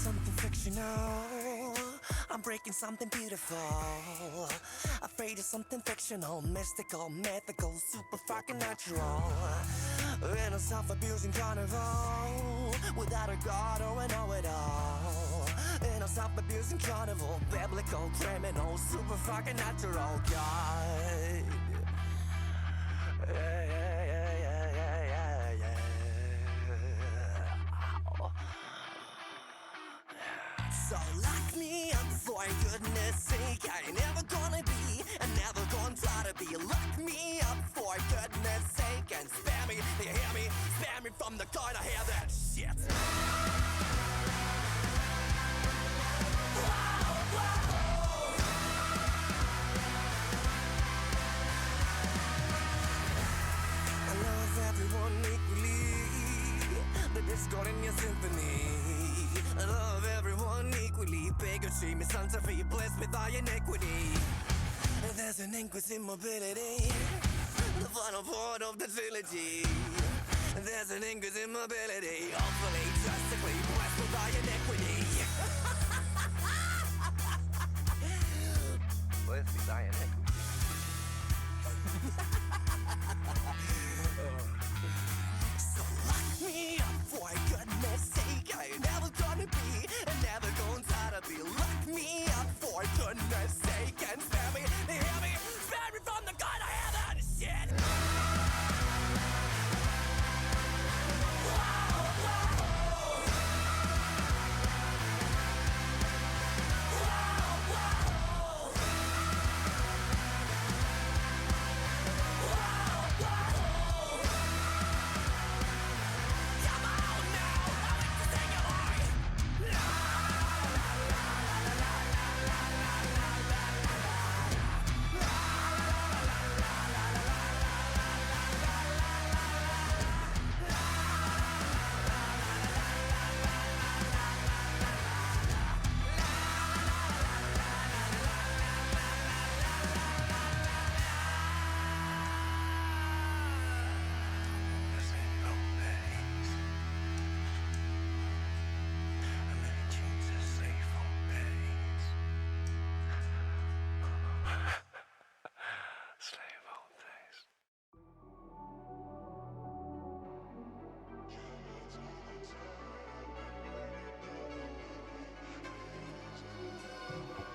something fictional. I'm breaking something beautiful. Afraid of something fictional, mystical, mythical, super fucking natural. In a self-abusing carnival, without a god or a know-it-all. In a self-abusing carnival, biblical, criminal, super fucking natural. God. Yeah, yeah, yeah, yeah, yeah, yeah, yeah. So lock me up for goodness sake. I ain't never gonna be and never gonna try to be. Lock me up for goodness sake and spare me, you hear me? Spare me from the gun, I hear that shit. I love everyone equally, the discord in your symphony. I love everyone equally, bigotry, misanthropy, bliss with thy iniquity. There's an inquisitive mobility, the final part of the trilogy. There's an inquisitive mobility, awfully, drastically, blessed with thy iniquity. Blessed with thy iniquity. So lock me up for goodness sake. I ain't never gonna be and never gonna try to be. Lock me up for goodness sake and spare me, hear me? Spare me from the gun, I hear that shit.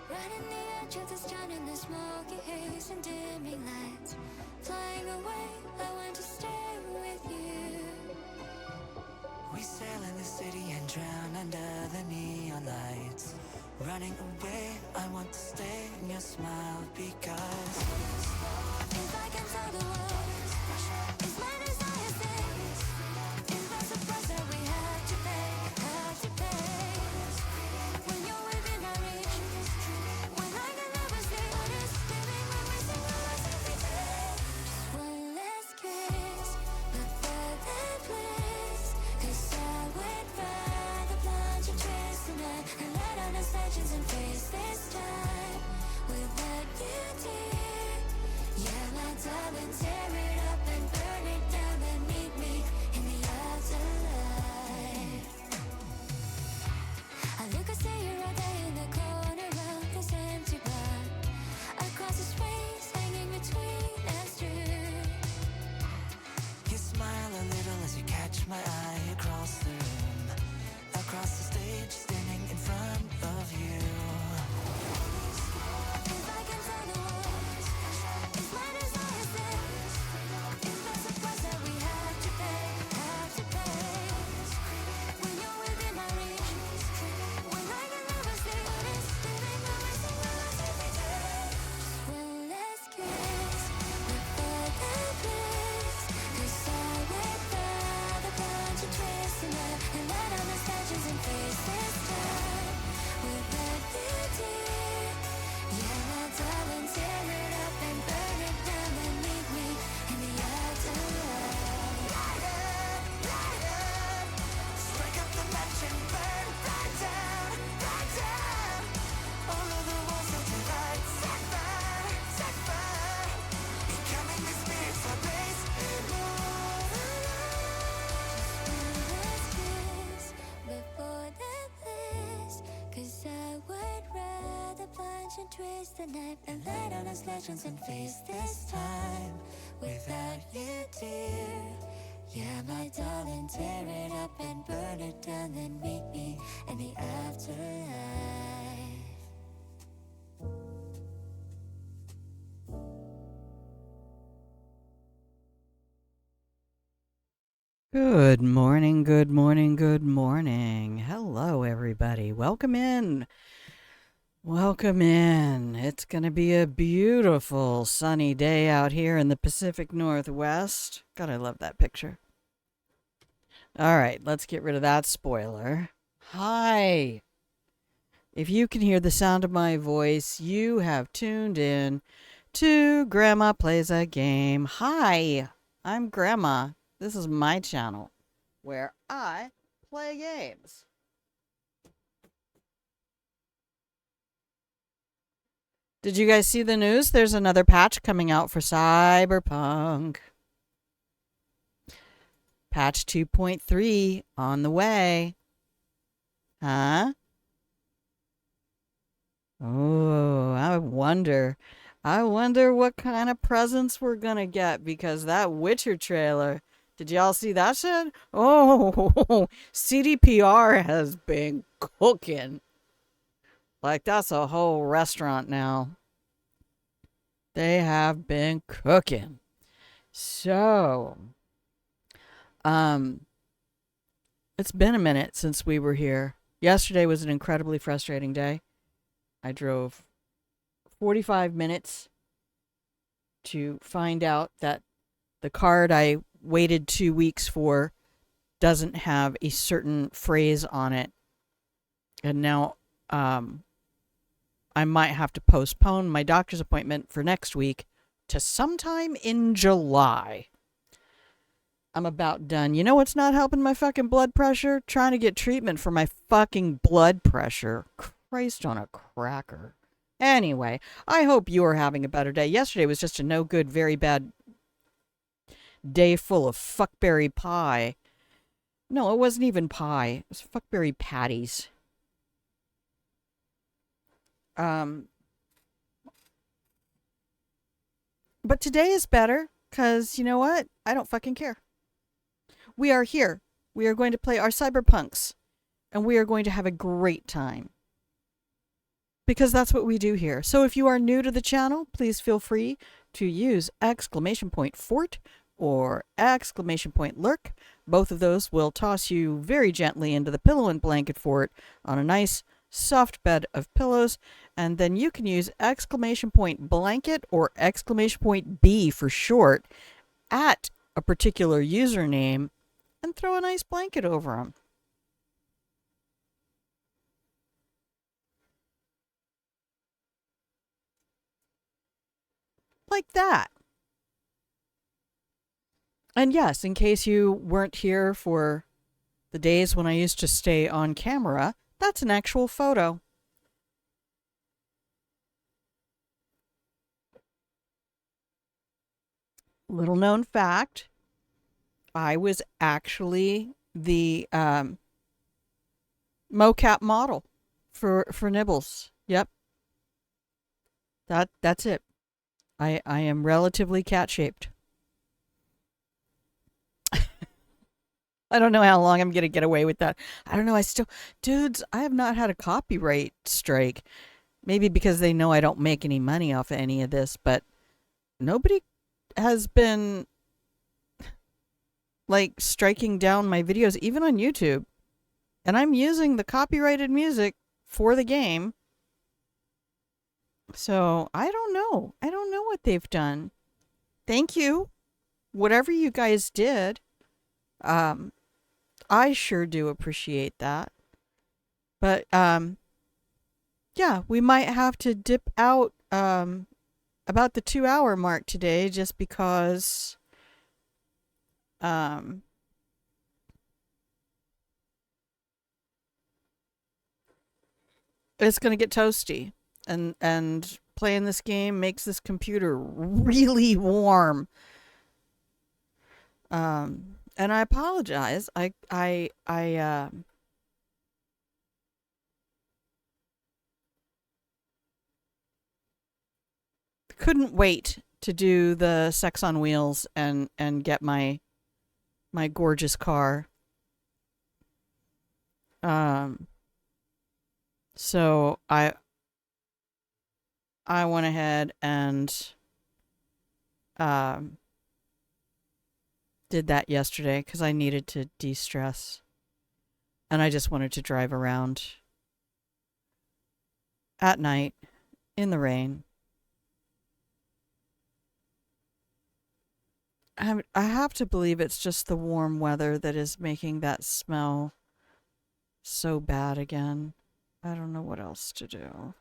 Right in the edge of this town in the smoky haze and dimming lights. Flying away, I want to stay with you. We sail in the city and drown under the neon lights. Running away, I want to stay in your smile because if I can tell the world, it's my desire things. Is the surprise that we had to pay, had to pay. When you're within my reach, when I can never sleep, what is living when we sing our lives every day. Just one last kiss, but further bliss. 'Cause I would rather plunge and chase the night and let out our stations and face this time with what you did. Yeah, my darling, tear twist the knife and light on us legends and face this time without you, dear. Yeah, my darling, tear it up and burn it down, then meet me in the afterlife. Good morning, good morning, good morning. Hello, everybody. Welcome in. Welcome in. It's going to be a beautiful sunny day out here in the Pacific Northwest. God, I love that picture. All right, let's get rid of that spoiler. Hi. If you can hear the sound of my voice, you have tuned in to Grandma Plays a Game. Hi, I'm Grandma. This is my channel where I play games. Did you guys see the news? There's another patch coming out for Cyberpunk. Patch 2.3 on the way. Huh? Oh, I wonder what kind of presents we're gonna get, because that Witcher trailer. Did y'all see that shit? Oh, CDPR has been cooking. Like, that's a whole restaurant now. They have been cooking. So, it's been a minute since we were here. Yesterday was an incredibly frustrating day. I drove 45 minutes to find out that the card I waited 2 weeks for doesn't have a certain phrase on it. And now I might have to postpone my doctor's appointment for next week to sometime in July. I'm about done. You know what's not helping my fucking blood pressure? Trying to get treatment for my fucking blood pressure. Christ on a cracker. Anyway, I hope you are having a better day. Yesterday was just a no good, very bad day full of fuckberry pie. No, it wasn't even pie. It was fuckberry patties. But today is better, because you know what? I don't fucking care. We are here. We are going to play our cyberpunks, and we are going to have a great time. Because that's what we do here. So if you are new to the channel, please feel free to use !fort or !lurk. Both of those will toss you very gently into the pillow and blanket fort on a nice soft bed of pillows. And then you can use !blanket or !B for short at a particular username and throw a nice blanket over them. Like that. And yes, in case you weren't here for the days when I used to stay on camera, that's an actual photo. Little known fact, I was actually the mocap model for Nibbles. Yep. That's it. I am relatively cat-shaped. I don't know how long I'm going to get away with that. I don't know. Dudes, I have not had a copyright strike. Maybe because they know I don't make any money off of any of this, but nobody has been, like, striking down my videos, even on YouTube. And I'm using the copyrighted music for the game. So, I don't know. I don't know what they've done. Thank you. Whatever you guys did. I sure do appreciate that. But, yeah, we might have to dip out, about the 2-hour mark today, just because, it's going to get toasty. And playing this game makes this computer really warm. And I apologize. couldn't wait to do the Sex on Wheels and get my gorgeous car. So I went ahead and did that yesterday because I needed to de-stress. And I just wanted to drive around at night in the rain. I have to believe it's just the warm weather that is making that smell so bad again. I don't know what else to do.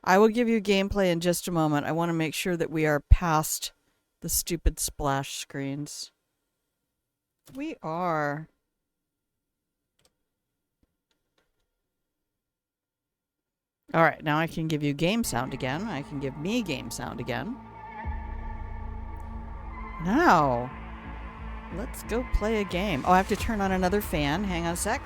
I will give you gameplay in just a moment. I want to make sure that we are past the stupid splash screens. We are. Alright, now I can give you game sound again. I can give me game sound again. Now, let's go play a game. Oh, I have to turn on another fan. Hang on a sec.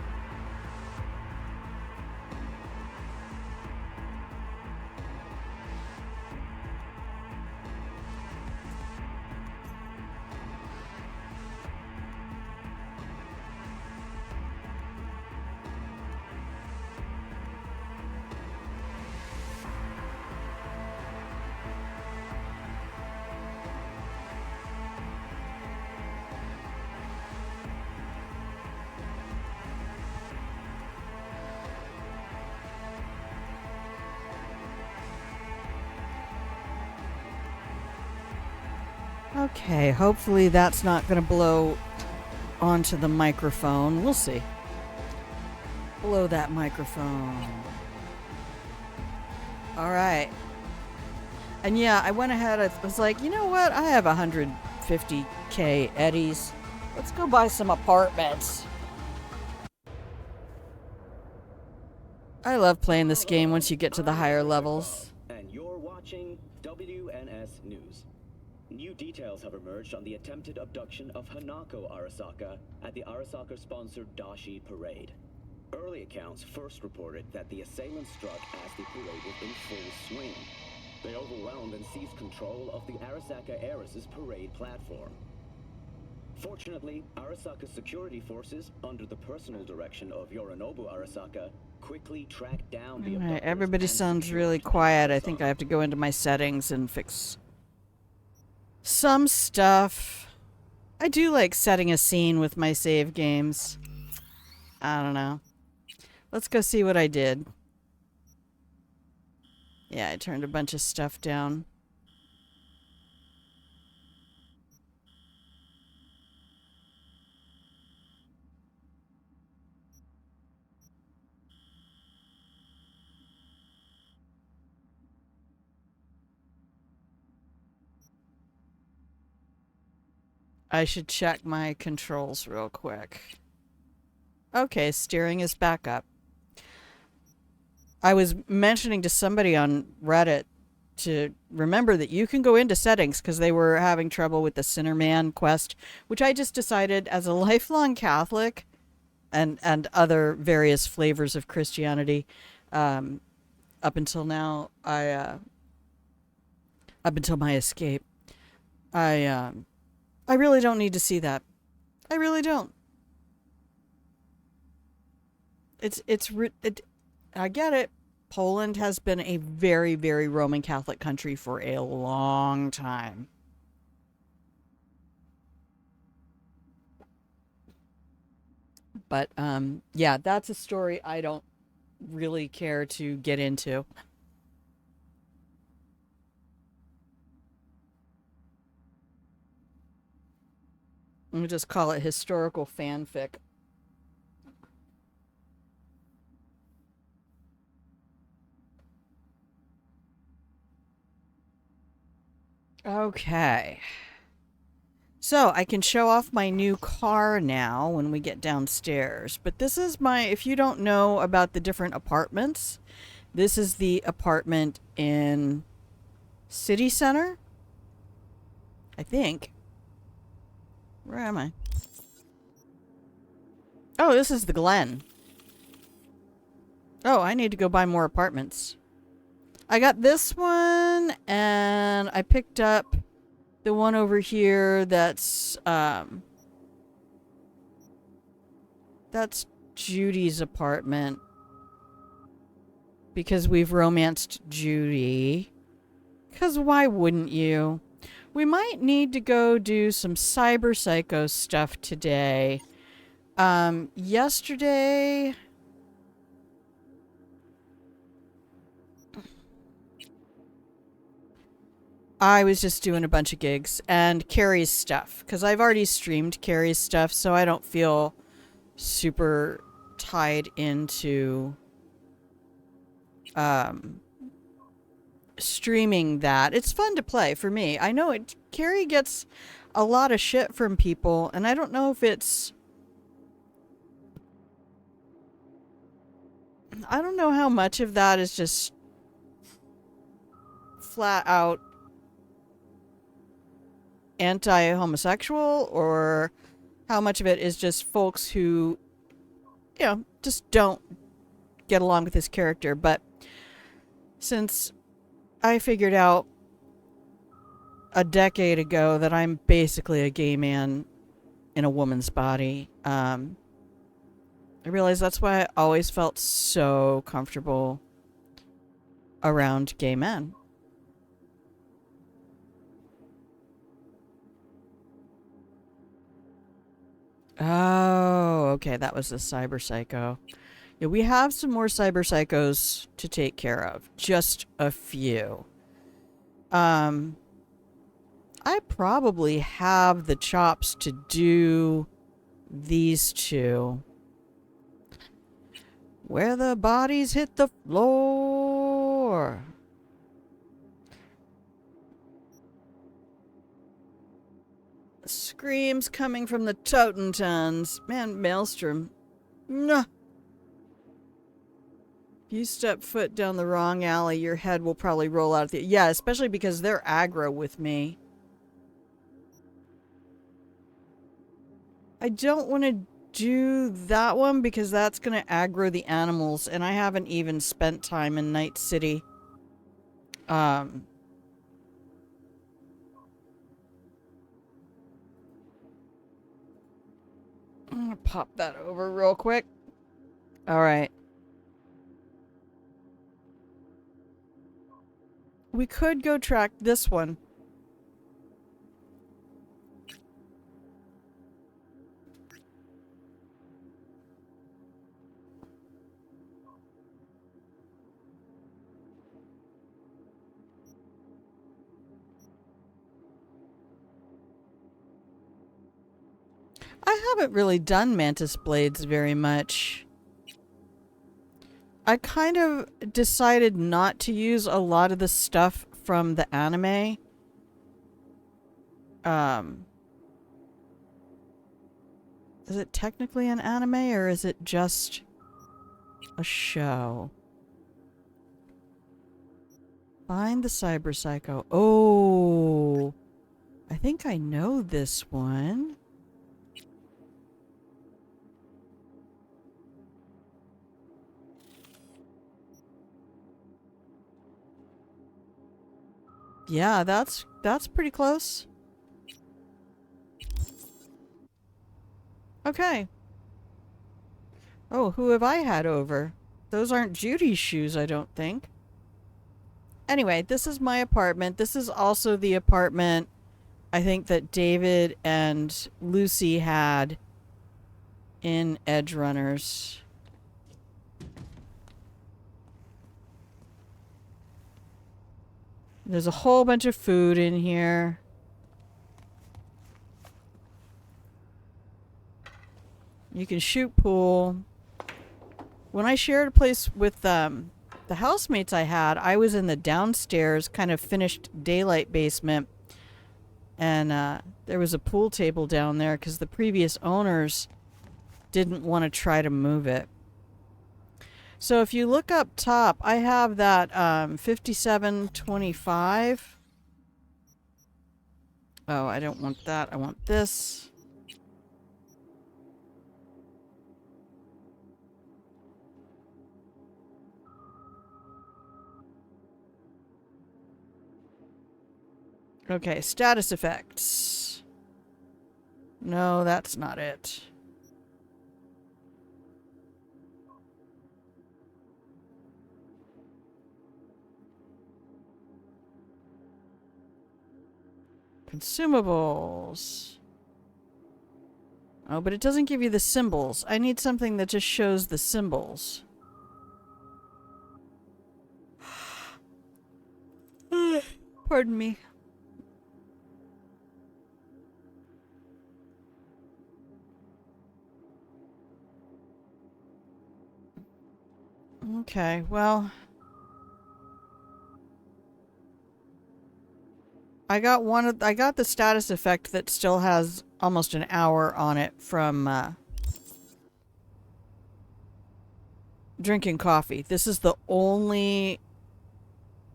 Okay, hopefully that's not going to blow onto the microphone. We'll see. Blow that microphone. Alright. And yeah, I went ahead, I was like, you know what? I have 150K eddies. Let's go buy some apartments. I love playing this game once you get to the higher levels. And you're watching WNS News. New details have emerged on the attempted abduction of Hanako Arasaka at the Arasaka-sponsored Dashi Parade. Early accounts first reported that the assailants struck as the parade was in full swing. They overwhelmed and seized control of the Arasaka Heiress's parade platform. Fortunately, Arasaka security forces, under the personal direction of Yorinobu Arasaka, quickly tracked down the abductors. Everybody and sounds secured really quiet. I think I Arasaka. have to go into my settings and fix some stuff. I do like setting a scene with my save games. I don't know. Let's go see what I did. Yeah, I turned a bunch of stuff down. I should check my controls real quick. Okay, steering is back up. I was mentioning to somebody on Reddit to remember that you can go into settings because they were having trouble with the Sinner Man quest, which I just decided as a lifelong Catholic and other various flavors of Christianity, up until now, up until my escape, I really don't need to see that. I really don't. I get it. Poland has been a very, very Roman Catholic country for a long time. But, yeah, that's a story I don't really care to get into. We'll just call it historical fanfic. Okay. So I can show off my new car now when we get downstairs. But this is if you don't know about the different apartments, this is the apartment in City Center, I think. Where am I? Oh, this is the Glen. Oh, I need to go buy more apartments. I got this one, and I picked up the one over here that's Judy's apartment. Because we've romanced Judy. Because why wouldn't you? We might need to go do some Cyberpsycho stuff today. Yesterday... I was just doing a bunch of gigs and Carrie's stuff. Because I've already streamed Carrie's stuff, so I don't feel super tied into streaming that. It's fun to play for me. I know it. Carrie gets a lot of shit from people, and I don't know if it's... I don't know how much of that is just flat out anti-homosexual, or how much of it is just folks who, you know, just don't get along with his character. But since I figured out a decade ago that I'm basically a gay man in a woman's body, I realized that's why I always felt so comfortable around gay men. Oh, okay, that was the Cyberpsycho. Yeah, we have some more Cyberpsychos to take care of. Just a few. I probably have the chops to do these two. Where the bodies hit the floor. Screams coming from the Totentons. Man, Maelstrom. Nah. If you step foot down the wrong alley, your head will probably roll out of the... Yeah, especially because they're aggro with me. I don't want to do that one because that's going to aggro the animals, and I haven't even spent time in Night City. I'm gonna pop that over real quick. Alright. We could go track this one. I haven't really done Mantis Blades very much. I kind of decided not to use a lot of the stuff from the anime. Is it technically an anime, or is it just a show? Find the Cyberpsycho. Oh, I think I know this one. Yeah, that's pretty close. Okay. Oh, who have I had over? Those aren't Judy's shoes, I don't think. Anyway, this is my apartment. This is also the apartment I think that David and Lucy had in Edge Runners. There's a whole bunch of food in here. You can shoot pool. When I shared a place with the housemates I had, I was in the downstairs kind of finished daylight basement. And there was a pool table down there because the previous owners didn't want to try to move it. So if you look up top, I have that 5725. Oh, I don't want that. I want this. Okay, status effects. No, that's not it. Consumables. Oh, but it doesn't give you the symbols. I need something that just shows the symbols. Pardon me. Okay, well, I got the status effect that still has almost an hour on it from drinking coffee. This is the only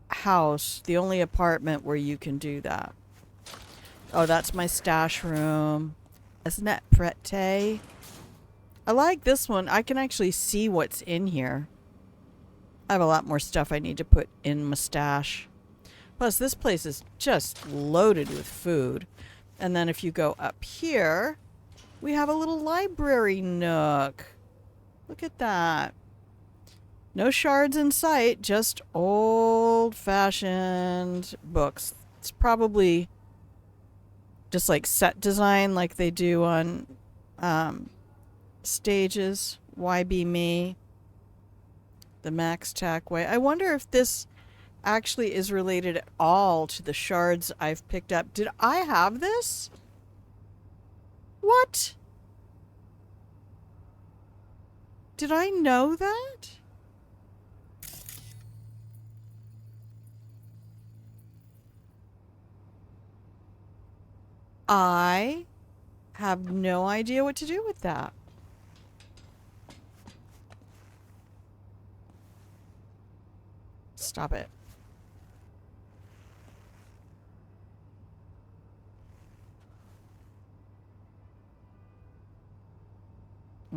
house, the only apartment where you can do that. Oh, that's my stash room. Isn't that pretty? I like this one. I can actually see what's in here. I have a lot more stuff I need to put in my stash. Plus, this place is just loaded with food. And then if you go up here, we have a little library nook. Look at that. No shards in sight, just old-fashioned books. It's probably just like set design like they do on stages. Why Be Me? The Max Tack way. I wonder if this actually is related at all to the shards I've picked up. Did I have this? What? Did I know that? I have no idea what to do with that. Stop it.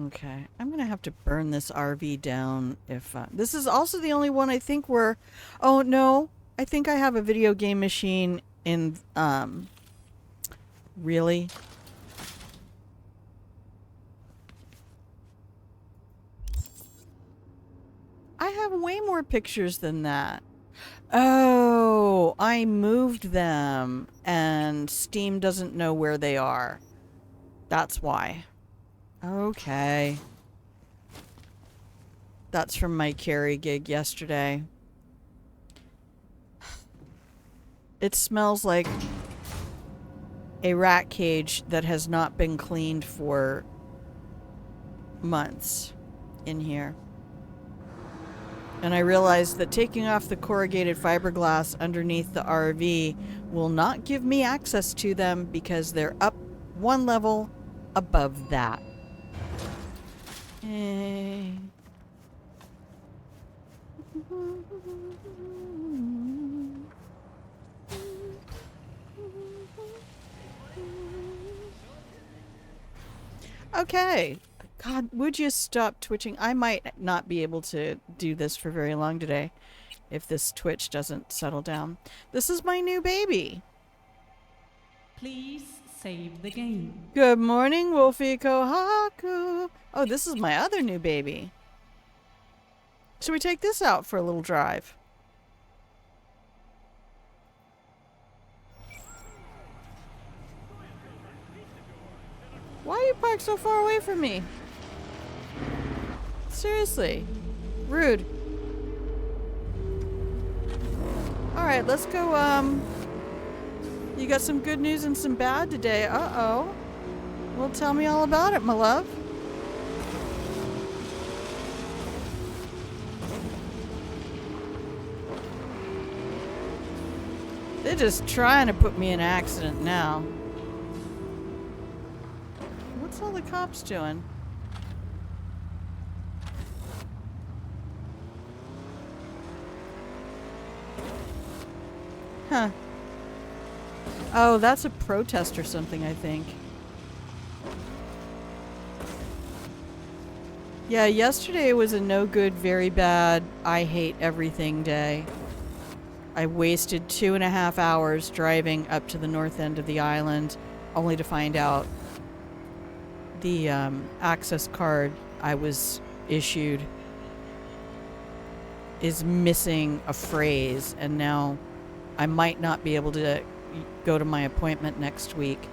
Okay, I'm gonna have to burn this RV down if this is also the only one I think where, oh no, I think I have a video game machine in really? I have way more pictures than that. Oh, I moved them and Steam doesn't know where they are. That's why. Okay. That's from my carry gig yesterday. It smells like a rat cage that has not been cleaned for months in here. And I realized that taking off the corrugated fiberglass underneath the RV will not give me access to them because they're up one level above that. Hey. Okay. God, would you stop twitching? I might not be able to do this for very long today if this Twitch doesn't settle down. This is my new baby. Please save the game. Good morning, Wolfie Kohaku. Oh, this is my other new baby. Should we take this out for a little drive? Why are you parked so far away from me? Seriously. Rude. Alright, let's go, you got some good news and some bad today. Uh-oh. Well, tell me all about it, my love. They're just trying to put me in an accident now. What's all the cops doing? Huh. Oh, that's a protest or something, I think. Yeah, yesterday was a no good, very bad, I hate everything day. I wasted 2.5 hours driving up to the north end of the island, only to find out the access card I was issued is missing a phrase, and now I might not be able to go to my appointment next week.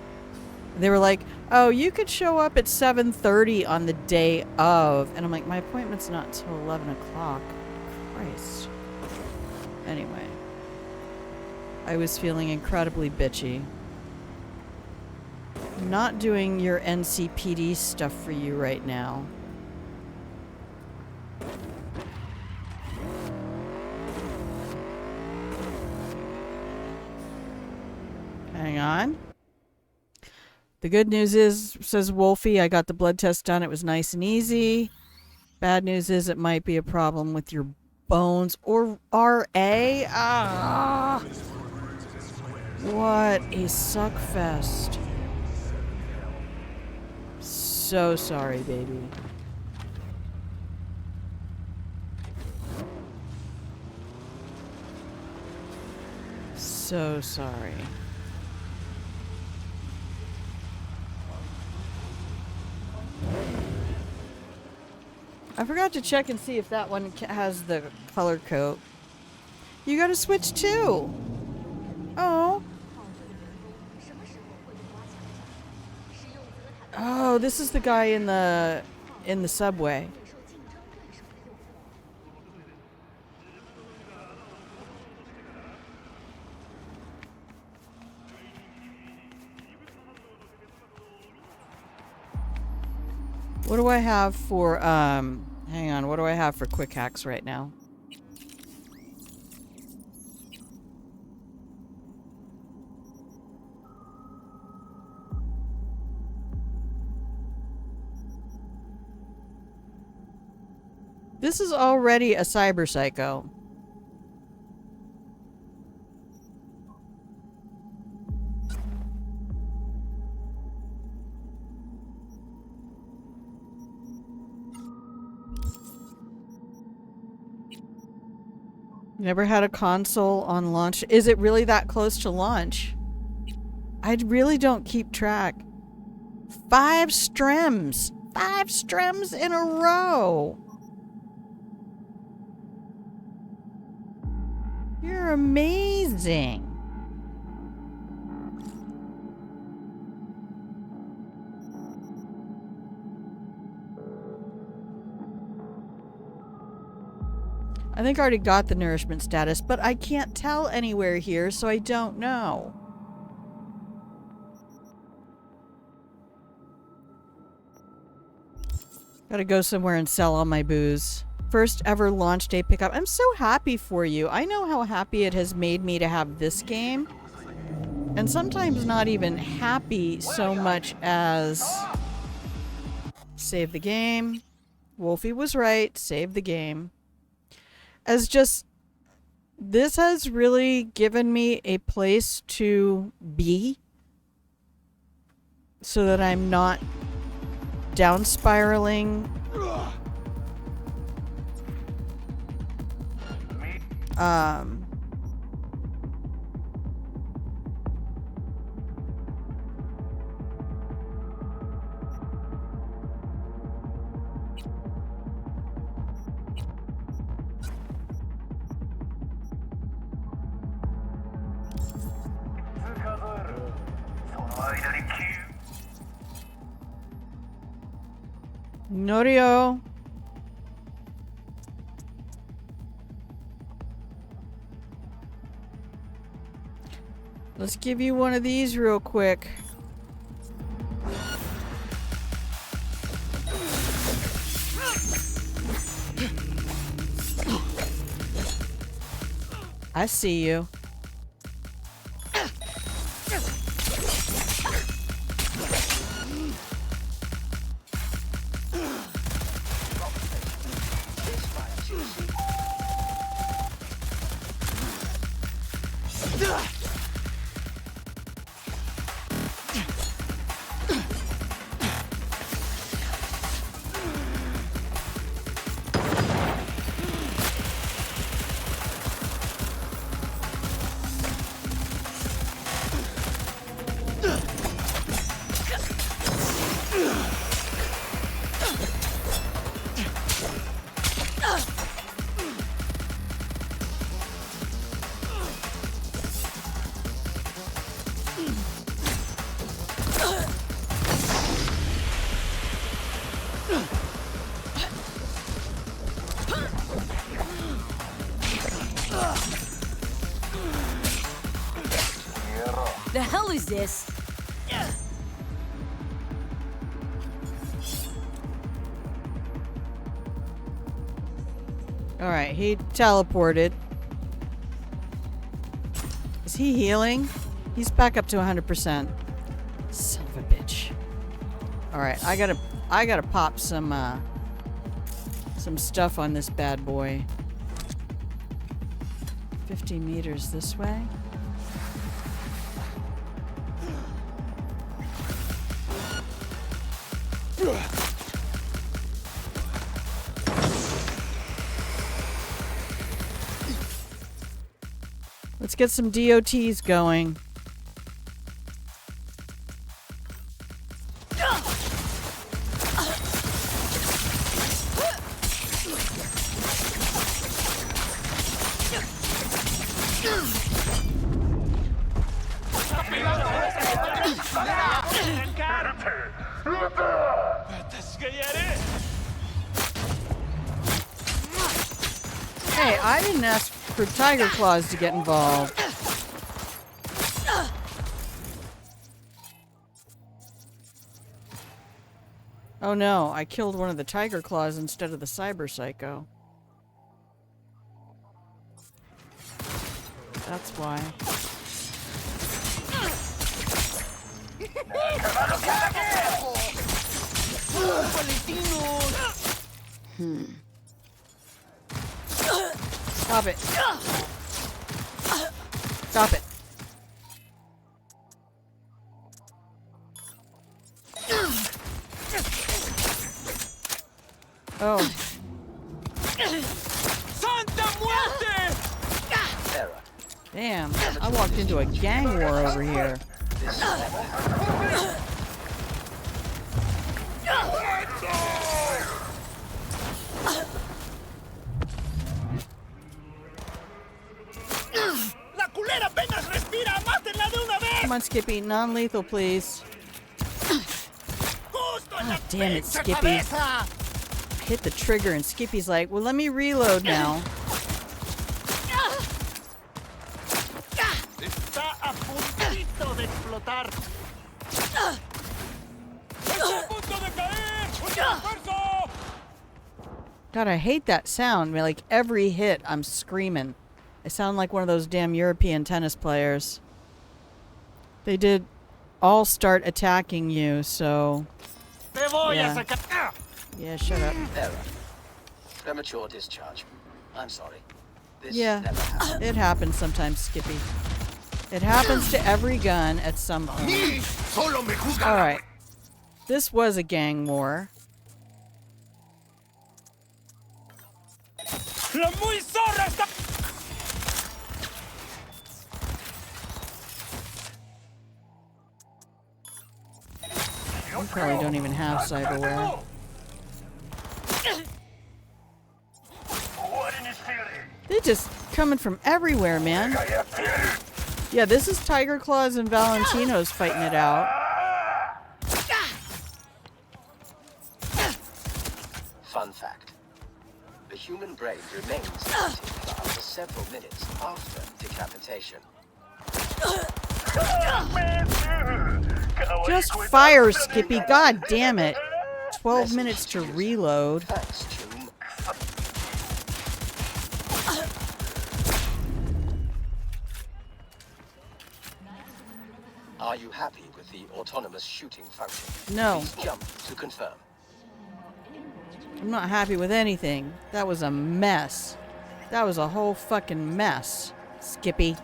They were like, oh, you could show up at 7:30 on the day of. And I'm like, my appointment's not until 11 o'clock. Christ. Anyway. I was feeling incredibly bitchy. Not doing your NCPD stuff for you right now. Hang on. The good news is, says Wolfie, I got the blood test done. It was nice and easy. Bad news is it might be a problem with your bones or RA. Ah! What a suckfest. So sorry, baby. So sorry. I forgot to check and see if that one has the color coat. You gotta switch too. Oh. Oh, this is the guy in the subway. What do I have for, hang on, what do I have for quick hacks right now? This is already a cyberpsycho. Never had a console on launch. Is it really that close to launch? I really don't keep track. 5 streams. 5 streams in a row. You're amazing. I think I already got the nourishment status, but I can't tell anywhere here, so I don't know. Gotta go somewhere and sell all my booze. First ever launch day pickup. I'm so happy for you. I know how happy it has made me to have this game. And sometimes not even happy so much as... Save the game. Wolfie was right. Save the game. As just, this has really given me a place to be so that I'm not down spiraling. Norio. Let's give you one of these real quick. I see you. The hell is this? Alright, he teleported. Is he healing? He's back up to 100%. Son of a bitch. Alright, I gotta pop some stuff on this bad boy. 50 meters this way. Let's get some DOTs going. Hey, I didn't ask for Tiger Claws to get involved. Oh no, I killed one of the Tiger Claws instead of the Cyberpsycho. That's why. Stop it. Stop it. Oh. Santa muerte! Damn, I walked into a gang war over here. ¡La culera apenas respira! ¡Mátenla de una vez! Come on, Skippy, non-lethal, please. God damn it, Skippy. Hit the trigger and Skippy's like, well, let me reload now. Está a puntito de explotar. ¡Está a punto de caer! ¡Mucho esfuerzo! God, I hate that sound. I mean, like, every hit, I'm screaming. I sound like one of those damn European tennis players. They did all start attacking you, so... Yeah. Yeah, shut up. Error. Premature discharge. I'm sorry. This Yeah, never happened. it happens sometimes, Skippy. It happens to every gun at some point. Alright. This was a gang war. ¡La muy zorra está! You probably don't even have cyberware. They're just coming from everywhere, man. Yeah, this is Tiger Claws and Valentino's fighting it out. Fun fact. The human brain remains active for several minutes after decapitation. Just fire, Skippy. God damn it. 12 minutes to reload. Thanks, June. Are you happy with the autonomous shooting function? No. Please jump to confirm. I'm not happy with anything. That was a mess. That was a whole fucking mess, Skippy.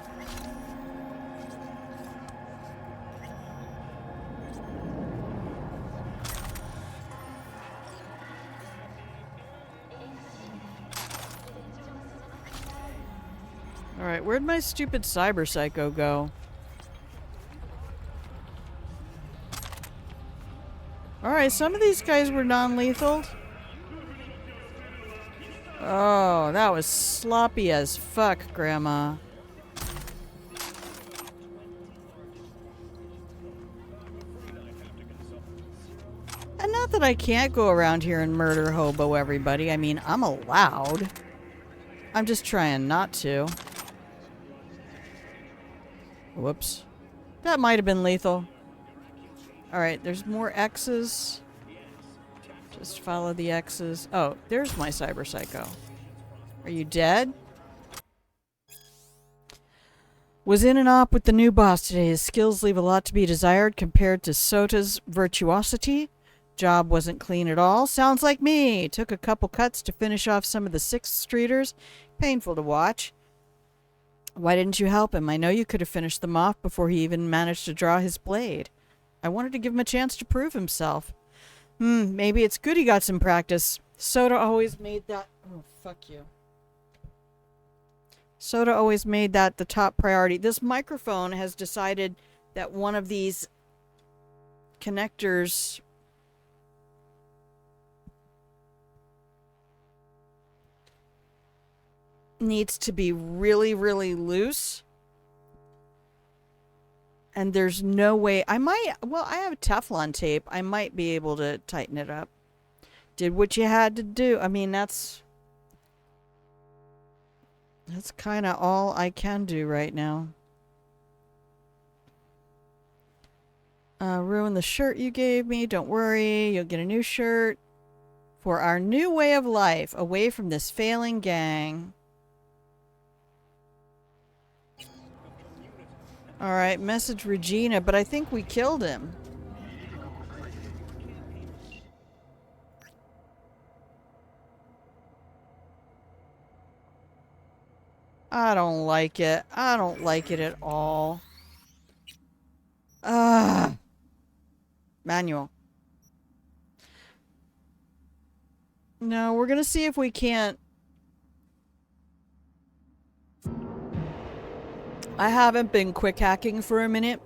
Alright, where'd my stupid Cyberpsycho go? Alright, some of these guys were non-lethal. Oh, that was sloppy as fuck, Grandma. And not that I can't go around here and murder hobo everybody. I mean, I'm allowed. I'm just trying not to. Whoops. That might have been lethal. Alright, there's more X's. Just follow the X's. Oh, there's my Cyberpsycho. Are you dead? Was in and op with the new boss today. His skills leave a lot to be desired compared to Sota's virtuosity. Job wasn't clean at all. Sounds like me. Took a couple cuts to finish off some of the 6th Streeters. Painful to watch. Why didn't you help him? I know you could have finished them off before he even managed to draw his blade. I wanted to give him a chance to prove himself. Maybe it's good he got some practice. Soda always made that... Oh, fuck you. Soda always made that the top priority. This microphone has decided that one of these connectors needs to be really, really loose. And there's no way... I have Teflon tape. I might be able to tighten it up. Did what you had to do. I mean, that's kind of all I can do right now. Ruin the shirt you gave me. Don't worry. You'll get a new shirt. For our new way of life. Away from this failing gang. Alright, message Regina, but I think we killed him. I don't like it. I don't like it at all. Manual. No, we're gonna see if we can't. I haven't been quick hacking for a minute.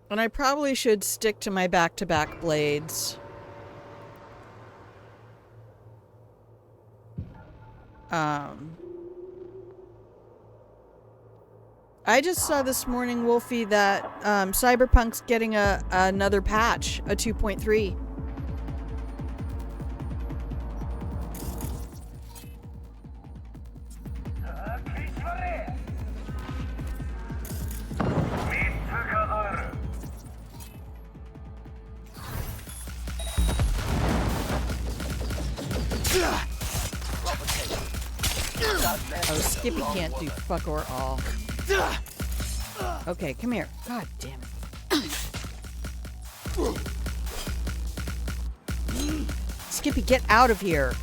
And I probably should stick to my back-to-back blades. I just saw this morning, Wolfie, that Cyberpunk's getting another patch, a 2.3. Oh, Skippy can't do fuck or all. Okay, come here. God damn it. Skippy, get out of here.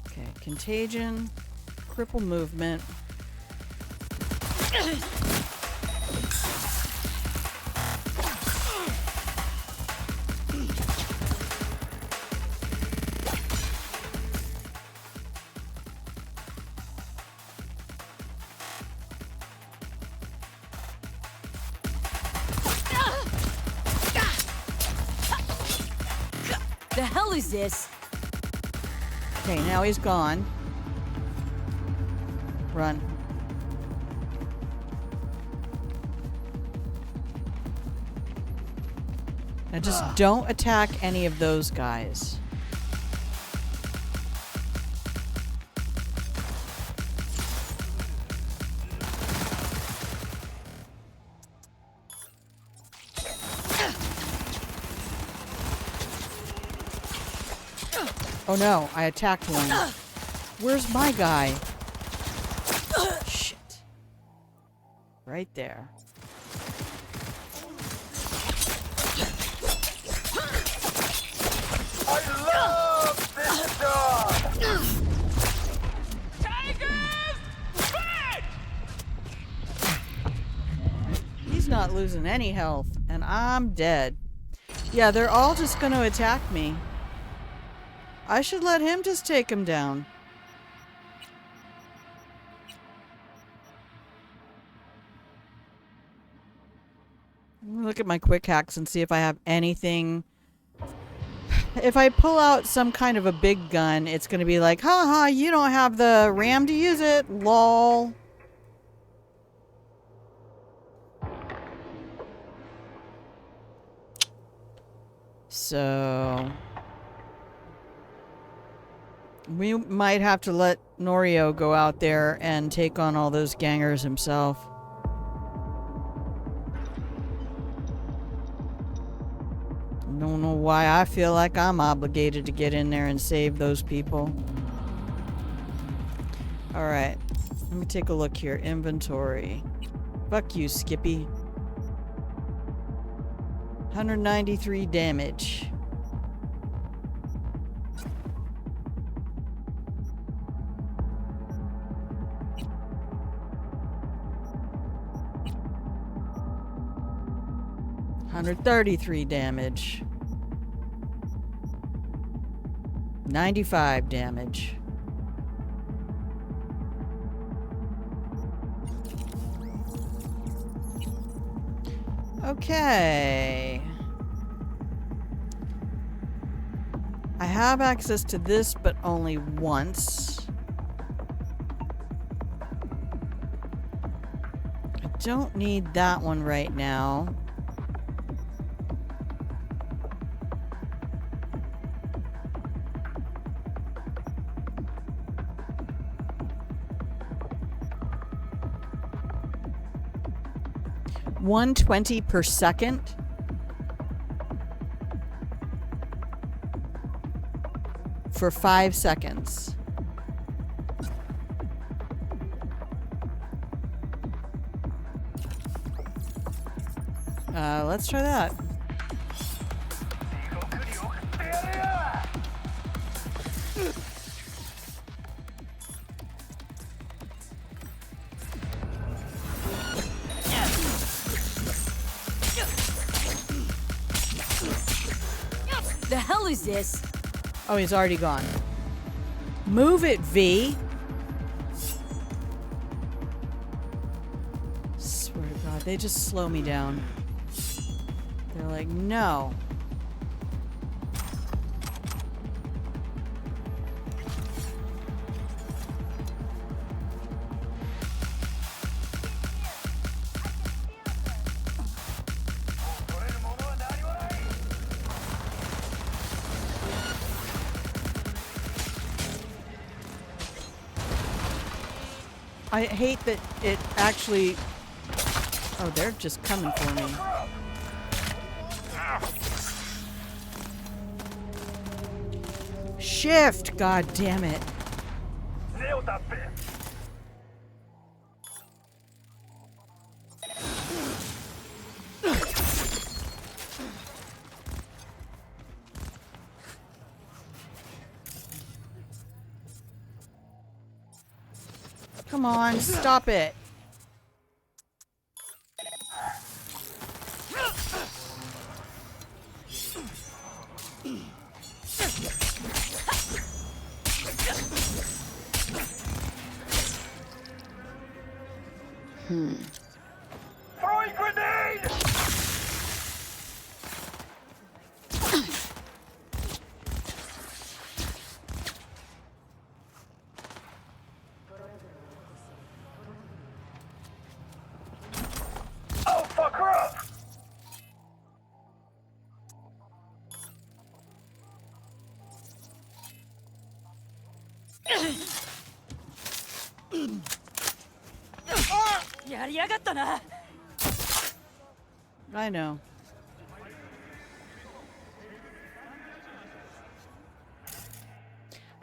Okay, contagion, cripple movement. The hell is this? Okay, now he's gone. Run. Now just don't attack any of those guys. Oh no, I attacked one. Where's my guy? Shit. Right there. I love this dog! He's not losing any health, and I'm dead. Yeah, they're all just gonna attack me. I should let him just take him down. Look at my quick hacks and see if I have anything. If I pull out some kind of a big gun, it's going to be like, haha, you don't have the RAM to use it, lol. So... We might have to let Norio go out there and take on all those gangers himself. Don't know why I feel like I'm obligated to get in there and save those people. Alright. Let me take a look here. Inventory. Fuck you, Skippy. 193 damage. $133 damage. 95 damage. Okay. I have access to this, but only once. I don't need that one right now. $120 per second. For 5 seconds. Let's try that. The hell is this? Oh, he's already gone. Move it, V. Swear to God, they just slow me down. They're like, no. I hate that it actually... Oh, they're just coming for me. Shift! God damn it. Come on, stop it. Throwing grenade! Oh, fuck her up! I know.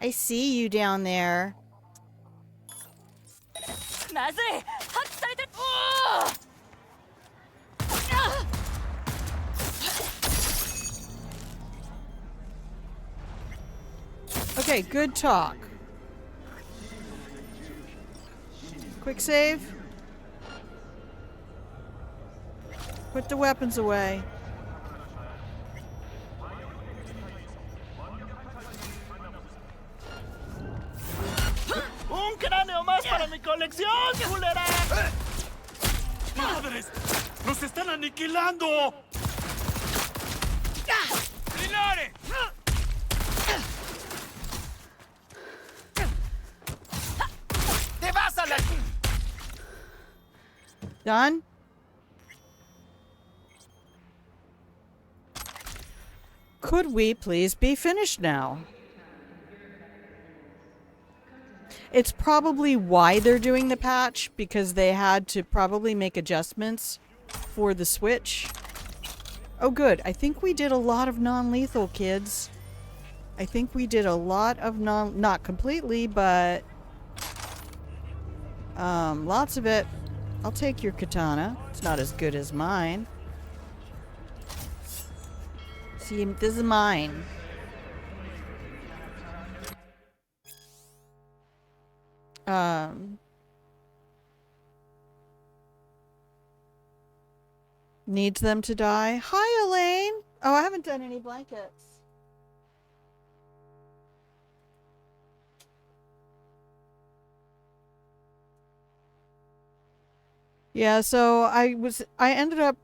I see you down there. Okay, good talk. Quick save. Put the weapons away. ¡Un cráneo más para mi colección, culera! ¡Madres! ¡Nos están aniquilando! ¡Reloading! ¡Te vas a la... Done? Could we please be finished now? It's probably why they're doing the patch, because they had to probably make adjustments for the Switch. Oh, good. I think we did a lot of non-lethal, kids. I think we did a lot of not completely, but lots of it. I'll take your katana. It's not as good as mine. See, this is mine. Needs them to die. Hi, Elaine. Oh, I haven't done any blankets. Yeah, so I ended up,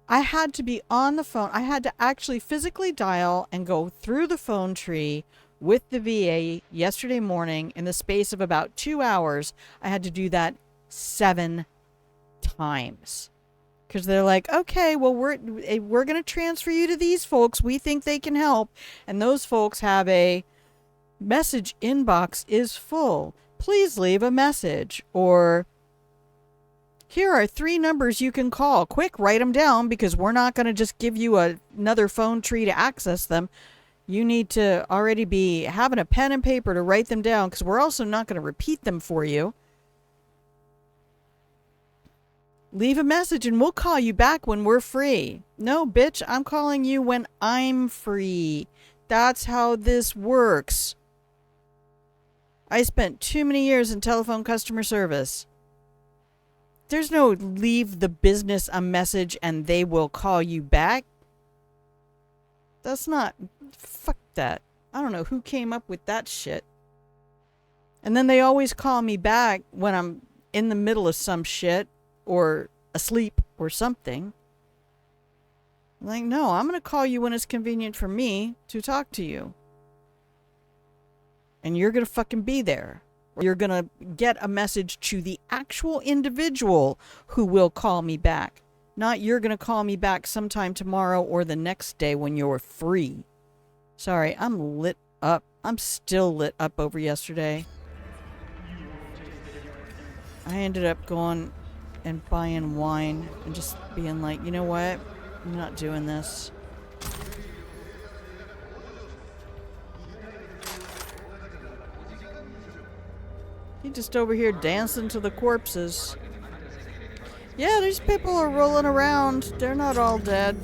I had to be on the phone. I had to actually physically dial and go through the phone tree with the VA yesterday morning in the space of about 2 hours. I had to do that 7 times. Because they're like, okay, well, we're going to transfer you to these folks. We think they can help. And those folks have a message inbox is full. Please leave a message. Or here are 3 numbers you can call. Quick, write them down because we're not going to just give you another phone tree to access them. You need to already be having a pen and paper to write them down because we're also not going to repeat them for you. Leave a message and we'll call you back when we're free. No, bitch, I'm calling you when I'm free. That's how this works. I spent too many years in telephone customer service. There's no leave the business a message and they will call you back. That's not... Fuck that. I don't know who came up with that shit. And then they always call me back when I'm in the middle of some shit. Or asleep or something. I'm like, no, I'm going to call you when it's convenient for me to talk to you. And you're going to fucking be there. Or you're going to get a message to the actual individual who will call me back. Not you're going to call me back sometime tomorrow or the next day when you're free. Sorry, I'm lit up. I'm still lit up over yesterday. I ended up going and buying wine and just being like, you know what? I'm not doing this. He just over here dancing to the corpses. Yeah, these people are rolling around. They're not all dead.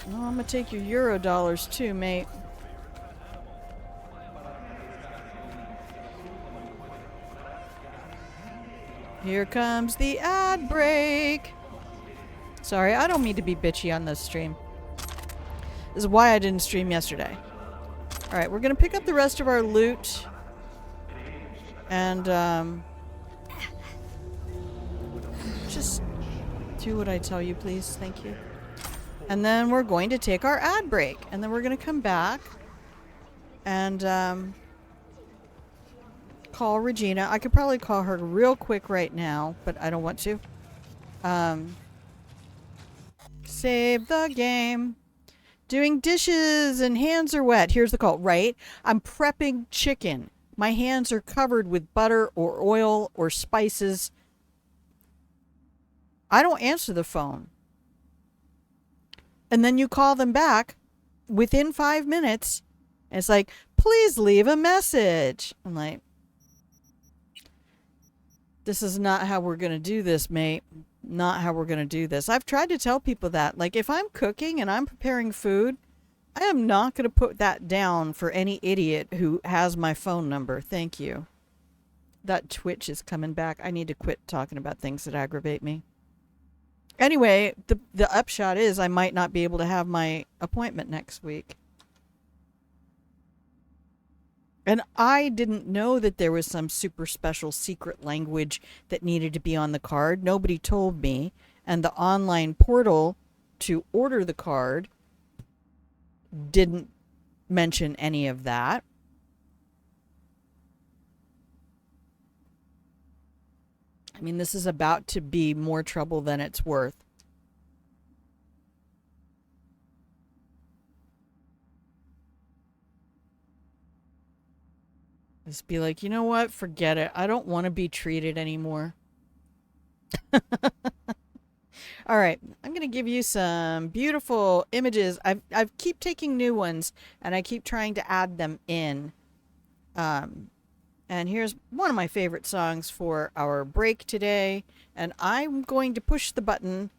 Well, I'm gonna take your Euro dollars too, mate. Here comes the ad break. Sorry, I don't mean to be bitchy on this stream. This is why I didn't stream yesterday. Alright, we're gonna pick up the rest of our loot. And, just do what I tell you, please. Thank you. And then we're going to take our ad break. And then we're gonna come back. And, call Regina. I could probably call her real quick right now, but I don't want to. Save the game. Doing dishes and hands are wet. Here's the call, right? I'm prepping chicken. My hands are covered with butter or oil or spices. I don't answer the phone. And then you call them back within 5 minutes. And it's like, please leave a message. I'm like, this is not how we're going to do this, mate. Not how we're going to do this. I've tried to tell people that. Like, if I'm cooking and I'm preparing food, I am not going to put that down for any idiot who has my phone number. Thank you. That Twitch is coming back. I need to quit talking about things that aggravate me. Anyway, the upshot is I might not be able to have my appointment next week. And I didn't know that there was some super special secret language that needed to be on the card. Nobody told me. And the online portal to order the card didn't mention any of that. I mean, this is about to be more trouble than it's worth. Just be like, you know what? Forget it. I don't want to be treated anymore. All right, I'm gonna give you some beautiful images. I keep taking new ones and I keep trying to add them in. And here's one of my favorite songs for our break today. And I'm going to push the button,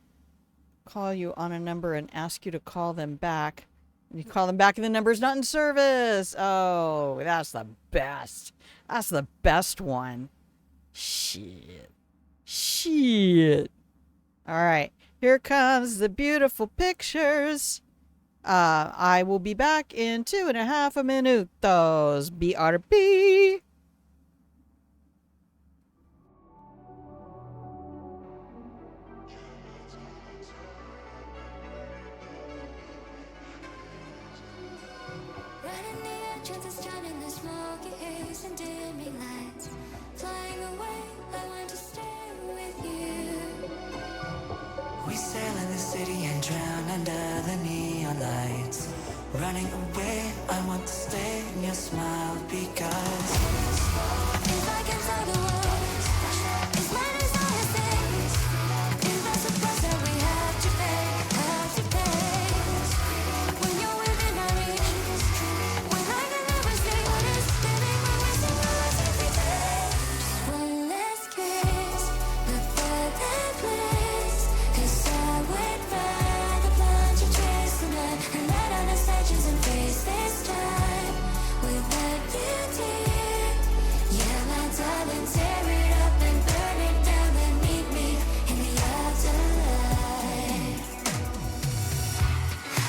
call you on a number, and ask you to call them back. And you call them back, and the number's not in service. Oh, that's the best. That's the best one. Shit. All right. Here comes the beautiful pictures. I will be back in 2.5 minutos. BRB. Riding the entrance, drowning the smoky haze and dimming lights. Flying away, I want to stay with you. We sail in the city and drown under the neon lights. Running away, I want to stay in your smile because If I can tell the world, it's my desire things. If that's a price that we have to pay, When you're within my reach, when I can never say what is living, when we sing the words every day. Just one last kiss before that bliss. 'Cause I would rather plunge and chase the night and let out the legends and face this time without you, dear. Yeah, my darling, tear it up and burn it down, then meet me in the afterlife.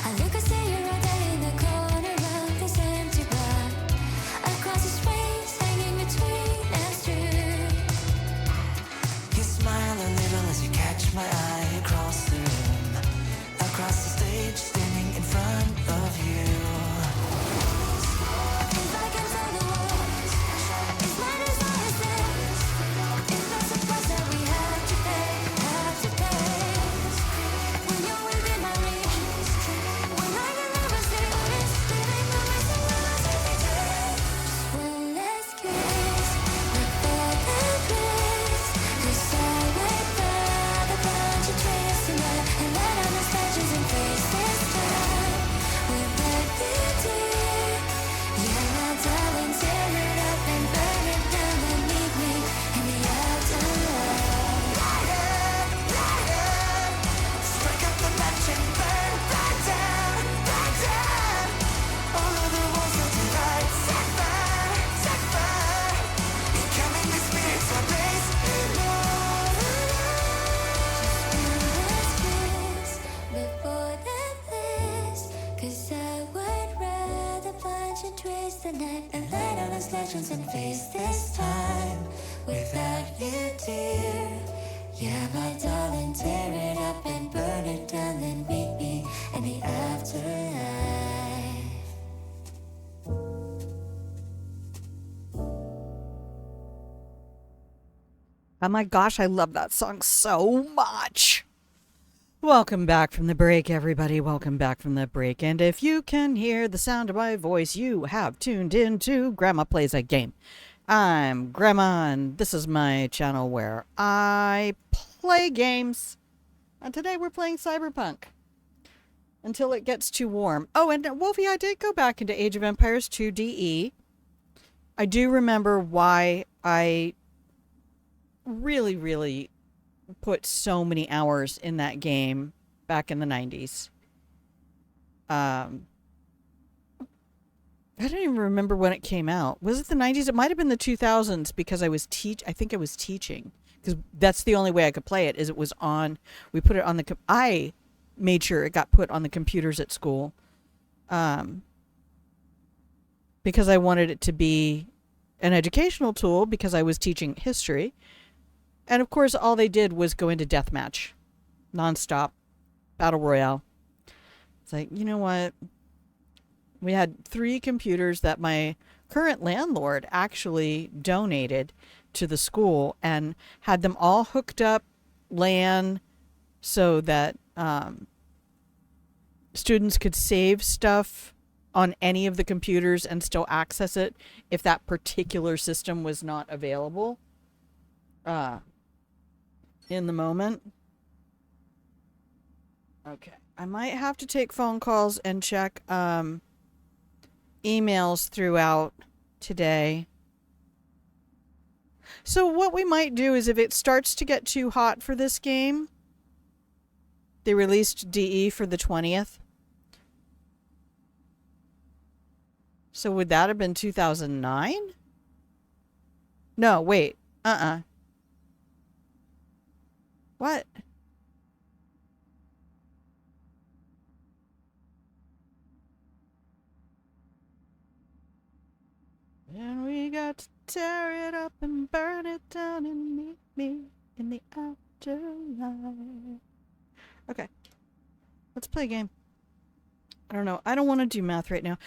I look and see you right there in the corner of this empty bar. Across the space, hanging between us two. you smile a little as you catch my eye across the room. Across the stage, standing in front of you. If I can tell the world, it's my desire things. If that's a price that we have to pay, When you're within my reach, when I can never say what is living, when we sing the words every day. Just one last kiss before the bliss. 'Cause I would rather plunge and chase the night and let out the legends and face this time without you, dear. Yeah, my darling, tear it up and burn it down and meet me in the afterlife. Strike up the match and burn right down, right down. All of the walls of the light, set fire. Becoming the spirits I place in Before the bliss, 'cause I would rather plunge and twist the night and let out the legends and face this time without you, dear. Yeah, my darling, tear it up and burn it down, then meet me in the afterlife. Oh my gosh, I love that song so much. Welcome back from the break, everybody. Welcome back from the break. And if you can hear the sound of my voice, you have tuned into Grandma Plays a Game. I'm Grandma, and this is my channel where I play games. And today we're playing Cyberpunk until it gets too warm. Oh, and Wolfie, I did go back into Age of Empires 2 DE. I do remember why I really put so many hours in that game back in the 90s. I don't even remember when it came out. Was it the 90s? It might have been the 2000s because I think I was teaching, because that's the only way I could play it. Is it was on. We put it on the. I made sure it got put on the computers at school, because I wanted it to be an educational tool because I was teaching history. And of course, all they did was go into deathmatch, nonstop, battle royale. It's like, you know what? We had 3 computers that my current landlord actually donated to the school and had them all hooked up LAN so that students could save stuff on any of the computers and still access it if that particular system was not available in the moment. Okay. I might have to take phone calls and check emails throughout today. So what we might do is if it starts to get too hot for this game, they released DE for the 20th. So would that have been 2009? No, wait. What? And we got to tear it up and burn it down and meet me in the afterlife. Okay. Let's play a game. I don't know. I don't want to do math right now.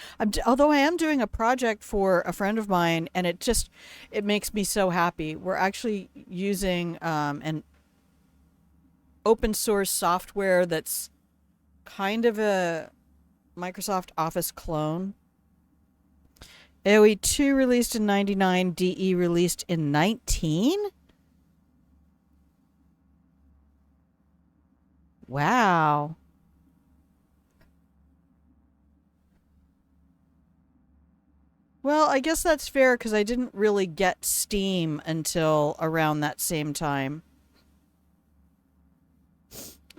Although I am doing a project for a friend of mine, and it makes me so happy. We're actually using an open source software that's kind of a Microsoft Office clone. AoE 2 released in 99, DE released in 19? Wow. Well, I guess that's fair because I didn't really get Steam until around that same time.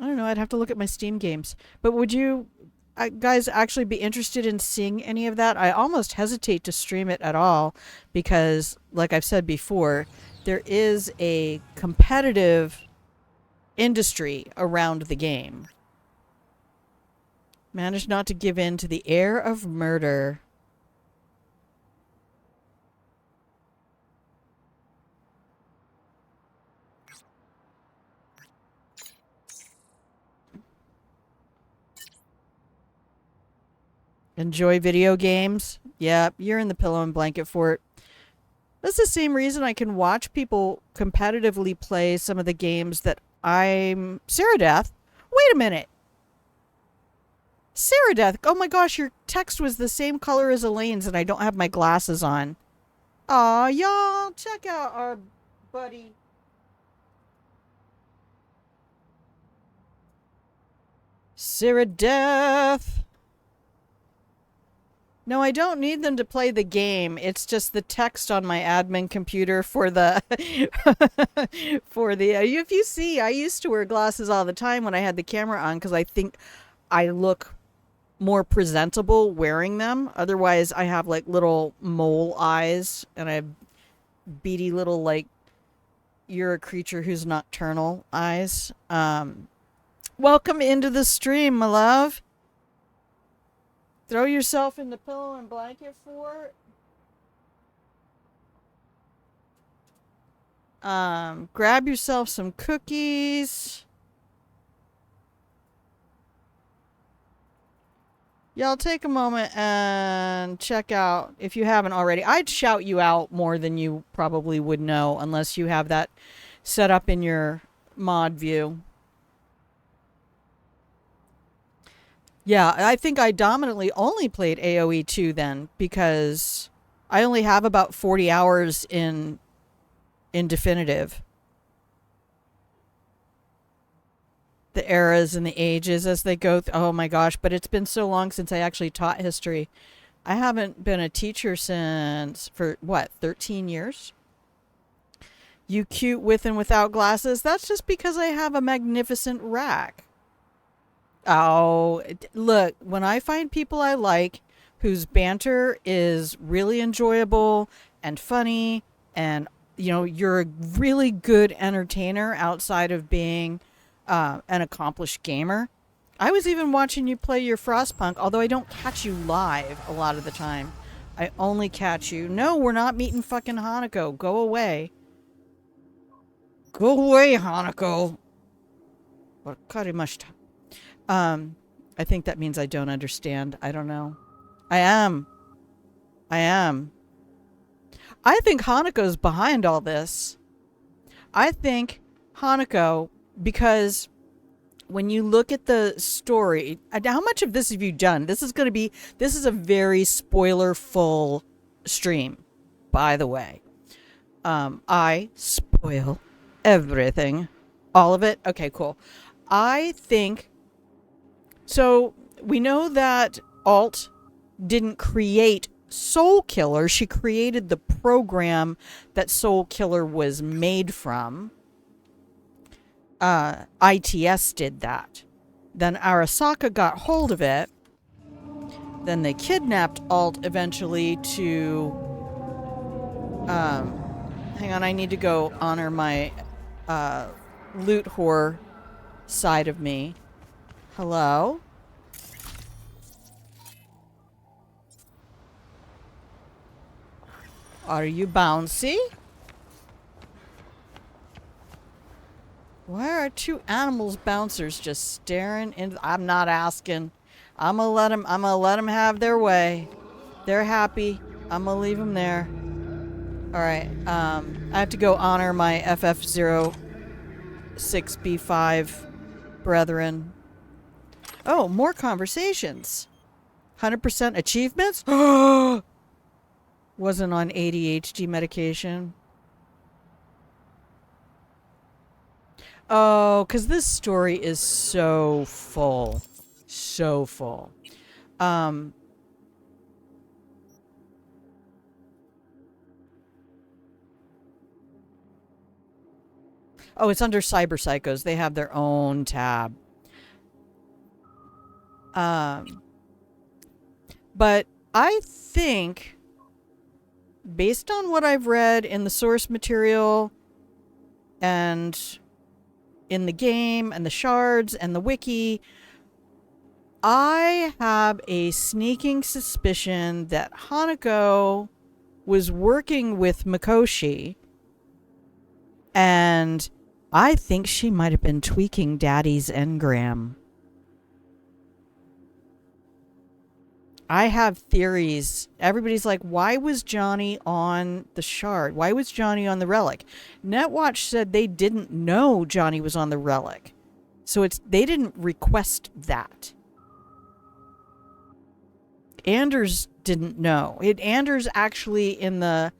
I don't know. I'd have to look at my Steam games. But would you guys actually be interested in seeing any of that? I almost hesitate to stream it at all because, like I've said before, there is a competitive industry around the game. Manage not to give in to the air of murder. Enjoy video games? Yep, you're in the pillow and blanket fort. That's the same reason I can watch people competitively play some of the games that I'm... CyberDerp? Wait a minute. CyberDerp, oh my gosh, your text was the same color as Elaine's and I don't have my glasses on. Aw, y'all, check out our buddy. CyberDerp. No, I don't need them to play the game. It's just the text on my admin computer for the... if you see, I used to wear glasses all the time when I had the camera on because I think I look more presentable wearing them. Otherwise, I have like little mole eyes and I have beady little like you're a creature who's nocturnal eyes. Welcome into the stream, my love. Throw yourself in the pillow and blanket fort. Grab yourself some cookies. Y'all take a moment and check out, if you haven't already. I'd shout you out more than you probably would know unless you have that set up in your mod view. Yeah, I think I dominantly only played AoE 2 then because I only have about 40 hours in definitive. The eras and the ages as they go. Oh my gosh, but it's been so long since I actually taught history. I haven't been a teacher since, for what, 13 years? You cute with and without glasses? That's just because I have a magnificent rack. Oh, look, when I find people I like whose banter is really enjoyable and funny and, you know, you're a really good entertainer outside of being an accomplished gamer. I was even watching you play your Frostpunk, although I don't catch you live a lot of the time. I only catch you. No, we're not meeting fucking Hanako. Go away. Go away, Hanako. Wakarimashita. I think that means I don't understand. I don't know. I am. I think Hanako's behind all this. I think Hanako, because when you look at the story, how much of this have you done? This is a very spoiler-full stream, by the way. I spoil everything. All of it? Okay, cool. I think... So, we know that Alt didn't create Soul Killer. She created the program that Soul Killer was made from. ITS did that. Then Arasaka got hold of it. Then they kidnapped Alt eventually to... hang on, I need to go honor my loot whore side of me. Hello? Are you bouncy? Why are two animals bouncers just staring in? I'm not asking. I'm gonna let them have their way. They're happy. I'm gonna leave them there. All right. I have to go honor my FF06B5 brethren. Oh, more conversations. 100% achievements? Wasn't on ADHD medication. Oh, because this story is so full. So full. Oh, it's under Cyberpsychos. They have their own tab. But I think, based on what I've read in the source material and in the game and the shards and the wiki, I have a sneaking suspicion that Hanako was working with Mikoshi, and I think she might have been tweaking Daddy's engram. I have theories. Everybody's like, why was Johnny on the shard? Why was Johnny on the relic? Netwatch said they didn't know Johnny was on the relic. So they didn't request that. Anders didn't know. Anders actually, in the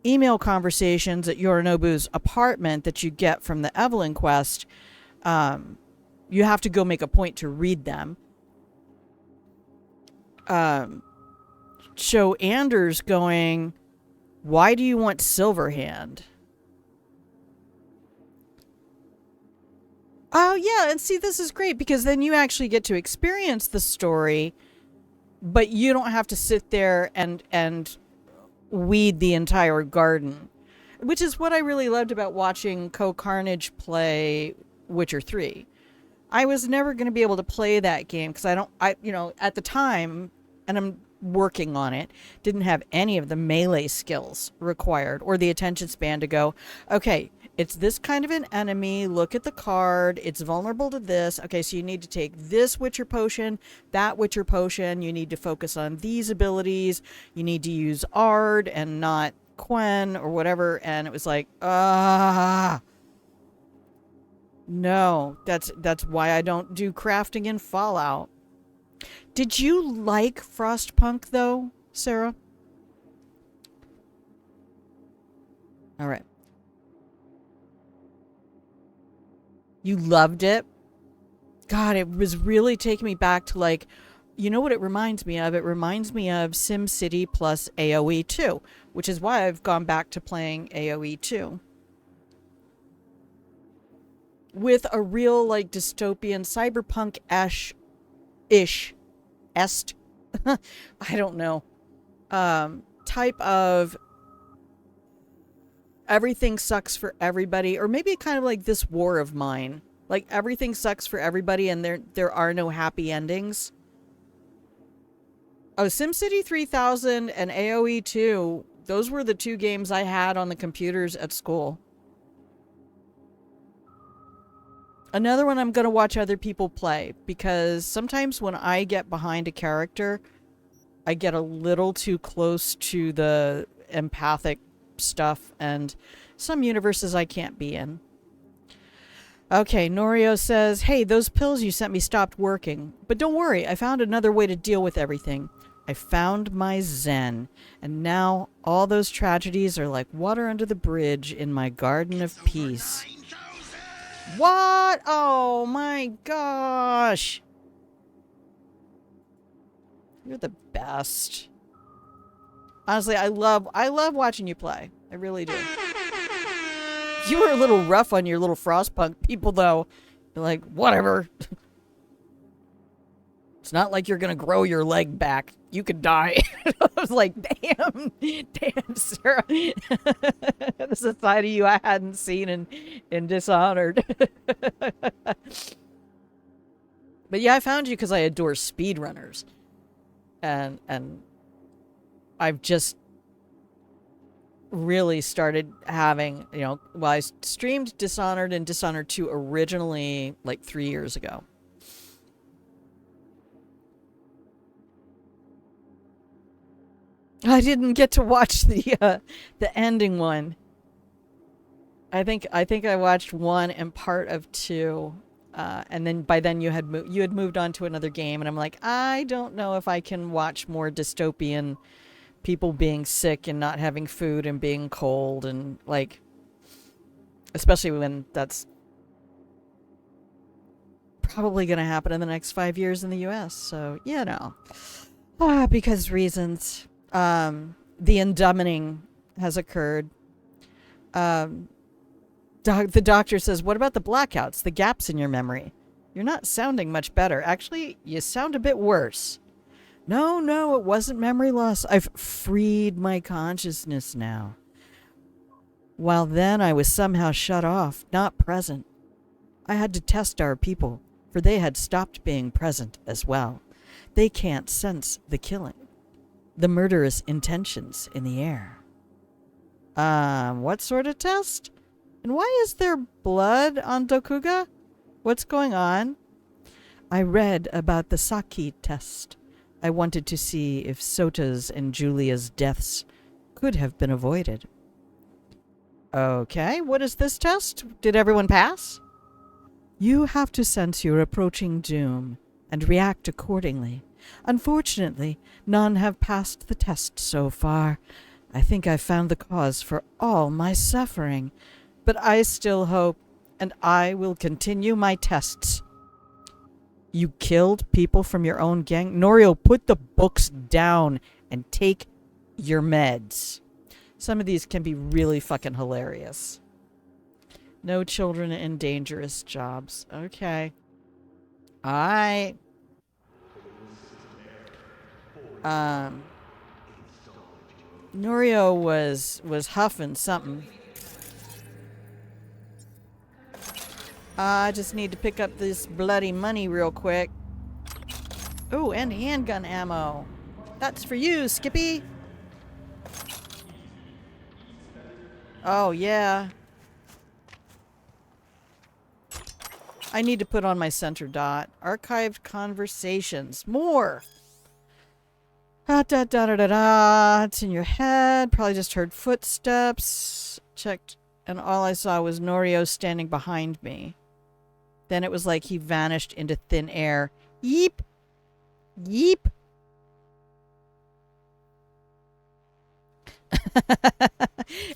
email conversations at Yorinobu's apartment that you get from the Evelyn quest, you have to go make a point to read them. Show Anders going, why do you want Silverhand? Oh, yeah, and see, this is great, because then you actually get to experience the story, but you don't have to sit there and weed the entire garden, which is what I really loved about watching Co-Carnage play Witcher 3. I was never going to be able to play that game because at the time, and I'm working on it, didn't have any of the melee skills required or the attention span to go, okay, it's this kind of an enemy, look at the card, it's vulnerable to this, okay, so you need to take this Witcher potion, that Witcher potion, you need to focus on these abilities, you need to use Ard and not Quen or whatever, and it was like, no, that's why I don't do crafting in Fallout. Did you like Frostpunk, though, Sarah? All right. You loved it? God, it was really taking me back to, like, you know what it reminds me of? It reminds me of SimCity plus AoE 2, which is why I've gone back to playing AoE 2. With a real, like, dystopian cyberpunk-ish, I don't know, type of everything sucks for everybody, or maybe kind of like This War of Mine. Like, everything sucks for everybody and there are no happy endings. Oh, SimCity 3000 and AoE 2, those were the two games I had on the computers at school. Another one I'm going to watch other people play, because sometimes when I get behind a character, I get a little too close to the empathic stuff, and some universes I can't be in. Okay, Norio says, hey, those pills you sent me stopped working. But don't worry, I found another way to deal with everything. I found my zen. And now all those tragedies are like water under the bridge in my garden of peace. What? Oh my gosh. You're the best. Honestly, I love watching you play. I really do. You were a little rough on your little Frostpunk people, though. You're like, whatever. It's not like you're gonna grow your leg back. You could die. I was like, damn, Sarah. This is a side of you I hadn't seen in Dishonored. But yeah, I found you because I adore speedrunners. And I've just really started having, you know, well, I streamed Dishonored and Dishonored 2 originally like 3 years ago. I didn't get to watch the ending one. I think I watched 1 and part of 2, and then by then you had moved on to another game, and I'm like, I don't know if I can watch more dystopian people being sick and not having food and being cold, and like, especially when that's probably going to happen in the next 5 years in the US. So, you know, because reasons. The indumbing has occurred. The doctor says, what about the blackouts, the gaps in your memory? You're not sounding much better. Actually, you sound a bit worse. No, it wasn't memory loss. I've freed my consciousness now. While then I was somehow shut off, not present. I had to test our people, for they had stopped being present as well. They can't sense the killing, the murderous intentions in the air. What sort of test? And why is there blood on Dokuga? What's going on? I read about the Saki test. I wanted to see if Sota's and Julia's deaths could have been avoided. Okay, what is this test? Did everyone pass? You have to sense your approaching doom and react accordingly. Unfortunately, none have passed the test so far. I think I've found the cause for all my suffering. But I still hope, and I will continue my tests. You killed people from your own gang? Norio, put the books down and take your meds. Some of these can be really fucking hilarious. No children in dangerous jobs. Okay. Alright. Norio was huffing something. I just need to pick up this bloody money real quick. Oh, and handgun ammo. That's for you, Skippy. Oh, yeah. I need to put on my center dot. Archived conversations. More. It's in your head. Probably just heard footsteps. Checked, and all I saw was Norio standing behind me. Then it was like he vanished into thin air. Yeep. Yeep.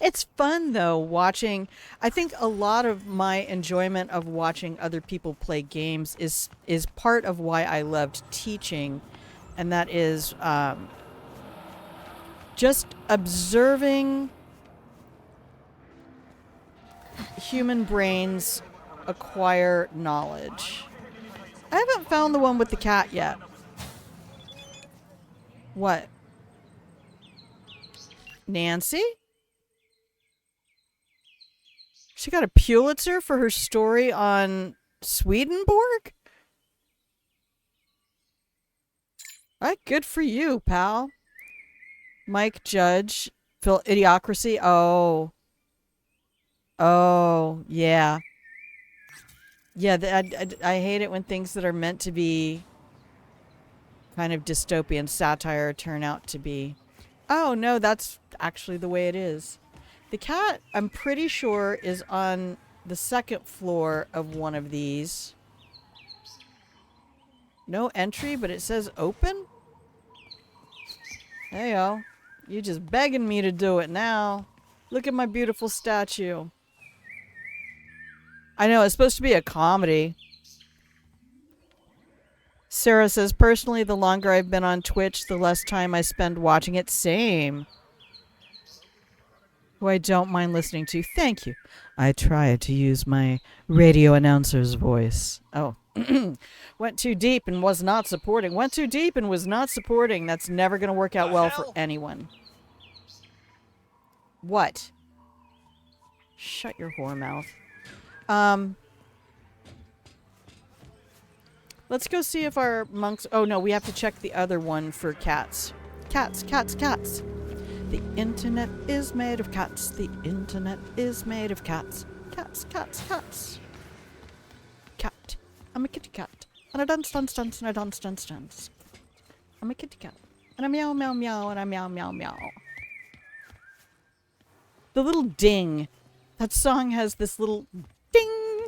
It's fun, though, watching. I think a lot of my enjoyment of watching other people play games is part of why I loved teaching. And that is just observing human brains acquire knowledge. I haven't found the one with the cat yet. What? Nancy? She got a Pulitzer for her story on Swedenborg? Good for you, pal. Mike Judge. Phil Idiocracy. Oh, yeah. Yeah, I hate it when things that are meant to be kind of dystopian satire turn out to be. Oh, no, that's actually the way it is. The cat, I'm pretty sure, is on the second floor of one of these. No entry, but it says open? Hey, yo. You just begging me to do it now. Look at my beautiful statue. I know, it's supposed to be a comedy. Sarah says, personally, the longer I've been on Twitch, the less time I spend watching it. Same. Who I don't mind listening to. Thank you. I try to use my radio announcer's voice. Oh. Went too deep and was not supporting. Went too deep and was not supporting. That's never going to work out well for anyone. What? Shut your whore mouth. Let's go see if our monks... Oh, no, we have to check the other one for cats. Cats, cats, cats. The internet is made of cats. The internet is made of cats. Cats, cats, cats. Cat. I'm a kitty cat. And I dance, dance, dance, and I dance, dance, dance. I'm a kitty cat. And I meow, meow, meow, and I meow, meow, meow. The little ding. That song has this little ding.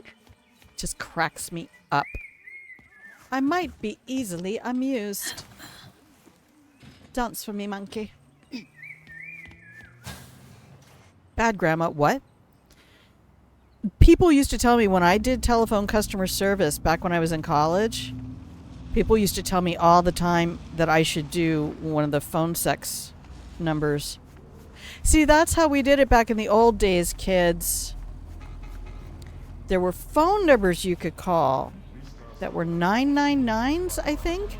Just cracks me up. I might be easily amused. Dance for me, monkey. Bad grandma. What? People used to tell me when I did telephone customer service back when I was in college, people used to tell me all the time that I should do one of the phone sex numbers. See, that's how we did it back in the old days, kids. There were phone numbers you could call that were 999s, I think.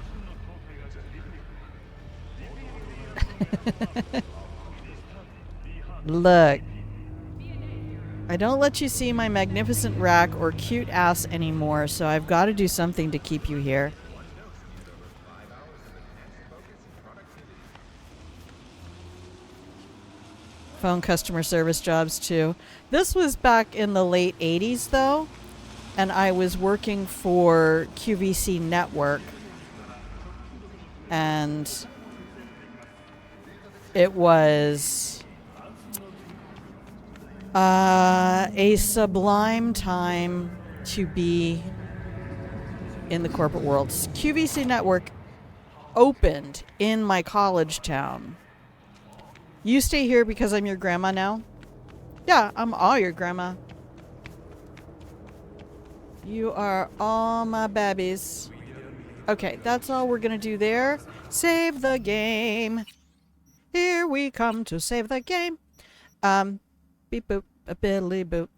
Look. I don't let you see my magnificent rack or cute ass anymore, so I've got to do something to keep you here. Phone customer service jobs too. This was back in the late 80s though, and I was working for QVC Network, and it was a sublime time to be in the corporate world. QVC Network opened in my college town. You stay here because I'm your grandma now? Yeah, I'm all your grandma. You are all my babies. Okay, that's all we're gonna do there. Save the game. Here we come to save the game. Beep boop, a biddly boop.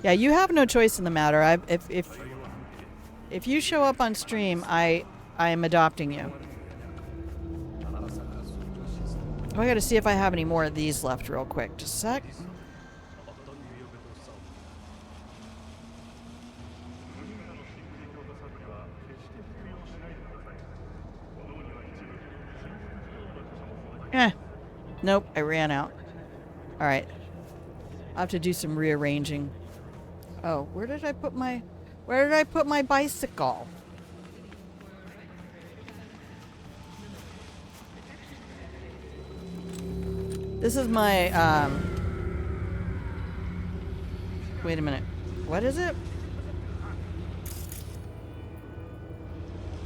Yeah, you have no choice in the matter. If you show up on stream, I am adopting you. Oh, I gotta see if I have any more of these left real quick. Just a sec. Nope, I ran out. Alright. I'll have to do some rearranging. Oh, where did I put my bicycle? This is my, wait a minute. What is it?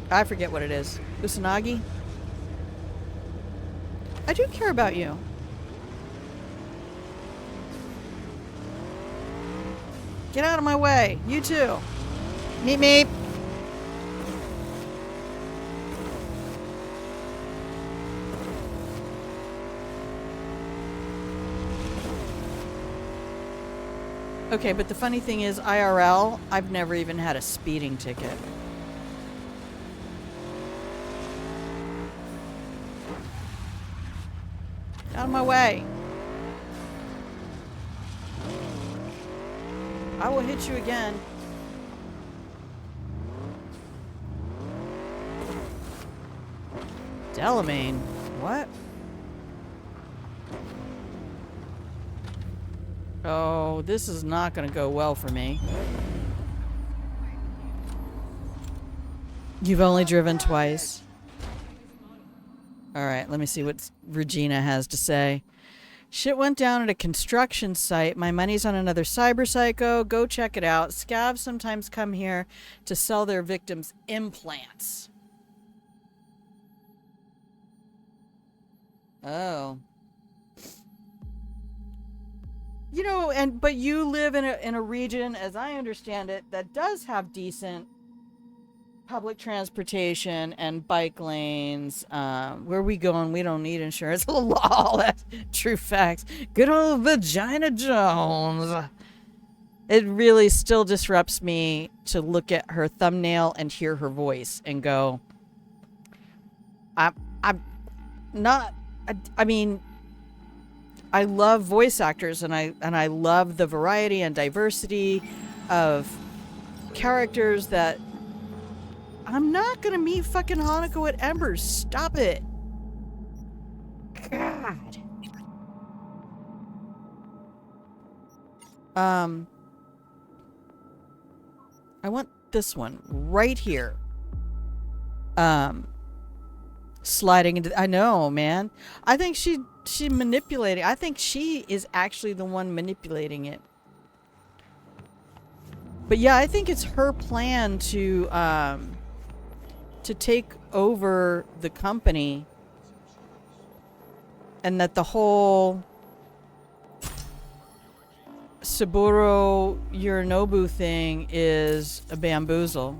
I forget what it is. Kusanagi? I do care about you. Get out of my way. You too. Meep meep. Okay, but the funny thing is, IRL, I've never even had a speeding ticket. Out of my way. I will hit you again. Delamain? What? Oh, this is not going to go well for me. You've only driven twice. Alright, let me see what Regina has to say. Shit went down at a construction site. My money's on another Cyberpsycho. Go check it out. Scavs sometimes come here to sell their victims implants. Oh. You know, but you live in a region, as I understand it, that does have decent public transportation and bike lanes. Where we going? We don't need insurance. Lol, that's true facts. Good old Vagina Jones. It really still disrupts me to look at her thumbnail and hear her voice and go, I'm not. I mean, I love voice actors and I love the variety and diversity of characters that I'm not gonna meet fucking Hanako at Embers. Stop it. God. I want this one right here. Sliding into, I know, man. I think she manipulating. I think she is actually the one manipulating it. But yeah, I think it's her plan to take over the company, and that the whole Saburo Yorinobu thing is a bamboozle.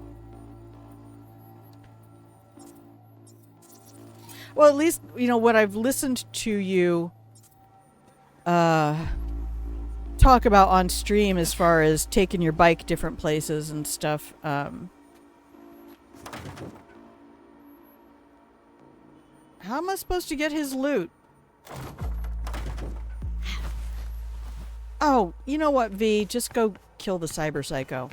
Well, at least, you know, what I've listened to you talk about on stream as far as taking your bike different places and stuff. How am I supposed to get his loot? Oh, you know what, V? Just go kill the Cyberpsycho.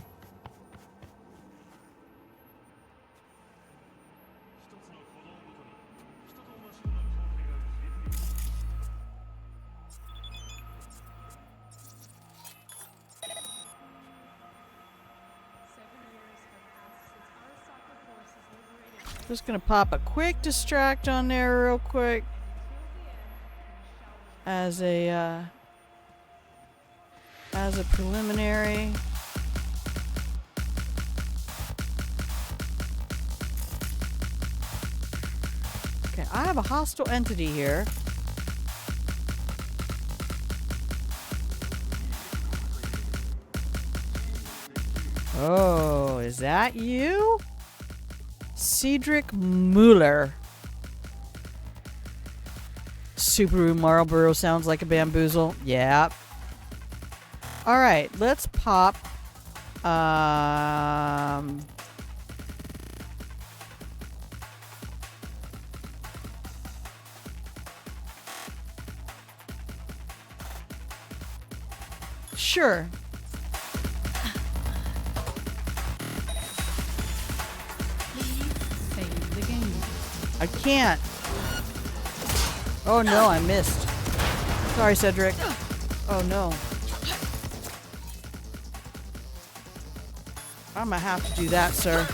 Just gonna pop a quick distract on there real quick as a preliminary. Okay, I have a hostile entity here. Oh, is that you? Cedric Mueller. Subaru Marlboro sounds like a bamboozle. Yeah. Alright, let's pop. Sure. Save the game. I can't. Oh no, I missed. Sorry, Cedric. Oh no. I'm gonna have to do that, sir.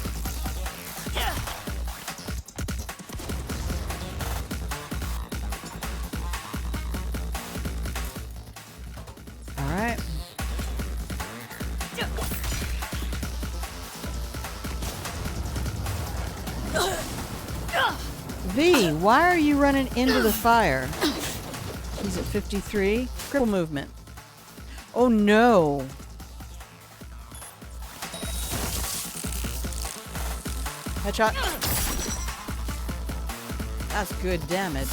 All right. V, why are you running into the fire? He's at 53. Cripple movement. Oh no. Headshot. That's good damage.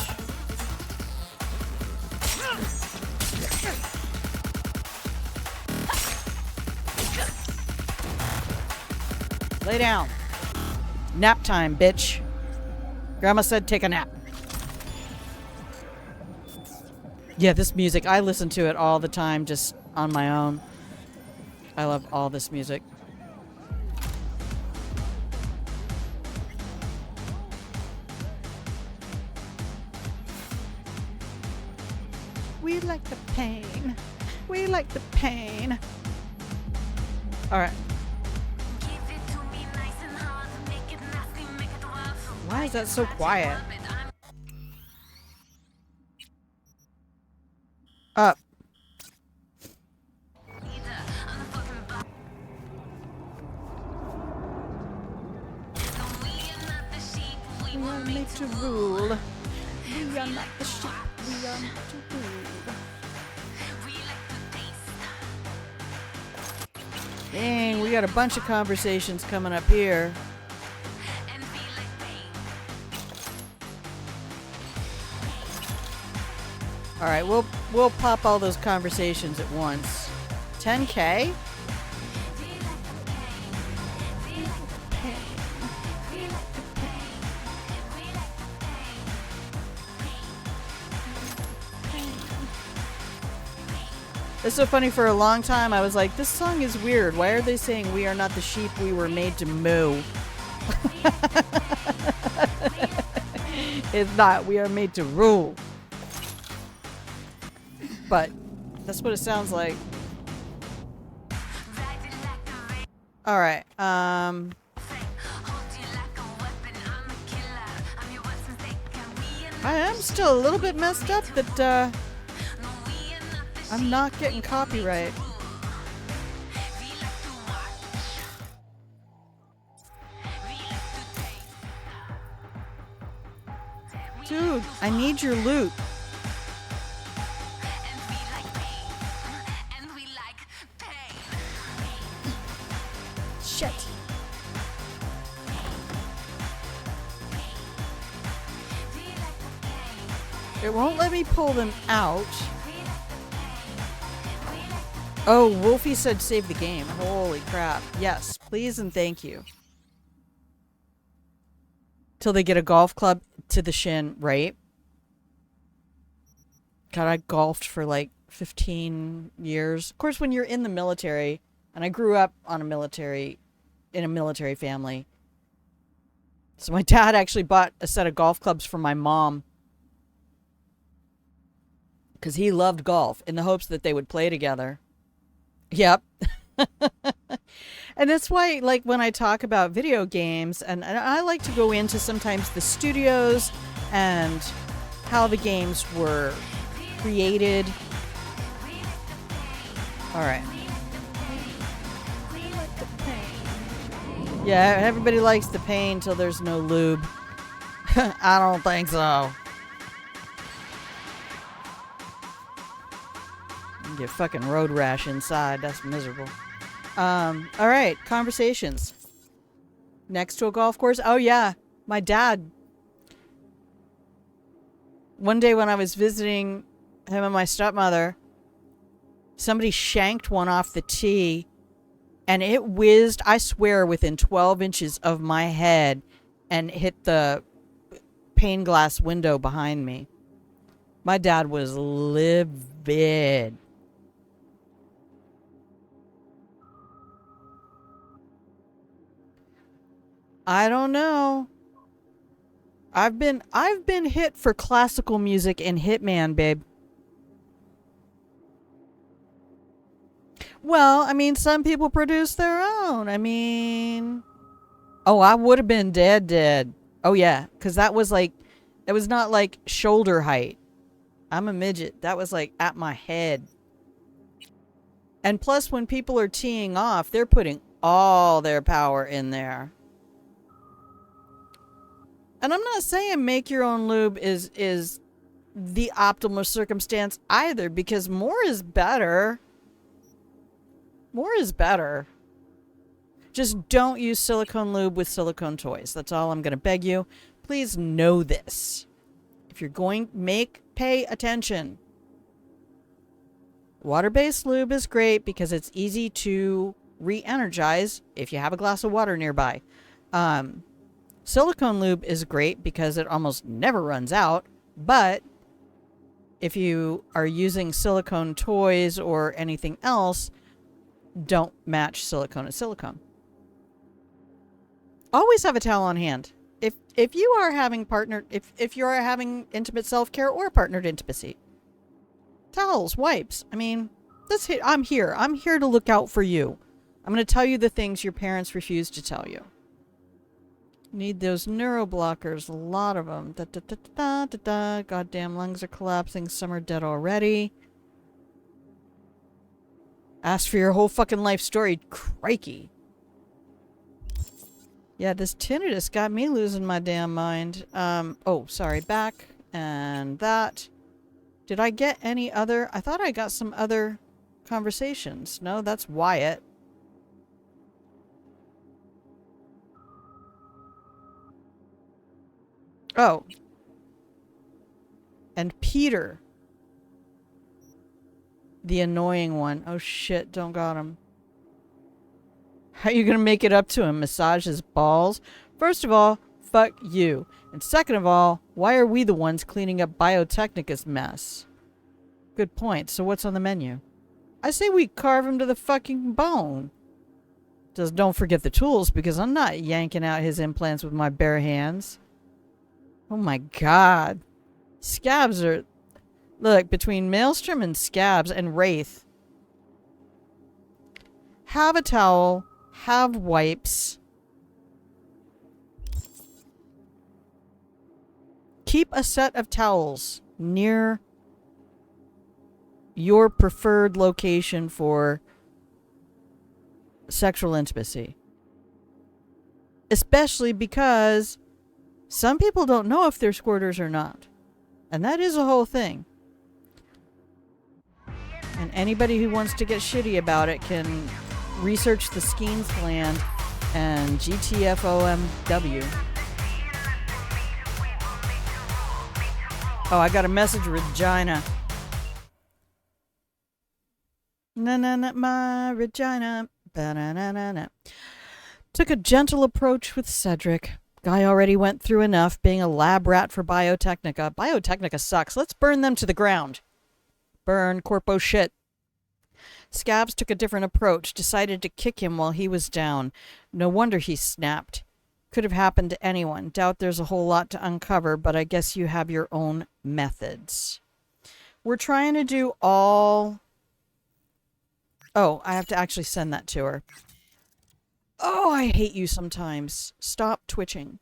Lay down. Nap time, bitch. Grandma said take a nap. Yeah, this music, I listen to it all the time just on my own. I love all this music. We like the pain. We like the pain. All right. Why is that so quiet? Up. We are made to rule. We are not the sheep. We are made to rule. Dang, we got a bunch of conversations coming up here. All right, we'll pop all those conversations at once. 10K? It's so funny, for a long time I was like, this song is weird. Why are they saying we are not the sheep we were made to moo? It's not. We are made to rule. But that's what it sounds like. Alright, I am still a little bit messed up that, I'm not getting copyright. Dude, I need your loot. Shit. It won't let me pull them out. Oh, Wolfie said save the game. Holy crap. Yes, please and thank you. Till they get a golf club to the shin, right? God, I golfed for like 15 years. Of course, when you're in the military, and I grew up in a military family. So my dad actually bought a set of golf clubs for my mom. Because he loved golf in the hopes that they would play together. Yep. And that's why, like, when I talk about video games, and I like to go into sometimes the studios and how the games were created. All right. Yeah, everybody likes the pain till there's no lube. I don't think so. You get fucking road rash inside. That's miserable. Alright, conversations. Next to a golf course? Oh yeah, my dad. One day when I was visiting him and my stepmother, somebody shanked one off the tee, and it whizzed, I swear, within 12 inches of my head and hit the pane glass window behind me. My dad was livid. I don't know. I've been hit for classical music in Hitman, babe. Well, I mean, some people produce their own. I mean, oh, I would have been dead. Oh yeah, because that was like, it was not like shoulder height. I'm a midget. That was like at my head. And plus, when people are teeing off, they're putting all their power in there. And I'm not saying make your own lube is the optimal circumstance either, because more is better. More is better. Just don't use silicone lube with silicone toys. That's all I'm going to beg you. Please know this. If you're going, pay attention. Water-based lube is great because it's easy to re-energize if you have a glass of water nearby. Silicone lube is great because it almost never runs out, but if you are using silicone toys or anything else, don't match silicone to silicone. Always have a towel on hand. If you are having if you are having intimate self-care or partnered intimacy. Towels, wipes. I mean, I'm here. I'm here to look out for you. I'm going to tell you the things your parents refuse to tell you. Need those neuroblockers, a lot of them. Goddamn lungs are collapsing. Some are dead already. Ask for your whole fucking life story. Crikey. Yeah, this tinnitus got me losing my damn mind. Oh, sorry. Back. And that. Did I get any other? I thought I got some other conversations. No, that's Wyatt. Oh. And Peter. The annoying one. Oh shit, don't got him. How are you gonna make it up to him? Massage his balls? First of all, fuck you. And second of all, why are we the ones cleaning up Biotechnica's mess? Good point. So what's on the menu? I say we carve him to the fucking bone. Just don't forget the tools, because I'm not yanking out his implants with my bare hands. Oh my god. Scabs are... Look, between Maelstrom and Scabs and Wraith. Have a towel. Have wipes. Keep a set of towels near your preferred location for sexual intimacy. Especially because some people don't know if they're squirters or not. And that is a whole thing. And anybody who wants to get shitty about it can research the Skeens gland and GTFOMW. Oh, I got a message, Regina. Na my Regina. Ba-na-na-na-na. Took a gentle approach with Cedric. Guy already went through enough being a lab rat for Biotechnica. Biotechnica sucks. Let's burn them to the ground. Burn corpo shit. Scabs took a different approach, decided to kick him while he was down. No wonder he snapped. Could have happened to anyone. Doubt there's a whole lot to uncover, but I guess you have your own methods. We're trying to do all... Oh, I have to actually send that to her. Oh, I hate you sometimes. Stop twitching.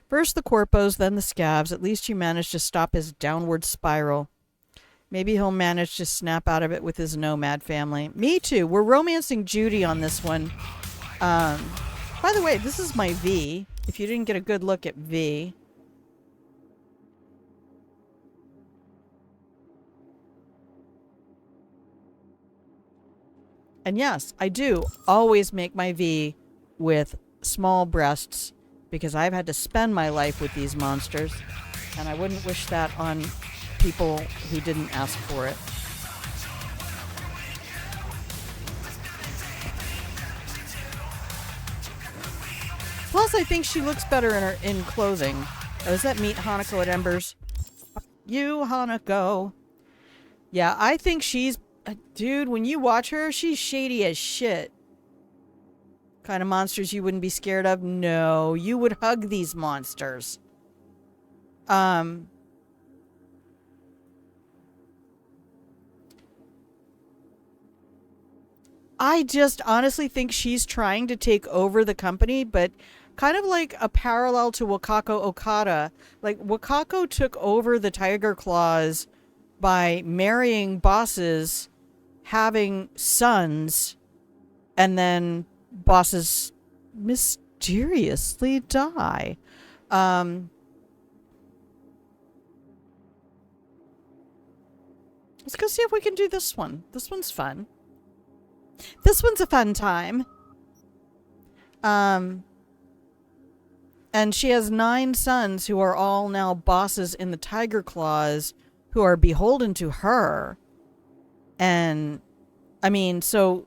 First the corpos, then the scabs. At least you managed to stop his downward spiral. Maybe he'll manage to snap out of it with his nomad family. Me too. We're romancing Judy on this one. By the way, this is my V. If you didn't get a good look at V. And yes, I do always make my V with small breasts because I've had to spend my life with these monsters. And I wouldn't wish that on people who didn't ask for it. Plus, I think she looks better in clothing. Oh, does that meet Hanako at Embers? Fuck you, Hanako. Yeah, I think she's... Dude, when you watch her, she's shady as shit. Kind of monsters you wouldn't be scared of? No, you would hug these monsters. I just honestly think she's trying to take over the company, but kind of like a parallel to Wakako Okada. Like, Wakako took over the Tiger Claws by marrying bosses, having sons, and then bosses mysteriously die. Let's go see if we can do this one. This one's fun. This one's a fun time. And she has 9 sons who are all now bosses in the Tiger Claws who are beholden to her. And, I mean, so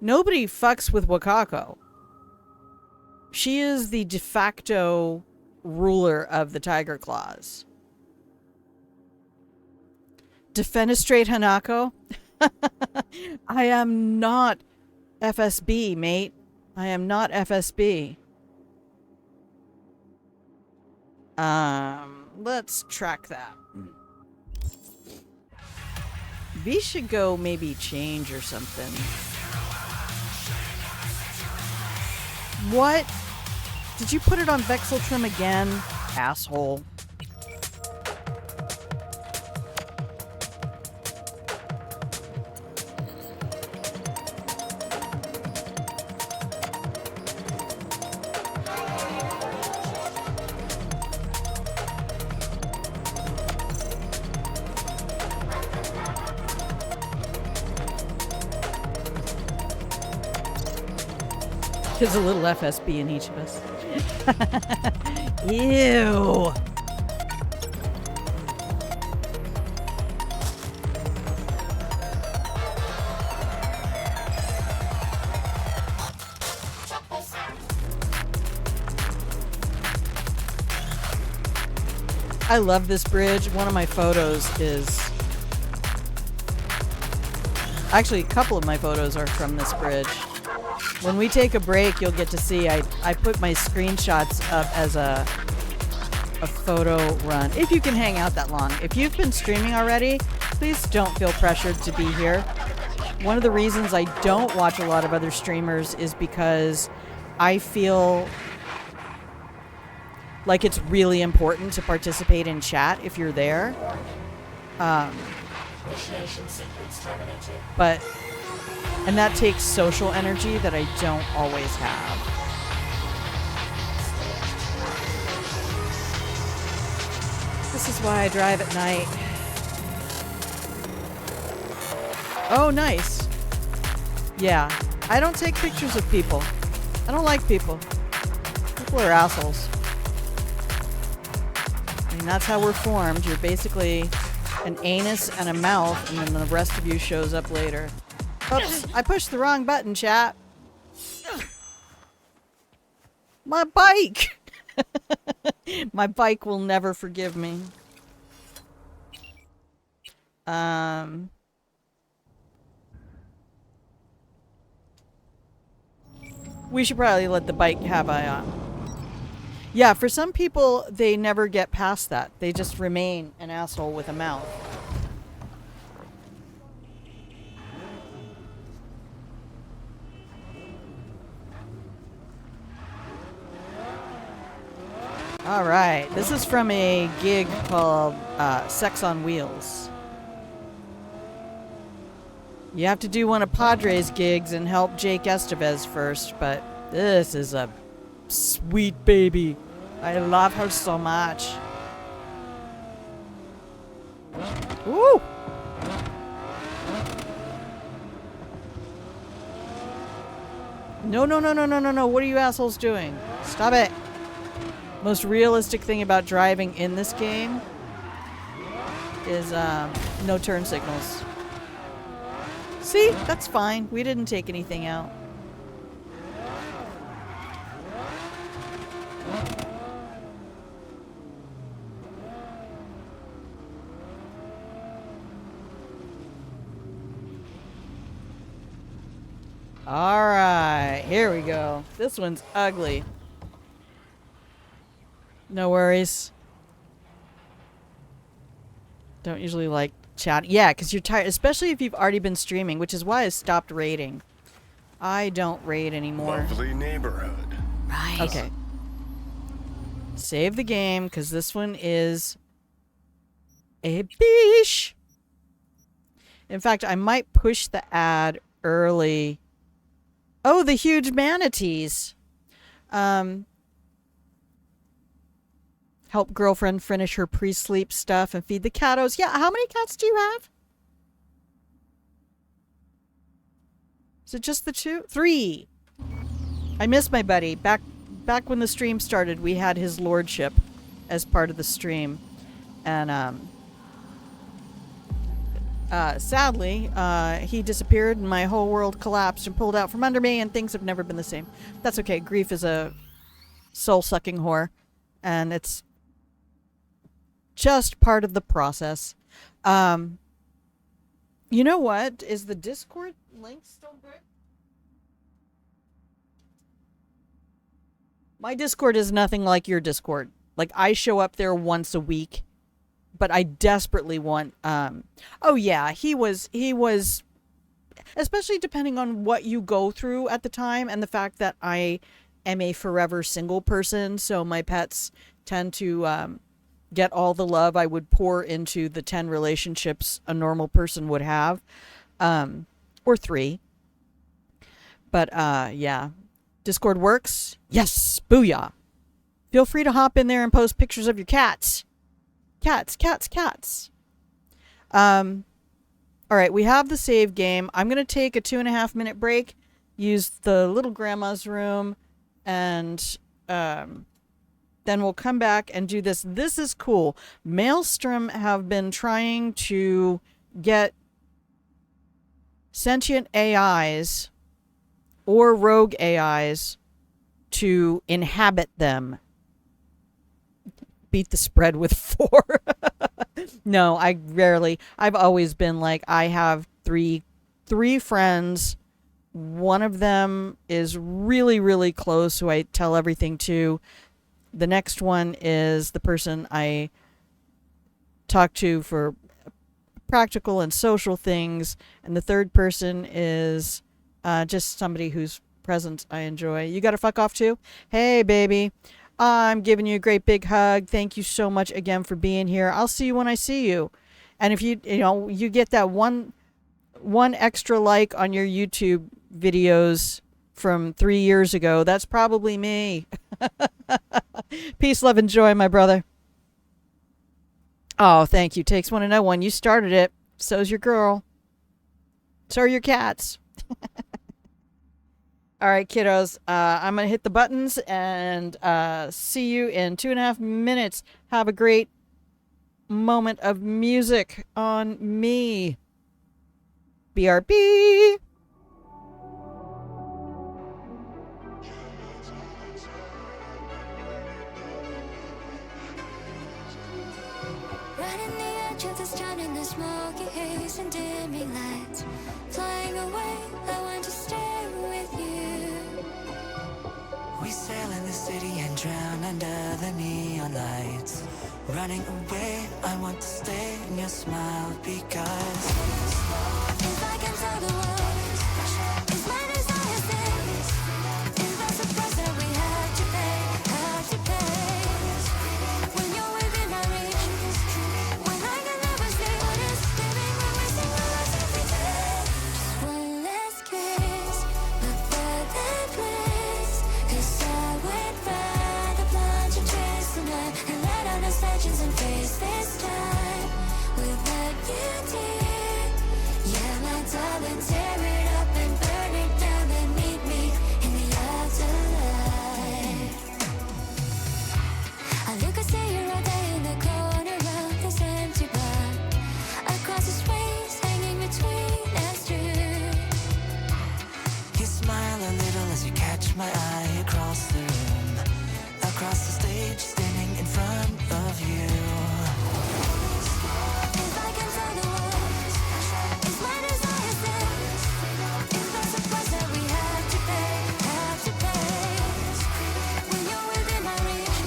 nobody fucks with Wakako. She is the de facto ruler of the Tiger Claws. Defenestrate Hanako? I am not FSB, mate. I am not FSB. Let's track that. V should go maybe change or something. What? Did you put it on Vexel trim again? Asshole. There's a little FSB in each of us. Ew. I love this bridge. One of my photos is... Actually, a couple of my photos are from this bridge. When we take a break, you'll get to see I put my screenshots up as a photo run. If you can hang out that long. If you've been streaming already, please don't feel pressured to be here. One of the reasons I don't watch a lot of other streamers is because I feel like it's really important to participate in chat if you're there. And that takes social energy that I don't always have. This is why I drive at night. Oh, nice. Yeah, I don't take pictures of people. I don't like people. People are assholes. I mean, that's how we're formed. You're basically an anus and a mouth, and then the rest of you shows up later. Oops, I pushed the wrong button, chat. My bike! My bike will never forgive me. We should probably let the bike have a... Yeah, for some people, they never get past that. They just remain an asshole with a mouth. All right, this is from a gig called Sex on Wheels. You have to do one of Padre's gigs and help Jake Estevez first, but this is a sweet baby. I love her so much. Woo! No, no, no, no, no, no, no. What are you assholes doing? Stop it. Most realistic thing about driving in this game is no turn signals. See? That's fine. We didn't take anything out. Alright, here we go. This one's ugly. No worries. Don't usually like chat. Yeah, because you're tired, especially if you've already been streaming, which is why I stopped raiding. I don't raid anymore. Lovely neighborhood. Right. Okay. Save the game, because this one is a bish. In fact, I might push the ad early. Oh, the huge manatees. Help girlfriend finish her pre-sleep stuff and feed the cattos. Yeah, how many cats do you have? Is it just the 2? 3. I miss my buddy. Back when the stream started, we had his lordship as part of the stream. And sadly, he disappeared and my whole world collapsed and pulled out from under me and things have never been the same. That's okay. Grief is a soul-sucking whore. And it's just part of the process. You know what? Is the Discord link still good? My Discord is nothing like your Discord. Like, I show up there once a week, but I desperately want, oh yeah, he was, especially depending on what you go through at the time and the fact that I am a forever single person, so my pets tend to, get all the love I would pour into the 10 relationships a normal person would have. Or 3. But, yeah. Discord works? Yes! Booyah! Feel free to hop in there and post pictures of your cats. Cats, cats, cats. Alright, we have the save game. I'm going to take a 2.5 minute break. use the little grandma's room, and then we'll come back and do this. This is cool. Maelstrom have been trying to get sentient AIs or rogue AIs to inhabit them. Beat the spread with 4. No, I've always been like, I have three friends. One of them is really, really close, who I tell everything to. The next one is the person I talk to for practical and social things. And the third person is just somebody whose presence I enjoy. You got to fuck off too? Hey, baby. I'm giving you a great big hug. Thank you so much again for being here. I'll see you when I see you. And if you get that one extra like on your YouTube videos from 3 years ago, that's probably me. Peace, love, and joy, my brother. Oh, thank you. Takes one to know one. You started it. So's your girl. So are your cats. All right, kiddos. I'm going to hit the buttons and see you in 2.5 minutes. Have a great moment of music on me. BRB. Right in the edge of this town in the smoky haze and dimming lights. Flying away, I want to stay with you. We sail in the city and drown under the neon lights. Running away, I want to stay in your smile because If I can tell the world, is my desire things. Is that the price that we have to pay, have to pay? When you're within my reach, when I can never stay honest, living when we sing our lives every day. Just one last kiss before the bliss, 'cause I would rather plunge and chase the night and let out our legends and face this time without you, dear. Yeah, my darling, tear it up and burn it down and meet me in the afterlife. I look and see you right there in the corner of this empty bar. Across the space, hanging between us two. you smile a little as you catch my eye across the room, across the stage, standing in front of you. If I can tell the world, is my desire things. Is that the price that we have to pay, have to pay? When you're within my reach,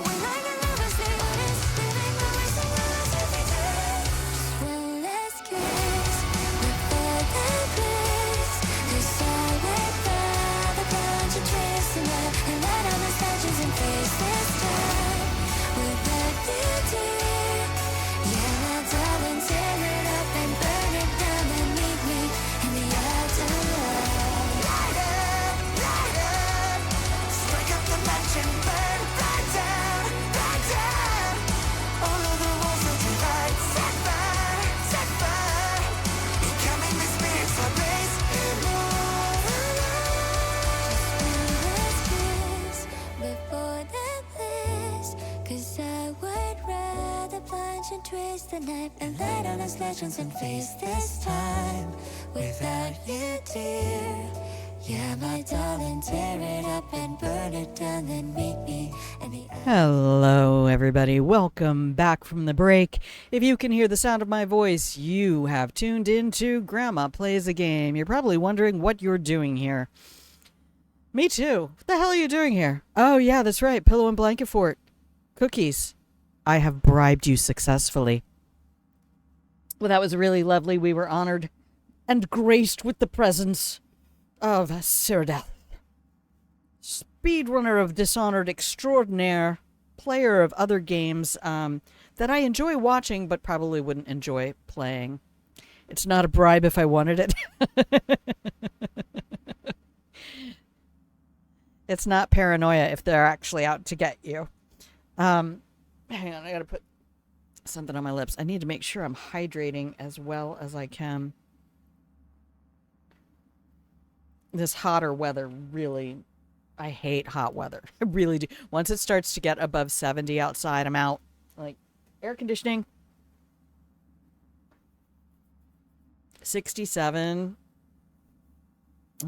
when I can never stay honest, living when we sing our lives every day. Just one last kiss before the bliss, 'cause I would rather plunge and chase the night and let out our legends and face this time without you, dear. Yeah, my darling, tear it up and burn it down and meet me in the afterlife. Light up, strike up the match and burn right down, right down. All of the walls that you light, set fire, set fire. Becoming the spirits of blaze Before the bliss, 'cause I would rather plunge and twist the knife and light on us legends and face this time without you, dear. Yeah, my darling, tear it up and burn it down, then meet me in the Hello, everybody. Welcome back from the break. If you can hear the sound of my voice, you have tuned into Grandma Plays a Game. You're probably wondering what you're doing here. Me too. What the hell are you doing here? Oh, yeah, that's right. Pillow and blanket fort. Cookies. I have bribed you successfully. Well, that was really lovely. We were honored and graced with the presence of CyberDerp, speedrunner of Dishonored extraordinaire, player of other games that I enjoy watching but probably wouldn't enjoy playing. It's not a bribe if I wanted it. It's not paranoia if they're actually out to get you. Hang on, I gotta put something on my lips. I need to make sure I'm hydrating as well as I can. this hotter weather really, I hate hot weather. I really do. Once it starts to get above 70 outside, I'm out. Like, air conditioning. 67.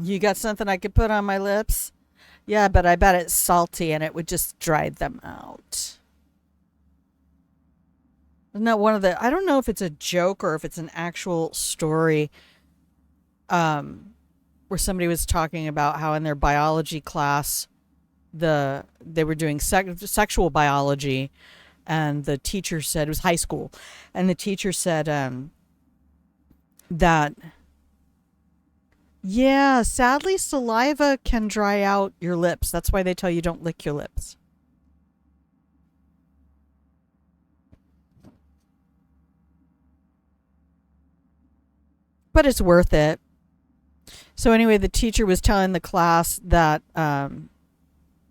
You got something I could put on my lips? Yeah, but I bet it's salty and it would just dry them out. Isn't that one of the, I don't know if it's a joke or if it's an actual story, where somebody was talking about how in their biology class, they were doing sexual biology, and the teacher said, it was high school, and the teacher said that, yeah, sadly, saliva can dry out your lips. That's why they tell you don't lick your lips. But it's worth it. So anyway, the teacher was telling the class that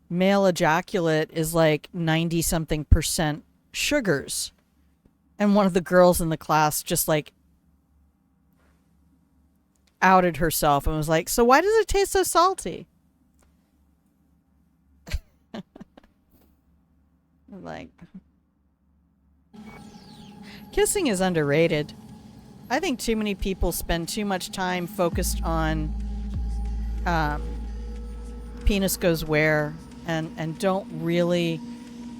male ejaculate is like 90-something% sugars. And one of the girls in the class just like outed herself and was like, so why does it taste so salty? Like, kissing is underrated. I think too many people spend too much time focused on penis goes where and don't really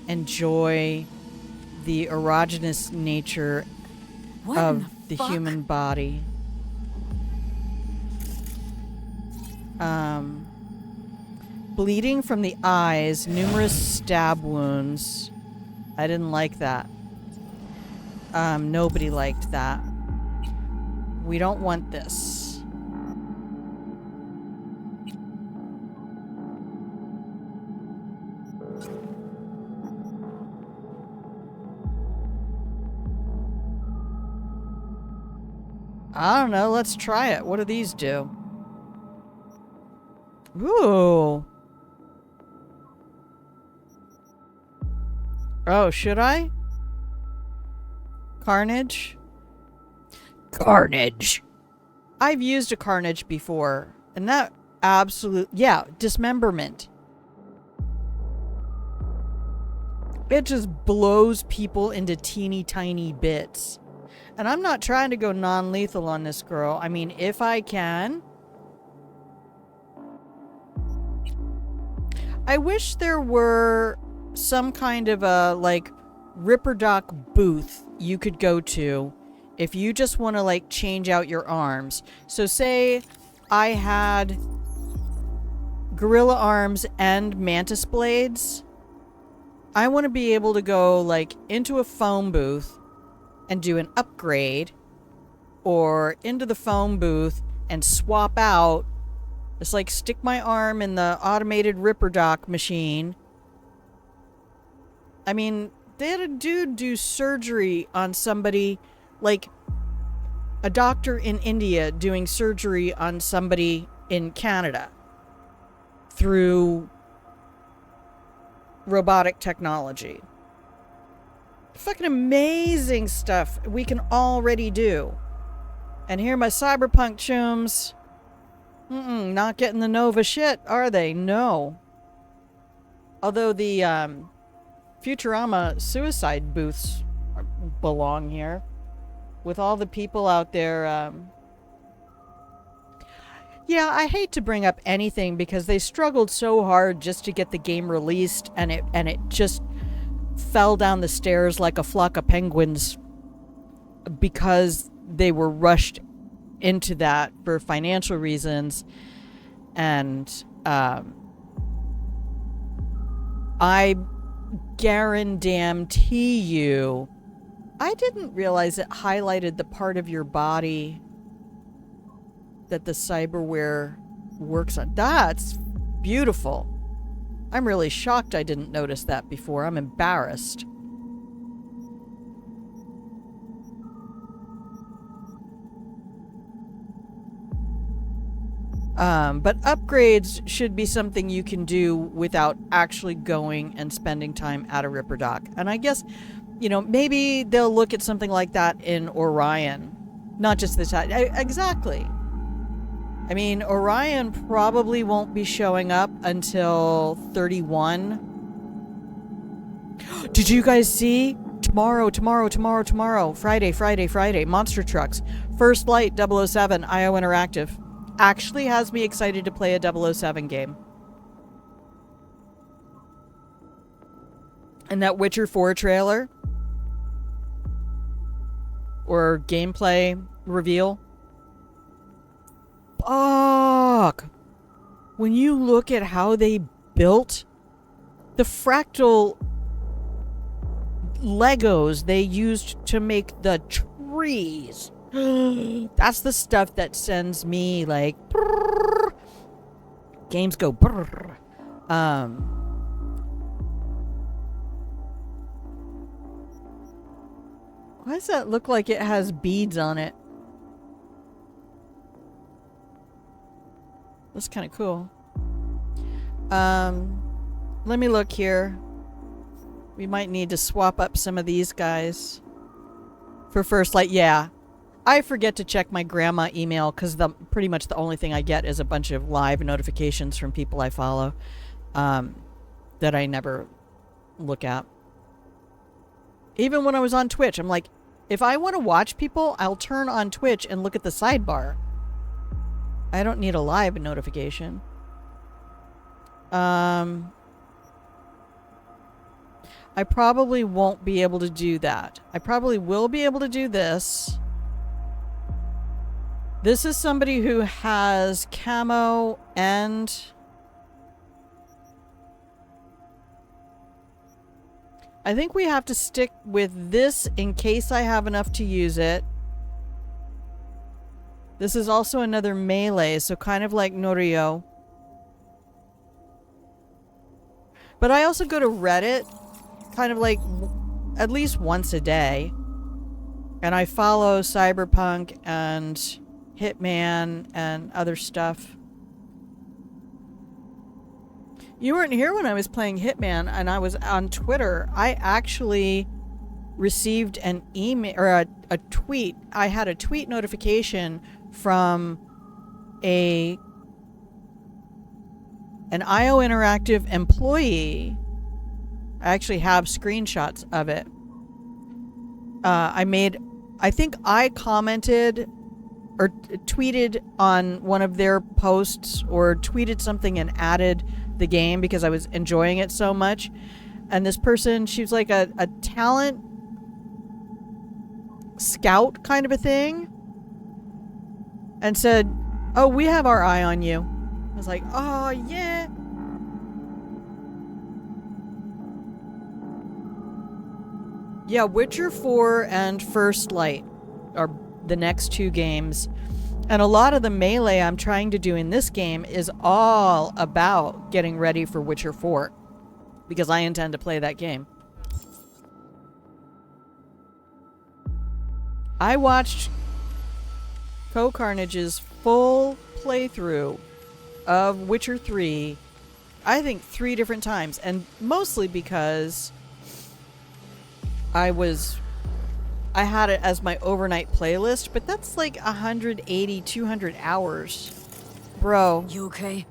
enjoy the erogenous nature of the human body. Bleeding from the eyes, numerous stab wounds. I didn't like that. Nobody liked that. We don't want this. I don't know. Let's try it. What do these do? Ooh. Oh, should I? Carnage? Carnage. I've used a carnage before, and that yeah, dismemberment. It just blows people into teeny tiny bits. And I'm not trying to go non-lethal on this girl. I mean, if I can. I wish there were some kind of a, like, Ripper Doc booth you could go to if you just want to, like, change out your arms. So say I had gorilla arms and mantis blades. I want to be able to go, like, into a phone booth and do an upgrade, or into the phone booth and swap out. Just, like, stick my arm in the automated Ripper Doc machine. I mean, they had a dude do surgery on somebody, like a doctor in India doing surgery on somebody in Canada through robotic technology. Fucking amazing stuff we can already do. And here my cyberpunk chums, not getting the Nova shit, are they? No. Although the Futurama suicide booths belong here. With all the people out there. Yeah, I hate to bring up anything because they struggled so hard just to get the game released, and it just fell down the stairs like a flock of penguins because they were rushed into that for financial reasons. And I guarantee you, I didn't realize it highlighted the part of your body that the cyberware works on. That's beautiful. I'm really shocked I didn't notice that before. I'm embarrassed. But upgrades should be something you can do without actually going and spending time at a Ripper Doc. And I guess, you know, maybe they'll look at something like that in Orion. Not just this. Exactly. I mean, Orion probably won't be showing up until 31. Did you guys see? Tomorrow, Friday, Monster Trucks. First Light 007, IO Interactive. Actually has me excited to play a 007 game. And that Witcher 4 trailer or gameplay reveal. Fuck. When you look at how they built the fractal Legos they used to make the trees. That's the stuff that sends me like brrr. Games go brrr. Why does that look like it has beads on it? That's kind of cool. Let me look here. We might need to swap up some of these guys for First Light. Yeah, I forget to check my grandma email because pretty much the only thing I get is a bunch of live notifications from people I follow that I never look at. Even when I was on Twitch, I'm like, if I want to watch people, I'll turn on Twitch and look at the sidebar. I don't need a live notification. I probably won't be able to do that. I probably will be able to do this. This is somebody who has camo and... I think we have to stick with this in case I have enough to use it. This is also another melee, so kind of like Norio. But I also go to Reddit, kind of like at least once a day. And I follow Cyberpunk and Hitman and other stuff. You weren't here when I was playing Hitman and I was on Twitter. I actually received an email or a tweet. I had a tweet notification from an IO Interactive employee. I actually have screenshots of it. I think I commented or tweeted on one of their posts or tweeted something and added the game because I was enjoying it so much. And this person, she was like a talent scout kind of a thing, and said, "Oh, we have our eye on you." I was like, "Oh, yeah." Yeah, Witcher 4 and First Light are the next two games. And a lot of the melee I'm trying to do in this game is all about getting ready for Witcher 4. Because I intend to play that game. I watched Co-Carnage's full playthrough of Witcher 3, I think 3 different times. And mostly because I had it as my overnight playlist, but that's like 180, 200 hours. Bro. You okay?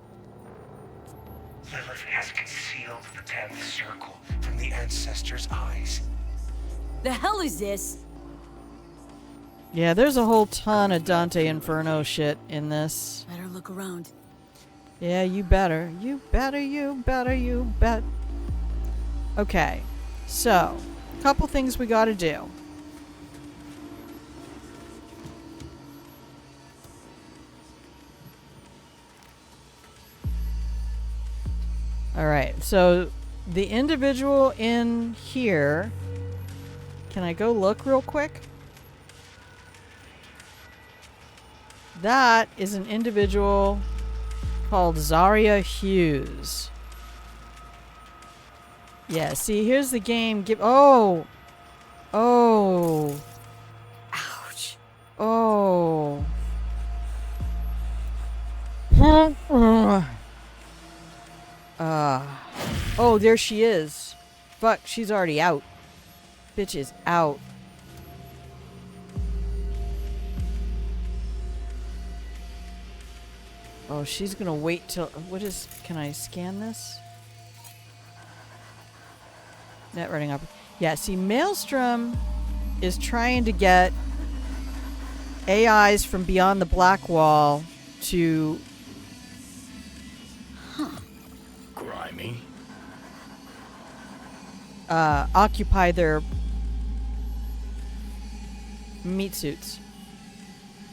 Lilith has concealed the 10th circle from the ancestors' eyes. The hell is this? Yeah, there's a whole ton of Dante Inferno shit in this. Better look around. Yeah, you better. You better, you better, you bet. Okay, so, couple things we gotta do. Alright, so the individual in here, can I go look real quick? That is an individual called Zaria Hughes. Yeah, see, here's the game. Oh! Oh! Ouch. Oh! Oh, there she is. Fuck, she's already out. Bitch is out. Oh, she's gonna wait till... What is... Can I scan this? Net running up. Yeah, see, Maelstrom is trying to get AIs from beyond the black wall to Grimy. occupy their meat suits.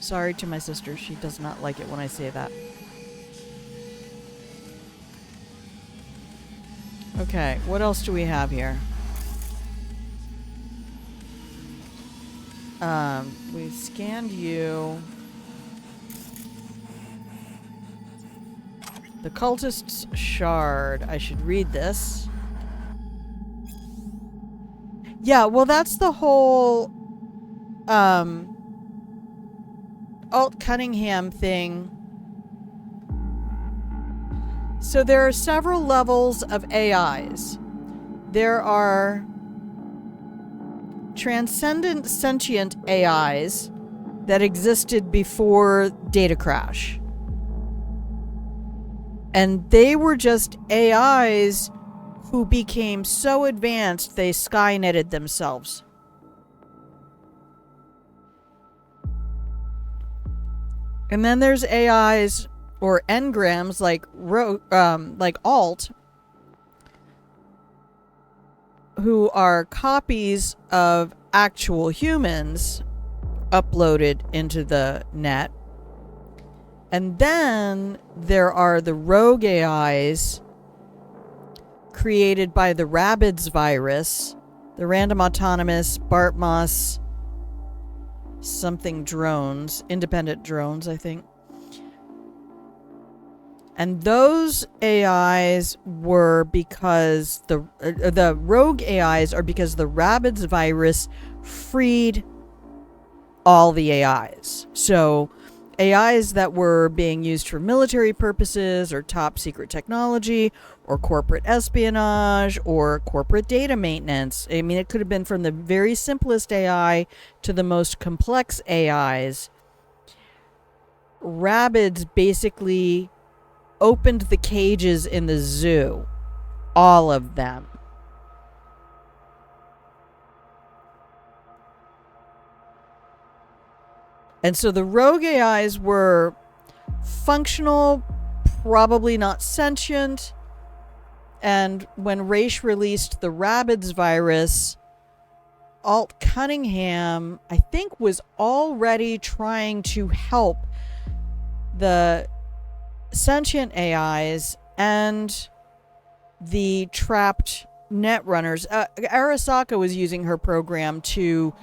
Sorry to my sister. She does not like it when I say that. Okay, what else do we have here? We scanned you. The cultist's shard. I should read this. Yeah, well, that's the whole Alt Cunningham thing. So there are several levels of AIs. There are transcendent sentient AIs that existed before data crash. And they were just AIs who became so advanced they Skynetted themselves. And then there's AIs or engrams like Alt, who are copies of actual humans uploaded into the net. And then there are the rogue AIs created by the Rabbids virus, the random autonomous Bartmoss something drones, independent drones, I think. And those AIs were because the rogue AIs are because the Rabbids virus freed all the AIs. So AIs that were being used for military purposes or top secret technology or corporate espionage or corporate data maintenance. I mean, it could have been from the very simplest AI to the most complex AIs. Rabbids basically opened the cages in the zoo. All of them. And so the rogue AIs were functional, probably not sentient. And when Raish released the Rabbids virus, Alt Cunningham, I think, was already trying to help the sentient AIs and the trapped netrunners. Arasaka was using her program to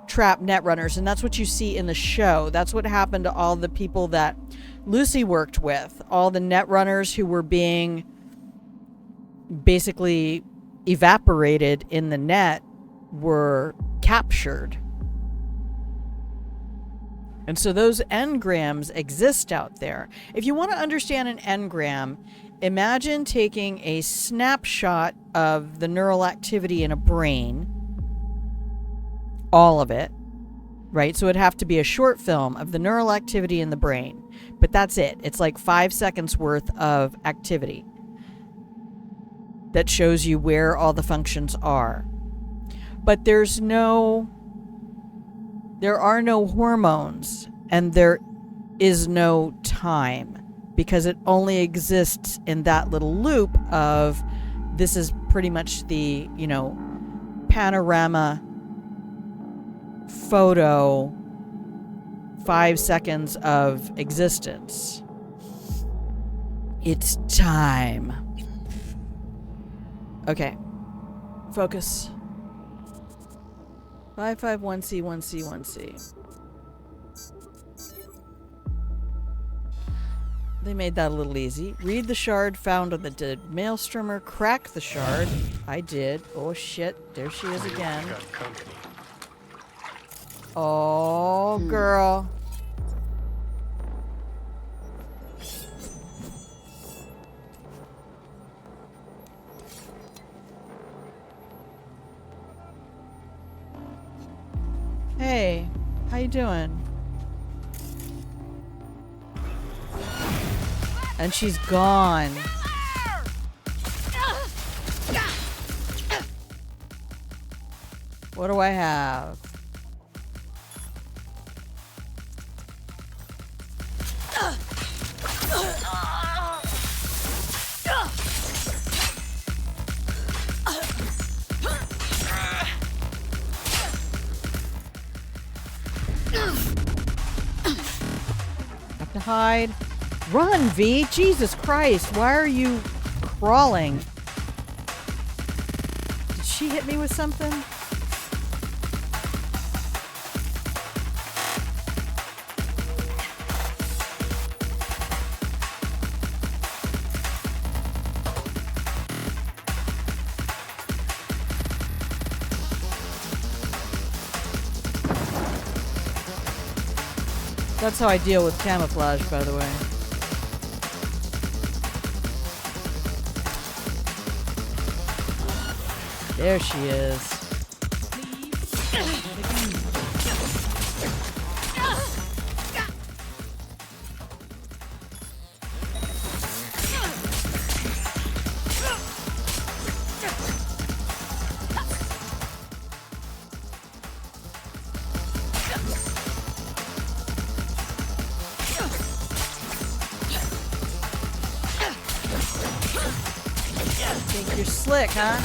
trap netrunners, and that's what you see in the show. That's what happened to all the people that Lucy worked with. All the netrunners who were being basically evaporated in the net were captured. And so those engrams exist out there. If you want to understand an engram, imagine taking a snapshot of the neural activity in a brain, all of it, right? So it'd have to be a short film of the neural activity in the brain, but that's it. It's like 5 seconds worth of activity that shows you where all the functions are. But there are no hormones, and there is no time, because it only exists in that little loop of, this is pretty much the, panorama photo, 5 seconds of existence. It's time. Okay. Focus. 551C, 1C, 1C. They made that a little easy. Read the shard found on the dead Maelstrommer. Crack the shard. I did. Oh shit. There she is again. Got company. Oh, girl. Hey, how you doing? And she's gone. What do I have? Have to hide. Run, V! Jesus Christ, why are you crawling? Did she hit me with something? That's how I deal with camouflage, by the way. There she is. Think you're slick, huh?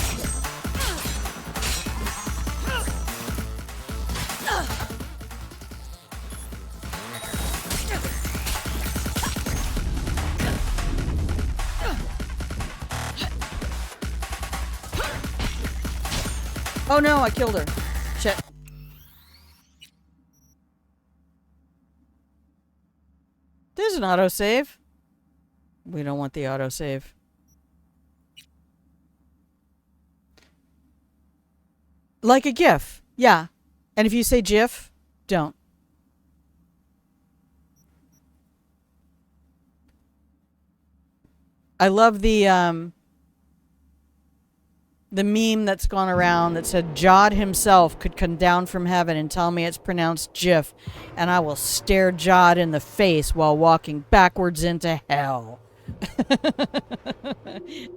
Oh no, I killed her. Shit. There's an autosave. We don't want the autosave. Like a GIF. Yeah. And if you say GIF, don't. I love the meme that's gone around that said Jod himself could come down from heaven and tell me it's pronounced GIF, and I will stare Jod in the face while walking backwards into hell.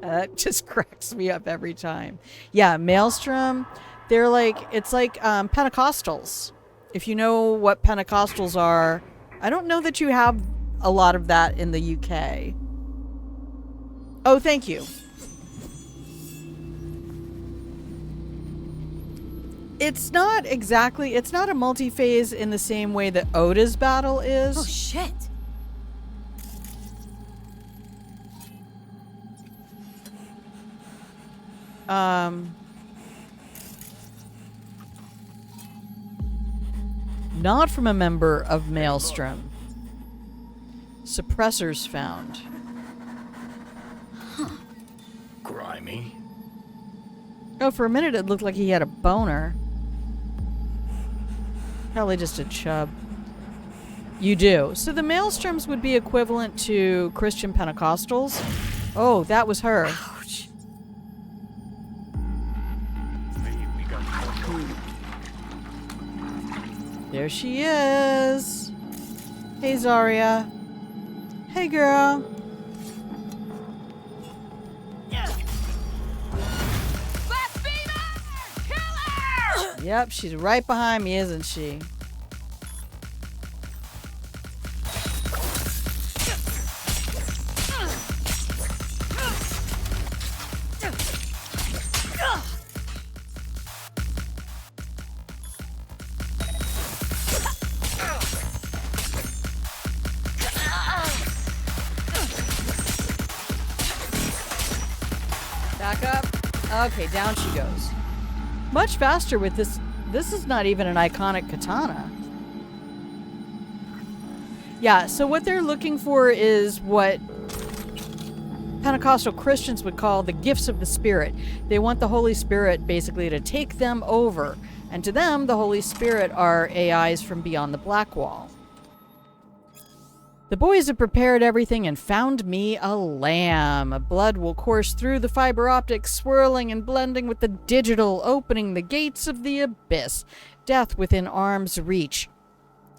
That just cracks me up every time. Yeah, Maelstrom, they're like, it's like Pentecostals. If you know what Pentecostals are, I don't know that you have a lot of that in the UK. Oh, thank you. It's not exactly, it's not a multi-phase in the same way that Oda's battle is. Oh, shit. Not from a member of Maelstrom. Suppressors found. Grimy. Oh, for a minute it looked like he had a boner. Probably just a chub. You do. So the Maelstroms would be equivalent to Christian Pentecostals. Oh, that was her. Ouch. We got more. There she is. Hey, Zarya. Hey, girl. Yep, she's right behind me, isn't she? Back up. Okay, down she goes. Much faster with this. This is not even an iconic katana. Yeah, so what they're looking for is what Pentecostal Christians would call the gifts of the Spirit. They want the Holy Spirit basically to take them over. And to them, the Holy Spirit are AIs from beyond the Black Wall. The boys have prepared everything and found me a lamb. Blood will course through the fiber optics, swirling and blending with the digital, opening the gates of the abyss. Death within arm's reach.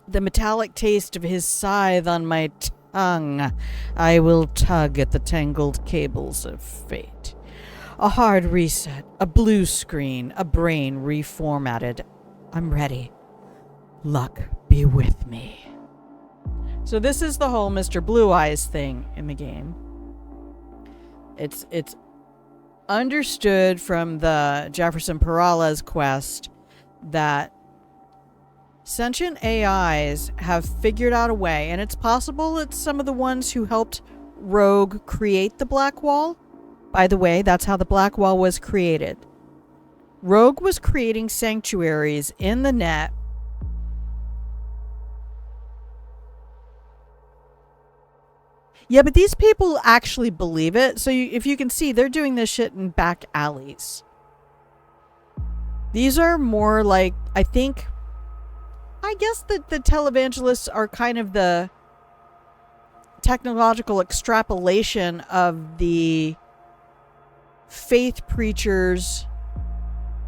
The metallic taste of his scythe on my tongue, I will tug at the tangled cables of fate. A hard reset, a blue screen, a brain reformatted. I'm ready. Luck be with me. So this is the whole Mr. Blue Eyes thing in the game. It's understood from the Jefferson Peralez quest that sentient AIs have figured out a way, and it's possible it's some of the ones who helped Rogue create the Black Wall. By the way, that's how the Black Wall was created. Rogue was creating sanctuaries in the net Yeah, but these people actually believe it. So if you can see, they're doing this shit in back alleys. These are more like, I guess that the televangelists are kind of the technological extrapolation of the faith preachers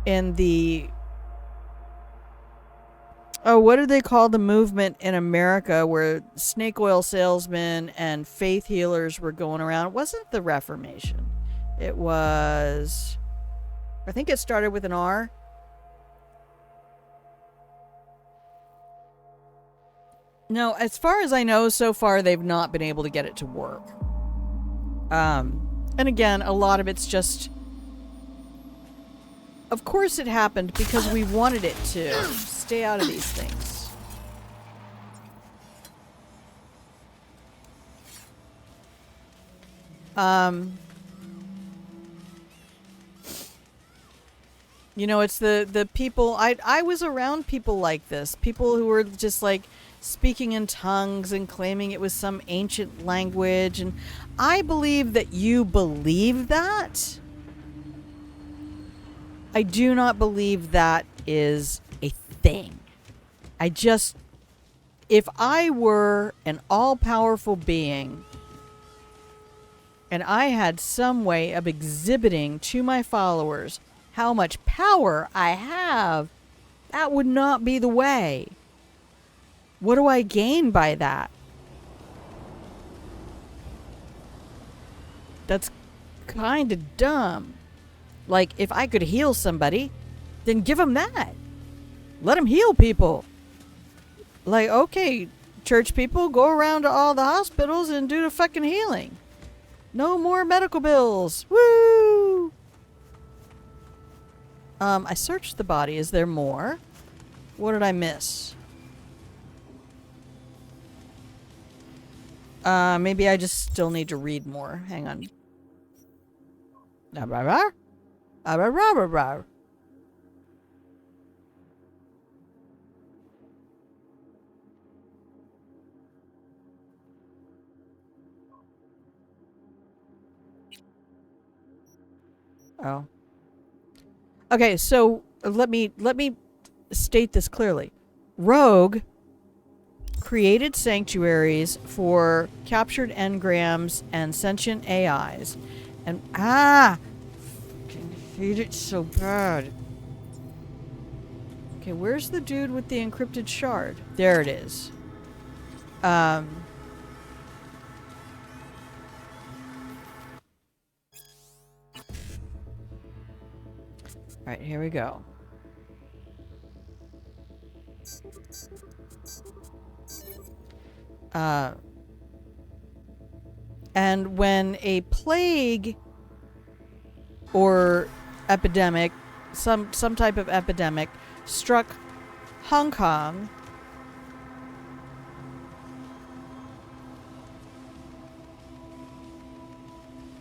in the, what do they call the movement in America where snake oil salesmen and faith healers were going around? It wasn't the Reformation. It was, I think it started with an R. No, as far as I know, so far they've not been able to get it to work. And again, a lot of it's just, of course it happened because we wanted it to. Stay out of these things. You know, it's the people, I was around people like this. People who were just like speaking in tongues and claiming it was some ancient language. And I believe that you believe that. I do not believe that is a thing. If I were an all-powerful being and I had some way of exhibiting to my followers how much power I have, that would not be the way. What do I gain by that? That's kind of dumb. Like, if I could heal somebody, then give them that. Let them heal people. Like, okay, church people, go around to all the hospitals and do the fucking healing. No more medical bills. Woo! I searched the body. Is there more? What did I miss? Maybe I just still need to read more. Hang on. Oh. Okay, so let me state this clearly. Rogue created sanctuaries for captured engrams and sentient AIs. And I hate it so bad. Okay, where's the dude with the encrypted shard? There it is. Alright, here we go. And when a plague or epidemic, some type of epidemic, struck Hong Kong,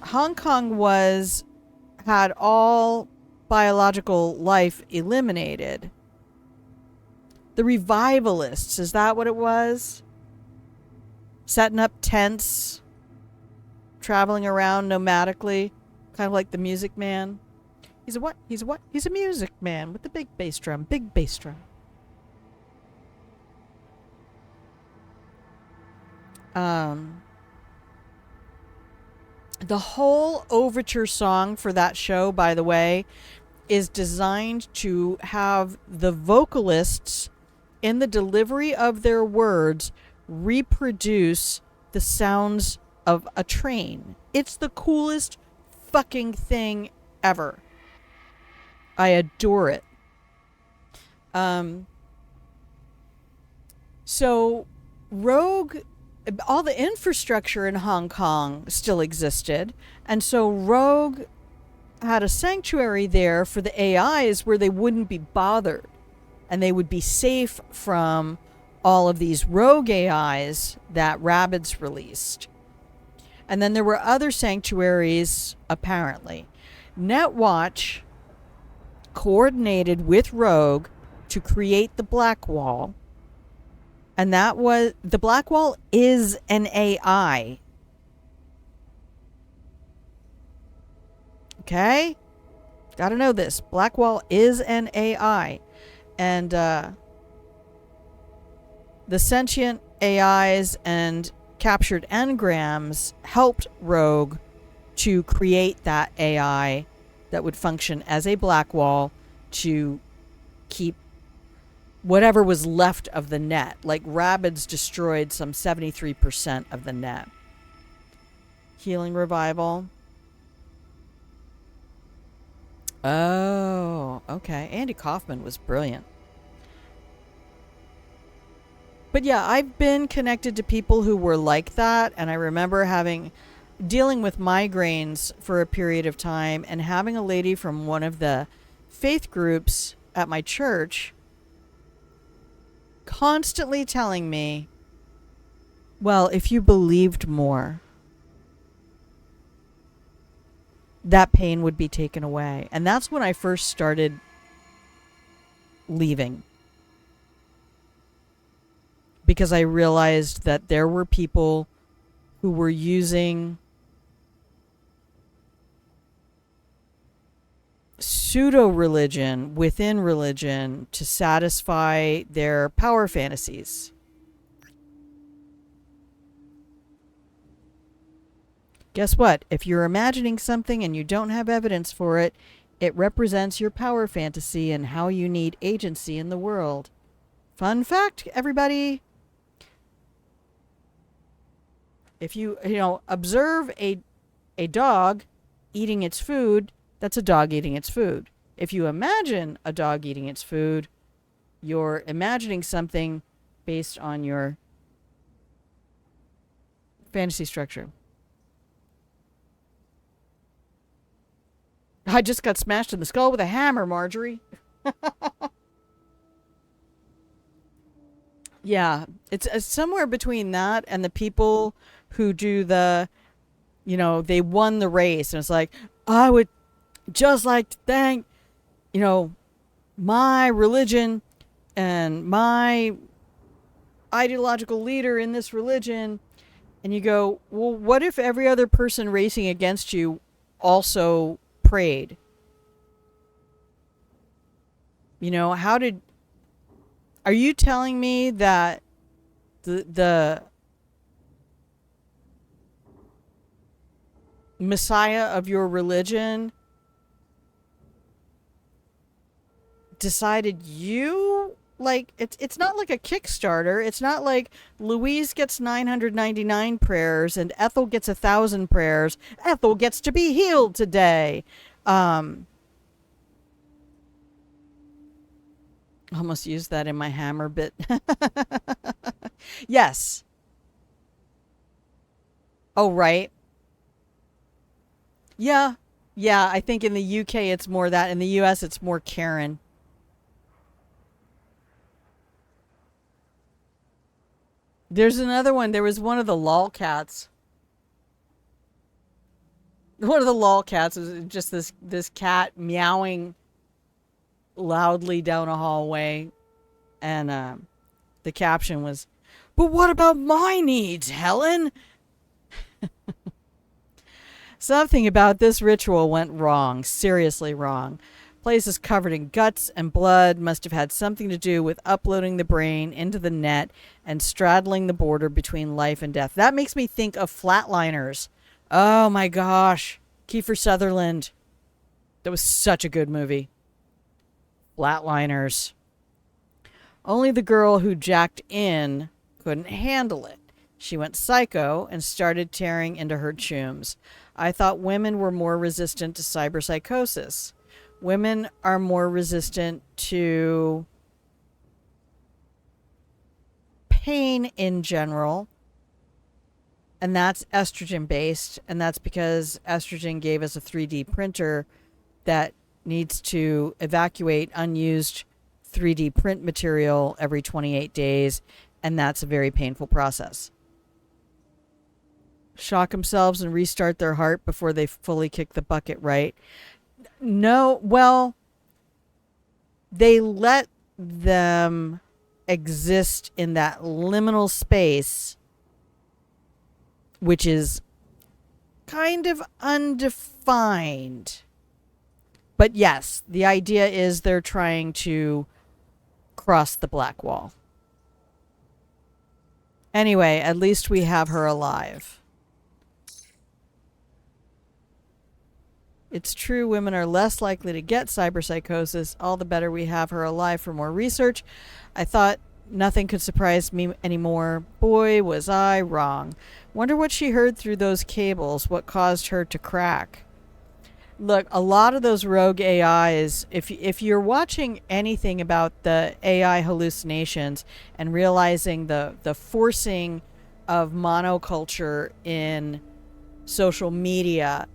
Hong Kong had all biological life eliminated. The revivalists, is that what it was? Setting up tents, traveling around nomadically, kind of like the Music Man. He's a what? He's a what? He's a music man with the big bass drum. Big bass drum. The whole overture song for that show, by the way, is designed to have the vocalists in the delivery of their words reproduce the sounds of a train. It's the coolest fucking thing ever. I adore it. So Rogue, all the infrastructure in Hong Kong still existed, and so Rogue had a sanctuary there for the AIs where they wouldn't be bothered, and they would be safe from all of these rogue AIs that Rabbids released. And then there were other sanctuaries, apparently. Netwatch coordinated with Rogue to create the Black Wall. And that was, the Black Wall is an AI. Okay? Gotta know this. Black Wall is an AI. And the sentient AIs and captured engrams helped Rogue to create that AI that would function as a Black Wall to keep whatever was left of the net. Like Rabbids destroyed some 73% of the net. Healing Revival. Oh, okay. Andy Kaufman was brilliant. But yeah, I've been connected to people who were like that, and I remember dealing with migraines for a period of time and having a lady from one of the faith groups at my church constantly telling me, well, if you believed more, that pain would be taken away. And that's when I first started leaving. Because I realized that there were people who were using pseudo-religion within religion to satisfy their power fantasies. Guess what? If you're imagining something and you don't have evidence for it, it represents your power fantasy and how you need agency in the world. Fun fact, everybody. If you observe a dog eating its food, that's a dog eating its food. If you imagine a dog eating its food, you're imagining something based on your fantasy structure. I just got smashed in the skull with a hammer, Marjorie. Yeah, it's somewhere between that and the people who do the, they won the race. And it's like, I would just like to thank, my religion and my ideological leader in this religion. And you go, well, what if every other person racing against you also prayed? Are you telling me that the Messiah of your religion decided it's not like a Kickstarter. It's not like Louise gets 999 prayers and Ethel gets 1,000 prayers. Ethel gets to be healed today. Almost used that in my hammer bit. Yes. Oh, right. Yeah. Yeah, I think in the UK it's more that. In the US it's more Karen. There's another one. There was one of the lolcats. One of the lolcats was just this cat meowing loudly down a hallway, and the caption was, "But what about my needs, Helen?" Something about this ritual went wrong, seriously wrong. Place is covered in guts and blood, must have had something to do with uploading the brain into the net and straddling the border between life and death. That makes me think of Flatliners. Oh my gosh. Kiefer Sutherland. That was such a good movie. Flatliners. Only the girl who jacked in couldn't handle it. She went psycho and started tearing into her chooms. I thought women were more resistant to cyberpsychosis. Women are more resistant to pain in general, and that's estrogen based, and that's because estrogen gave us a 3D printer that needs to evacuate unused 3D print material every 28 days, and that's a very painful process. Shock themselves and restart their heart before they fully kick the bucket, right? No, well, they let them exist in that liminal space, which is kind of undefined. But yes, the idea is they're trying to cross the black wall. Anyway, at least we have her alive. It's true women are less likely to get cyberpsychosis. All the better we have her alive for more research. I thought nothing could surprise me anymore. Boy, was I wrong. Wonder what she heard through those cables. What caused her to crack? Look, a lot of those rogue AIs, if you're watching anything about the AI hallucinations and realizing the forcing of monoculture in social media,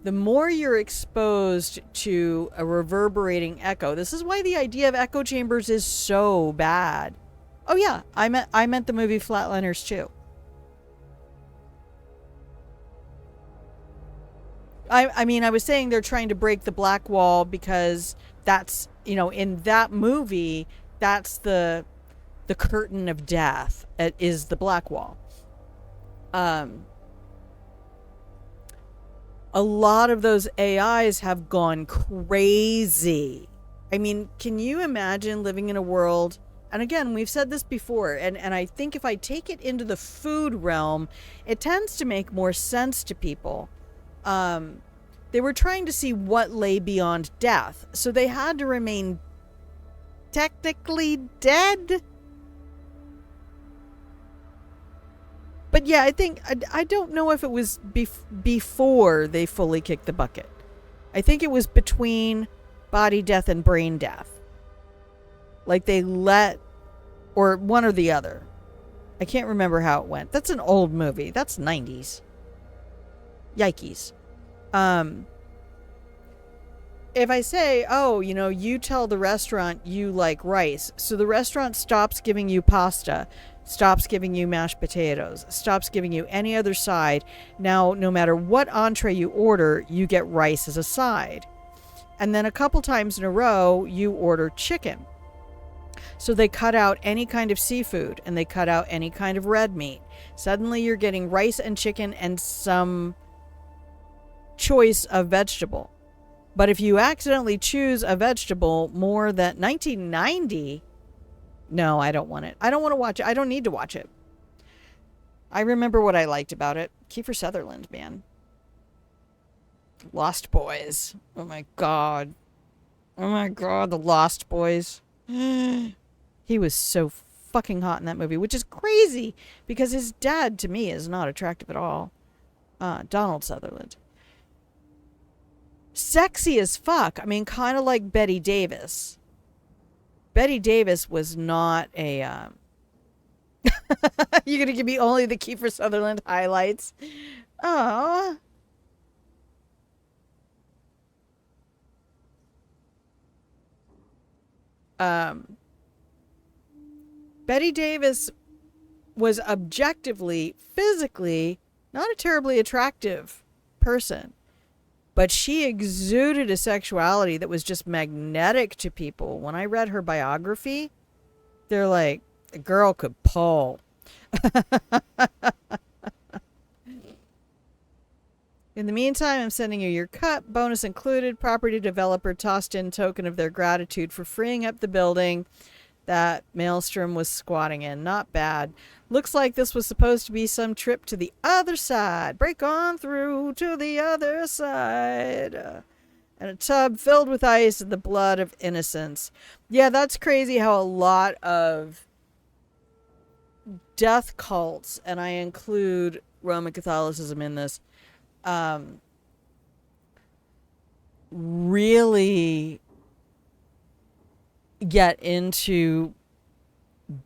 the more you're exposed to a reverberating echo. This is why the idea of echo chambers is so bad. Oh yeah, I meant the movie Flatliners too. I mean, I was saying they're trying to break the black wall because that's, in that movie, that's the curtain of death. It is the black wall. A lot of those AIs have gone crazy. I mean, can you imagine living in a world, and again, we've said this before, and I think if I take it into the food realm, it tends to make more sense to people. They were trying to see what lay beyond death, so they had to remain technically dead. But yeah, I think, I don't know if it was before they fully kicked the bucket. I think it was between body death and brain death. Like they or one or the other. I can't remember how it went. That's an old movie. That's 90s. Yikes. If I say, oh, you tell the restaurant you like rice, so the restaurant stops giving you pasta, stops giving you mashed potatoes, stops giving you any other side. Now, no matter what entree you order, you get rice as a side. And then a couple times in a row, you order chicken. So they cut out any kind of seafood and they cut out any kind of red meat. Suddenly you're getting rice and chicken and some choice of vegetable. But if you accidentally choose a vegetable more than 1990, no, I don't want it. I don't want to watch it. I don't need to watch it. I remember what I liked about it. Kiefer Sutherland, man. Lost Boys. Oh my God. Oh my God, the Lost Boys. He was so fucking hot in that movie, which is crazy because his dad to me is not attractive at all. Donald Sutherland. Sexy as fuck. I mean, kind of like Betty Davis. Betty Davis was not a... You're going to give me only the Kiefer Sutherland highlights? Oh. Betty Davis was objectively, physically, not a terribly attractive person. But she exuded a sexuality that was just magnetic to people. When I read her biography, they're like, the girl could pull. In the meantime, I'm sending you your cut, bonus included. Property developer tossed in token of their gratitude for freeing up the building that Maelstrom was squatting in. Not bad. Looks like this was supposed to be some trip to the other side. Break on through to the other side. And a tub filled with ice and the blood of innocence. Yeah, that's crazy how a lot of death cults, and I include Roman Catholicism in this, really get into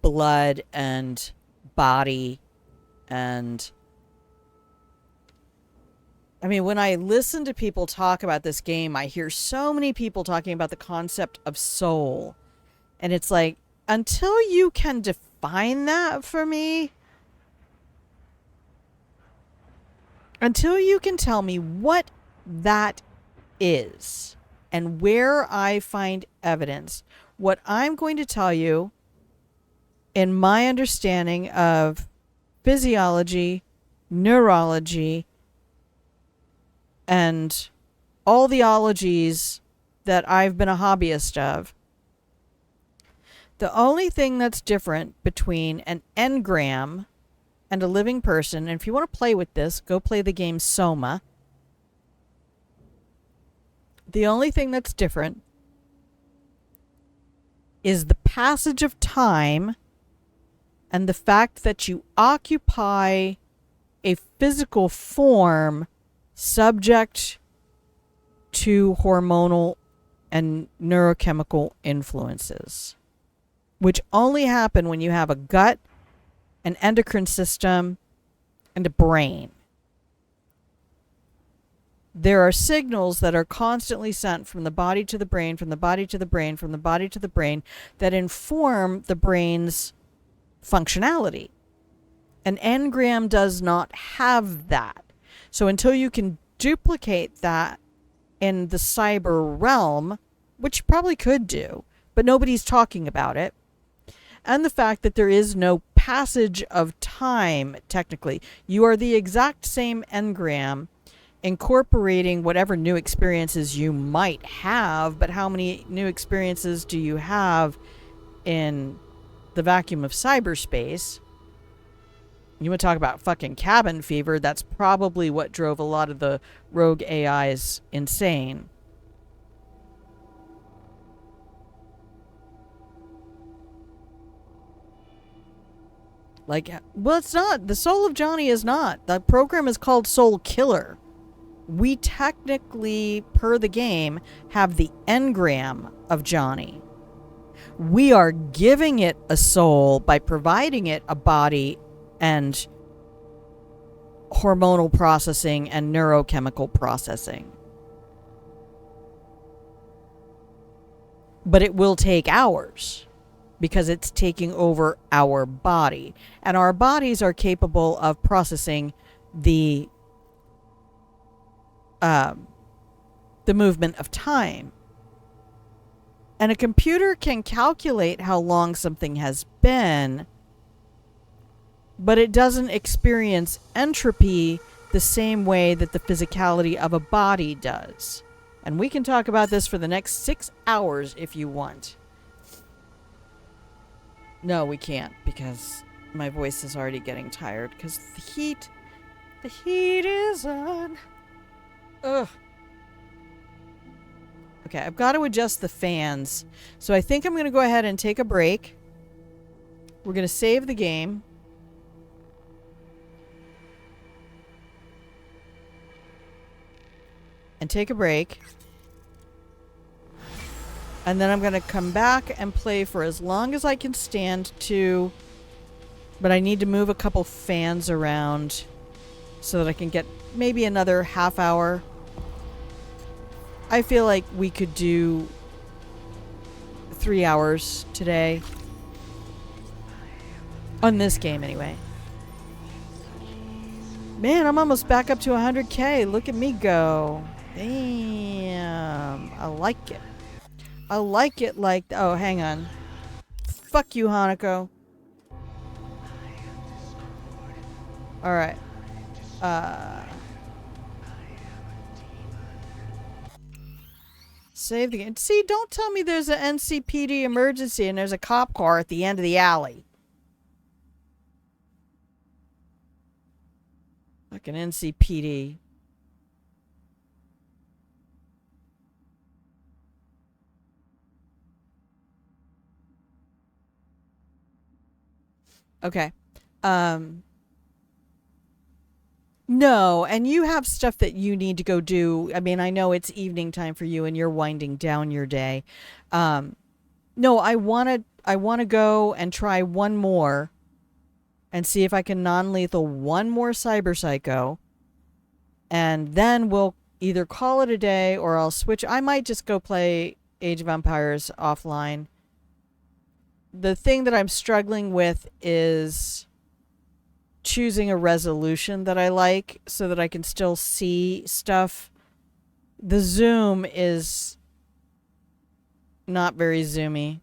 blood and body. And I mean, when I listen to people talk about this game, I hear so many people talking about the concept of soul. And it's like, until you can define that for me, until you can tell me what that is and where I find evidence, what I'm going to tell you in my understanding of physiology, neurology, and all the ologies that I've been a hobbyist of, the only thing that's different between an engram and a living person, and if you want to play with this, go play the game Soma. The only thing that's different is the passage of time and the fact that you occupy a physical form subject to hormonal and neurochemical influences, which only happen when you have a gut, an endocrine system, and a brain. There are signals that are constantly sent from the body to the brain, from the body to the brain, from the body to the brain, that inform the brain's functionality. An engram does not have that. So until you can duplicate that in the cyber realm, which you probably could do, but nobody's talking about it, and the fact that there is no passage of time, technically, you are the exact same engram, incorporating whatever new experiences you might have, but how many new experiences do you have in the vacuum of cyberspace? You want to talk about fucking cabin fever? That's probably what drove a lot of the rogue AIs insane. Like, well, it's not. The soul of Johnny is not. The program is called Soul Killer. We technically, per the game, have the engram of Johnny. We are giving it a soul by providing it a body and hormonal processing and neurochemical processing. But it will take hours because it's taking over our body. And our bodies are capable of processing the movement of time. And a computer can calculate how long something has been, but it doesn't experience entropy the same way that the physicality of a body does. And we can talk about this for the next 6 hours if you want. No, we can't, because my voice is already getting tired because the heat is on. Ugh. Okay, I've got to adjust the fans. So I think I'm going to go ahead and take a break. We're going to save the game. And take a break. And then I'm going to come back and play for as long as I can stand to. But I need to move a couple fans around so that I can get maybe another half hour. I feel like we could do 3 hours today. On this game, anyway. Man, I'm almost back up to 100K. Look at me go. Damn. I like it. I like it like... Oh, hang on. Fuck you, Hanako. Alright. Save the game. See, don't tell me there's an NCPD emergency and there's a cop car at the end of the alley. Fucking NCPD. Okay. No, and you have stuff that you need to go do. I mean, I know it's evening time for you and you're winding down your day. No, I want to go and try one more and see if I can non-lethal one more Cyberpsycho, and then we'll either call it a day or I'll switch. I might just go play Age of Empires offline. The thing that I'm struggling with is choosing a resolution that I like so that I can still see stuff. The zoom is not very zoomy.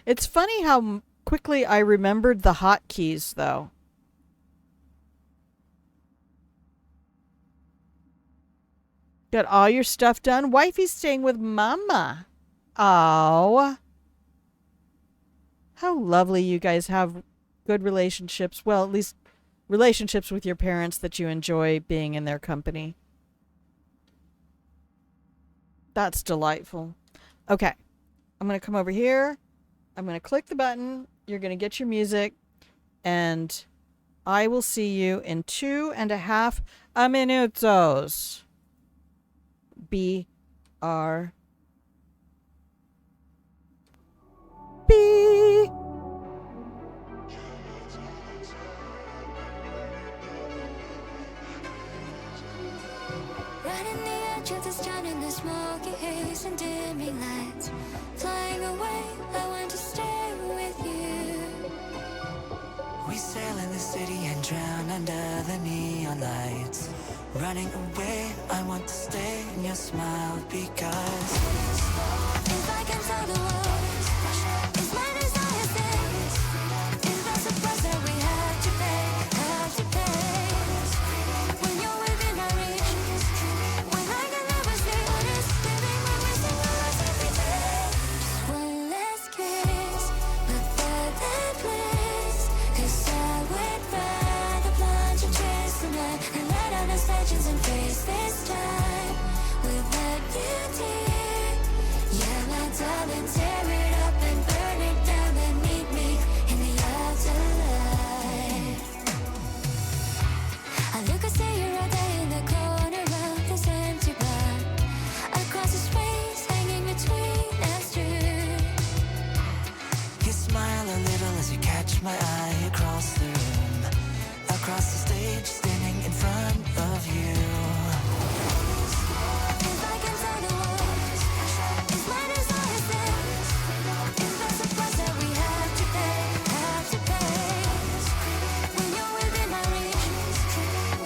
It's funny how quickly I remembered the hotkeys, though. Got all your stuff done? Wifey's staying with Mama. Oh. How lovely you guys have good relationships. Well, at least relationships with your parents that you enjoy being in their company. That's delightful. Okay. I'm going to come over here. I'm going to click the button. You're going to get your music. And I will see you in 2.5 minutos. B-R. B. Right in the edge of this town in the smoky haze and dimming lights. Flying away, I want to stay with you. We sail in the city and drown under the neon lights. Running away, I want to stay in your smile because If I can tell the world, it's my desire things. Is that the price that we have to pay, have to pay? When you're within my reach, when I can never see what is living when we sing our lives every day. Just one last kiss, but that bliss. 'Cause I would rather plunge and chase the night and let out our legends and face this time without you, dear. Yeah, my darling, tear it up and burn it down and meet me in the afterlife. I look and see you right there in the corner of this empty bar. Across the space, hanging between us two. you smile a little as you catch my eye across the room. Across the stage, standing in front of you. If I can tell the world, it's my desire things. Is that the price that we have to pay, have to pay? When you're within my reach,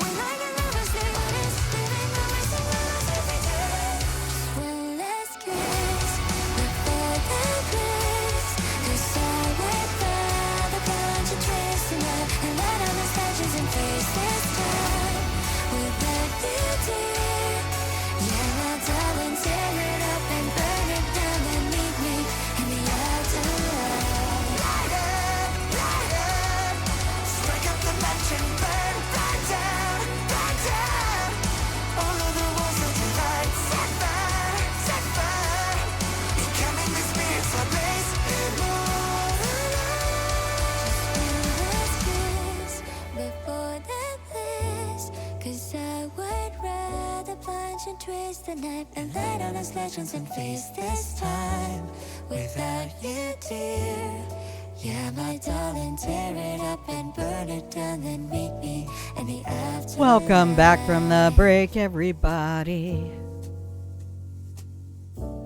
when I can never see what is living when we sing our lives every day. Just one last kiss before the bliss. 'Cause I would rather plunge and trace the night and let out the legends and face this time without you, dear. Yeah, my darling, tear it up and burn it down and meet me in the afterlife. Light up, light up. Strike up the match and burn, burn down, burn down. All of the walls of your light, set fire, set fire. Becoming the spirits I blaze Before the bliss, 'cause I would rather plunge and twist the knife and let out our legends and face this time without you, dear. Yeah, my darling, tear it up and burn it down, then meet me in the afterlife. Welcome back from the break, everybody.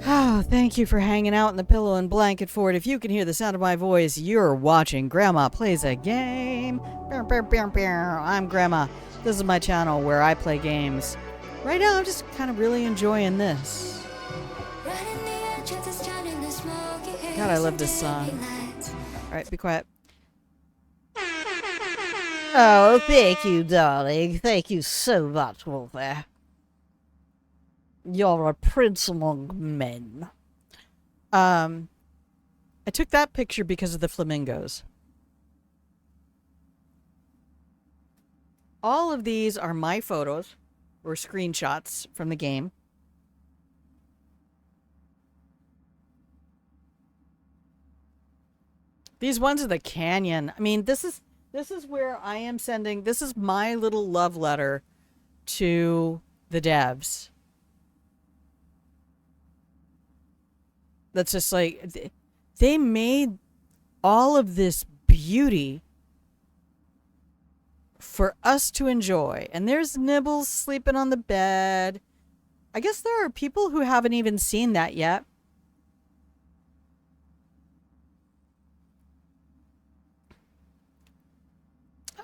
Oh, thank you for hanging out in the pillow and blanket fort. If you can hear the sound of my voice, you're watching Grandma Plays a Game. I'm Grandma. This is my channel where I play games. Right now, I'm just kind of really enjoying this. Right in the edge of this town in the smoky haze God, I love this and song. dimming lights. All right, be quiet. Oh, thank you, darling. Thank you so much, Wolfie. You're a prince among men. I took that picture because of the flamingos. All of these are my photos or screenshots from the game. These ones are the canyon. I mean, this is This is where I am sending, this is my little love letter to the devs. That's just like, they made all of this beauty for us to enjoy. And there's Nibbles sleeping on the bed. I guess there are people who haven't even seen that yet.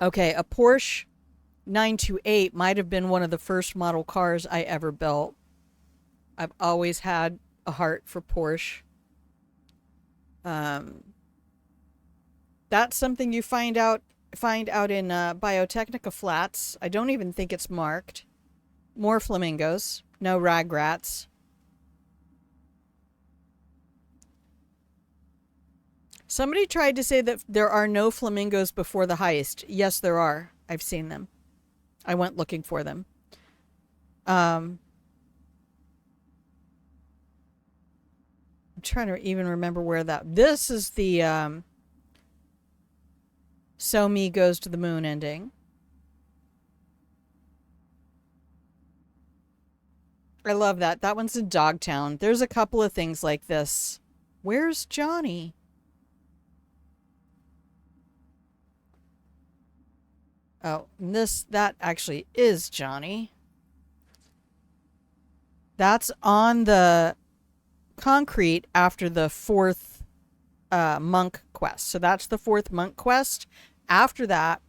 Okay, a Porsche 928 might have been one of the first model cars I ever built. I've always had a heart for Porsche. That's something you find out in Biotechnica Flats. I don't even think it's marked. More flamingos. No ragrats. Somebody tried to say that there are no flamingos before the heist. Yes, there are. I've seen them. I went looking for them. I'm trying to even remember where that... This is the So Me Goes to the Moon ending. I love that. That one's in Dogtown. There's a couple of things like this. Where's Johnny? Oh, that actually is Johnny. That's on the concrete after the fourth monk quest. So that's the fourth monk quest. After that,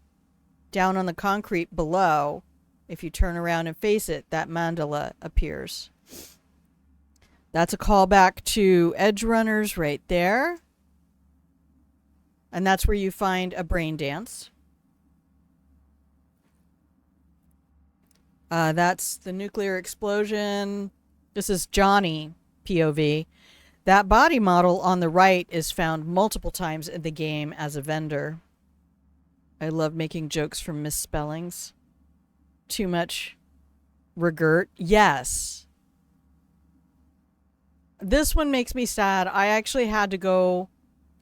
down on the concrete below, if you turn around and face it, that mandala appears. That's a callback to Edge Runners right there. And that's where you find a brain dance. That's the nuclear explosion. This is Johnny, POV. That body model on the right is found multiple times in the game as a vendor. I love making jokes from misspellings. Too much regret. Yes. This one makes me sad. I actually had to go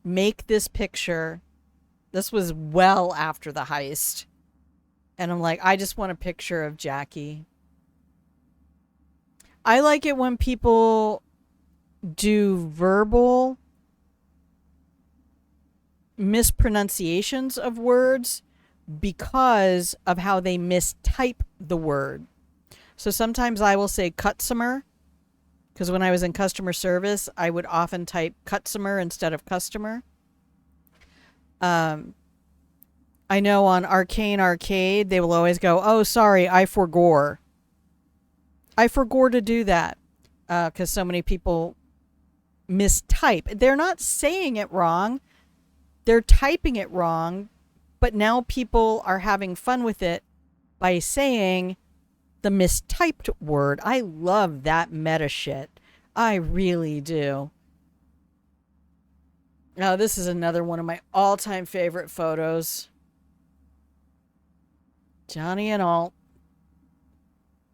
make this picture. This was well after the heist. And I'm like, I just want a picture of Jackie. I like it when people do verbal mispronunciations of words because of how they mistype the word. So sometimes I will say customer, because when I was in customer service, I would often type customer instead of customer. I know on Arcane Arcade, they will always go, oh, sorry, I forgore. I forgore to do that because so many people mistype. They're not saying it wrong. They're typing it wrong. But now people are having fun with it by saying the mistyped word. I love that meta shit. I really do. Now, this is another one of my all-time favorite photos. Johnny and Alt.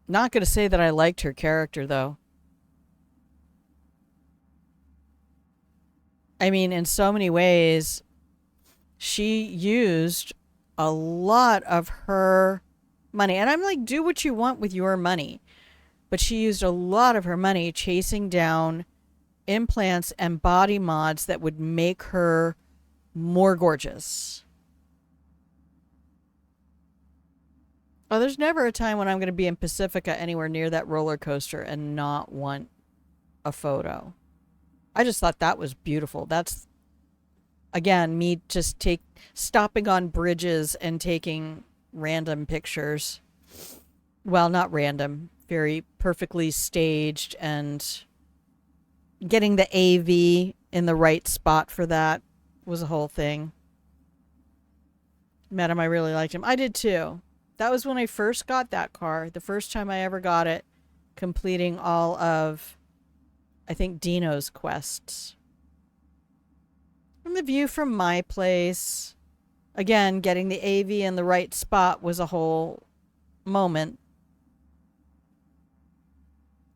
Not going to say that I liked her character, though. I mean, in so many ways, she used a lot of her money. And I'm like, do what you want with your money. But she used a lot of her money chasing down implants and body mods that would make her more gorgeous. Oh, there's never a time when I'm going to be in Pacifica anywhere near that roller coaster and not want a photo. I just thought that was beautiful. That's, again, me just stopping on bridges and taking random pictures. Well, not random. Very perfectly staged and getting the AV in the right spot for that was a whole thing. Met him. I really liked him. I did too. That was when I first got that car. The first time I ever got it. Completing all of, I think, Dino's quests. And the view from my place. Again, getting the AV in the right spot was a whole moment.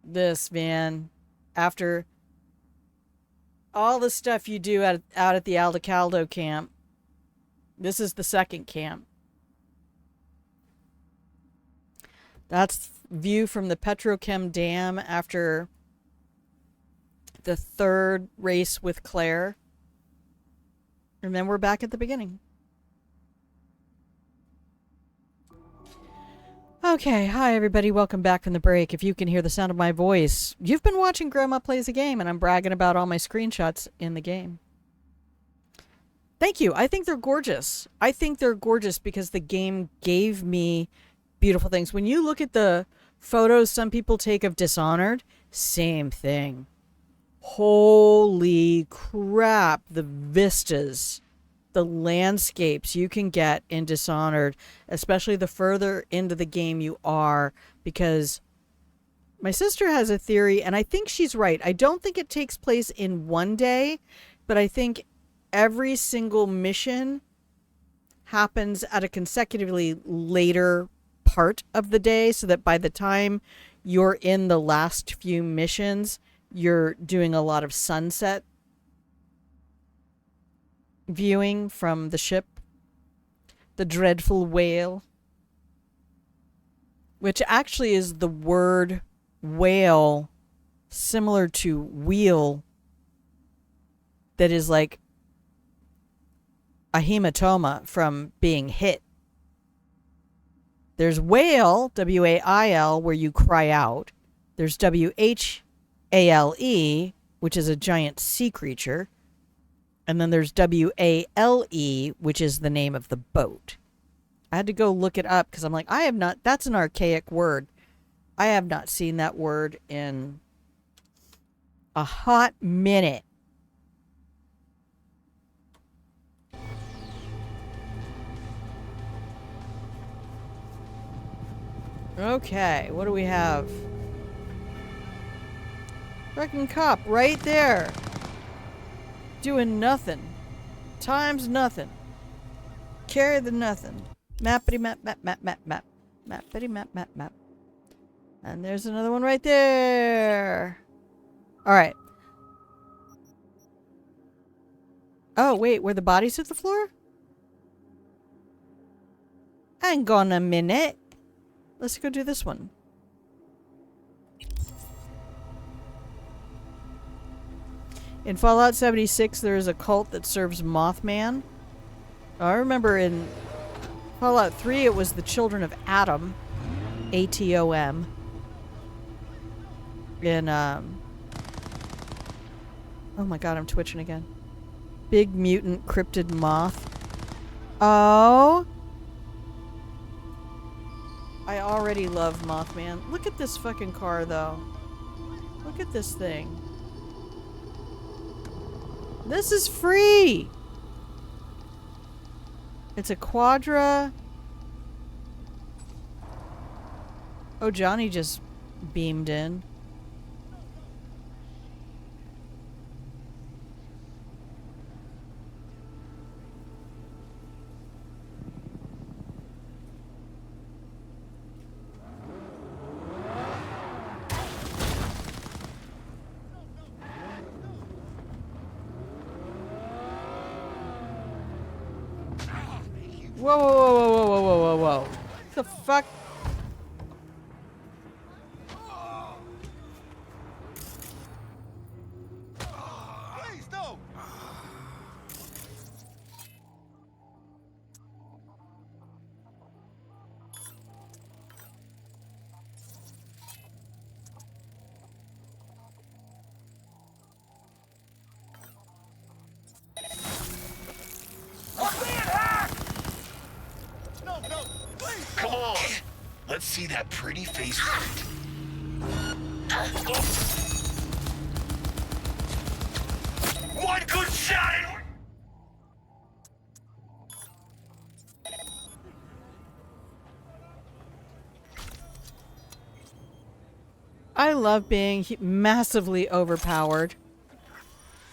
This, man. After all the stuff you do out at the Aldecaldo camp. This is the second camp. That's view from the Petrochem Dam after the third race with Claire. And then we're back at the beginning. Okay, hi everybody, welcome back from the break. If you can hear the sound of my voice, you've been watching Grandma Plays a Game, and I'm bragging about all my screenshots in the game. Thank you. I think they're gorgeous. I think they're gorgeous because the game gave me beautiful things. When you look at the photos some people take of Dishonored, same thing. Holy crap, the vistas, the landscapes you can get in Dishonored, especially the further into the game you are, because my sister has a theory, and I think she's right. I don't think it takes place in one day, but I think every single mission happens at a consecutively later part of the day, so that by the time you're in the last few missions, you're doing a lot of sunset viewing from the ship, the dreadful whale, which actually is the word whale similar to wheel, that is like a hematoma from being hit. There's whale, W-A-I-L, where you cry out. There's W-H-A-L-E, which is a giant sea creature. And then there's W-A-L-E, which is the name of the boat. I had to go look it up because I'm like, that's an archaic word. I have not seen that word in a hot minute. Okay, what do we have? Fucking cop right there. Doing nothing. Times nothing. Carry the nothing. Mappity map map map map map. Mappity map map map. And there's another one right there. Alright. Oh, wait, were the bodies hit the floor? Hang on a minute. Let's go do this one. In Fallout 76, there is a cult that serves Mothman. I remember in Fallout 3, it was the Children of Atom. A-T-O-M. In, oh my god, I'm twitching again. Big mutant cryptid moth. Oh. I already love Mothman. Look at this fucking car, though. Look at this thing. This is free! It's a Quadra. Oh, Johnny just beamed in. Whoa, whoa, whoa, whoa, whoa, whoa, whoa, whoa. What the fuck? Please, no! Come on! Let's see that pretty face. One good shot and... I love being massively overpowered.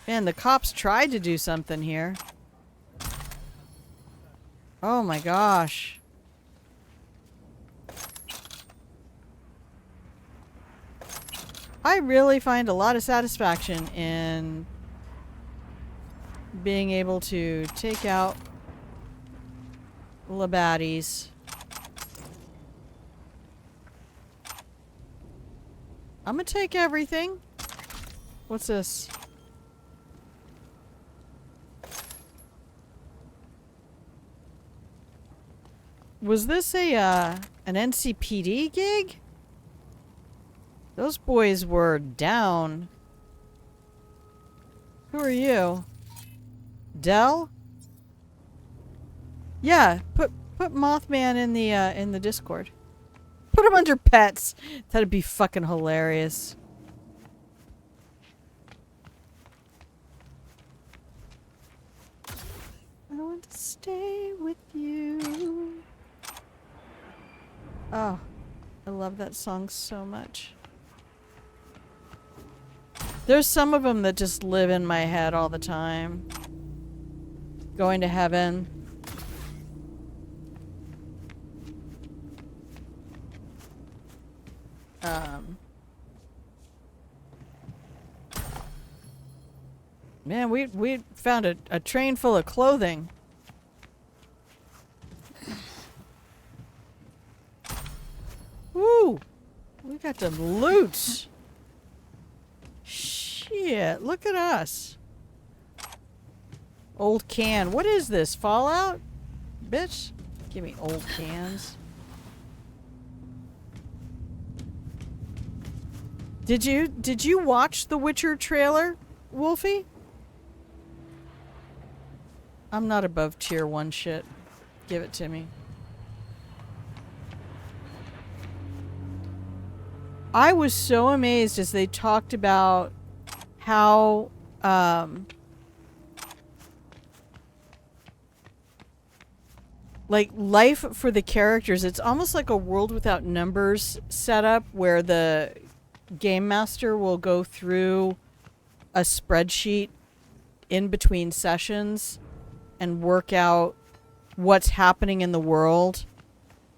Man, the cops tried to do something here. Oh my gosh. I really find a lot of satisfaction in being able to take out Labaddies. I'm gonna take everything. What's this? Was this a, an NCPD gig? Those boys were down. Who are you? Dell? Yeah, put Mothman in the Discord. Put him under pets. That'd be fucking hilarious. I want to stay with you. Oh, I love that song so much. There's some of them that just live in my head all the time. Going to heaven. Man, we found a train full of clothing. Woo! We got the loot. Shit, look at us. Old can. What is this? Fallout? Bitch. Give me old cans. Did you watch the Witcher trailer, Wolfie? I'm not above tier 1 shit. Give it to me. I was so amazed as they talked about how like life for the characters. It's almost like a World Without Numbers setup where the game master will go through a spreadsheet in between sessions and work out what's happening in the world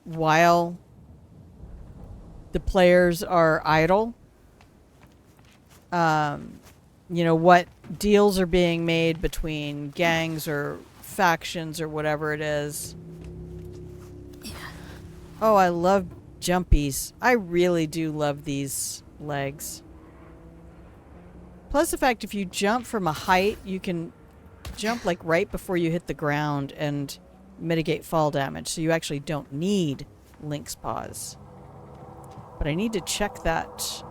while the players are idle. You know, what deals are being made between gangs or factions or whatever it is. Oh, I love jumpies. I really do love these legs. Plus the fact if you jump from a height, you can jump like right before you hit the ground and mitigate fall damage. So you actually don't need Link's paws. But I need to check that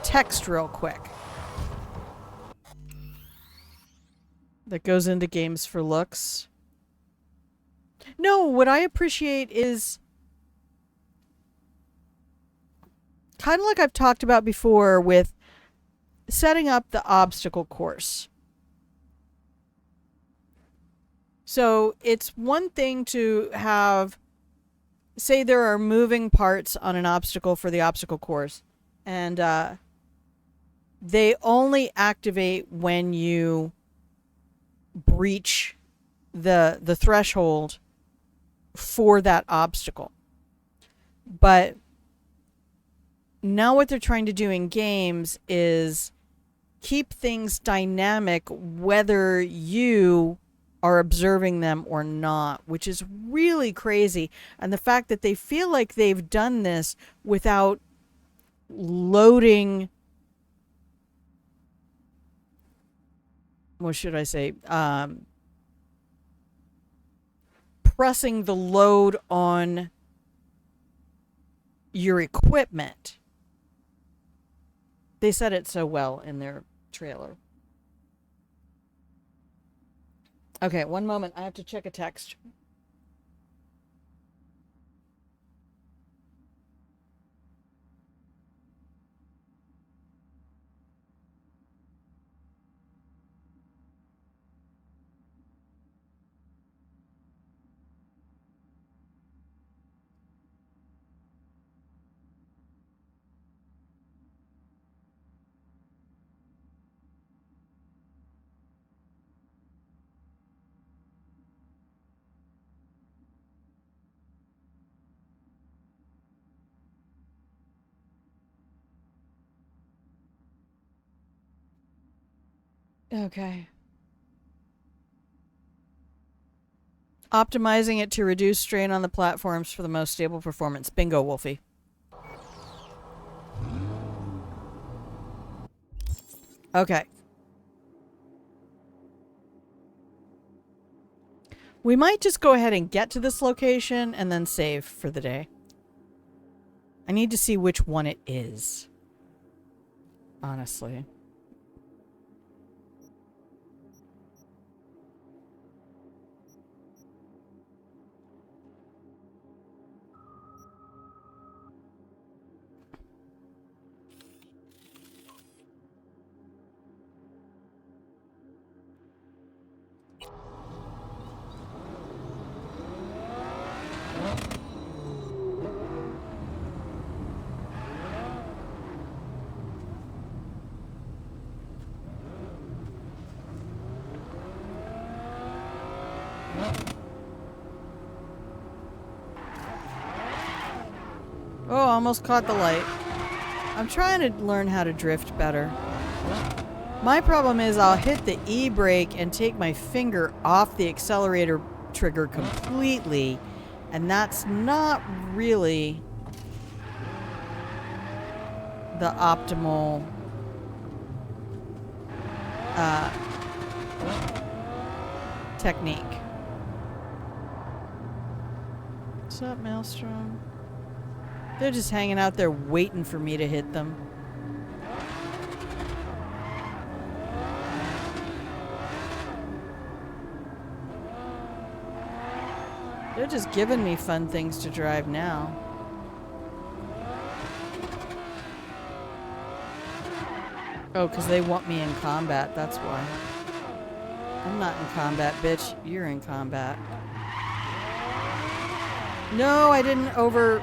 text real quick. That goes into games for looks. No, what I appreciate is kind of like I've talked about before with setting up the obstacle course. So it's one thing to have, say there are moving parts on an obstacle for the obstacle course, and they only activate when you breach the threshold for that obstacle. But now what they're trying to do in games is keep things dynamic whether you are observing them or not, which is really crazy. And the fact that they feel like they've done this without loading, what should I say, pressing the load on your equipment. They said it so well in their trailer. Okay, one moment. I have to check a text. Okay. Optimizing it to reduce strain on the platforms for the most stable performance. Bingo, Wolfie. Okay. We might just go ahead and get to this location and then save for the day. I need to see which one it is. Honestly. Oh, almost caught the light. I'm trying to learn how to drift better. My problem is I'll hit the E-brake and take my finger off the accelerator trigger completely, and that's not really the optimal technique. What's up, Maelstrom? They're just hanging out there waiting for me to hit them. They're just giving me fun things to drive now. Oh, because they want me in combat, that's why. I'm not in combat, bitch. You're in combat. No, I didn't over...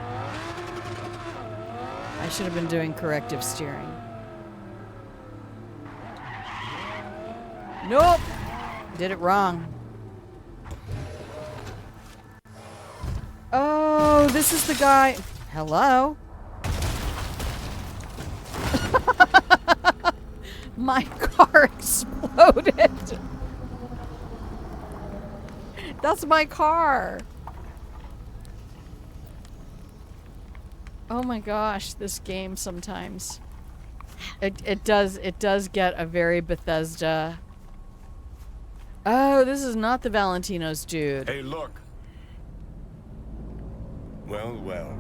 I should have been doing corrective steering. Nope! Did it wrong. Oh, this is the guy... Hello? My car exploded. That's my car. Oh my gosh, this game sometimes. It does get a very Bethesda. Oh, this is not the Valentino's dude. Hey, look. Well, well.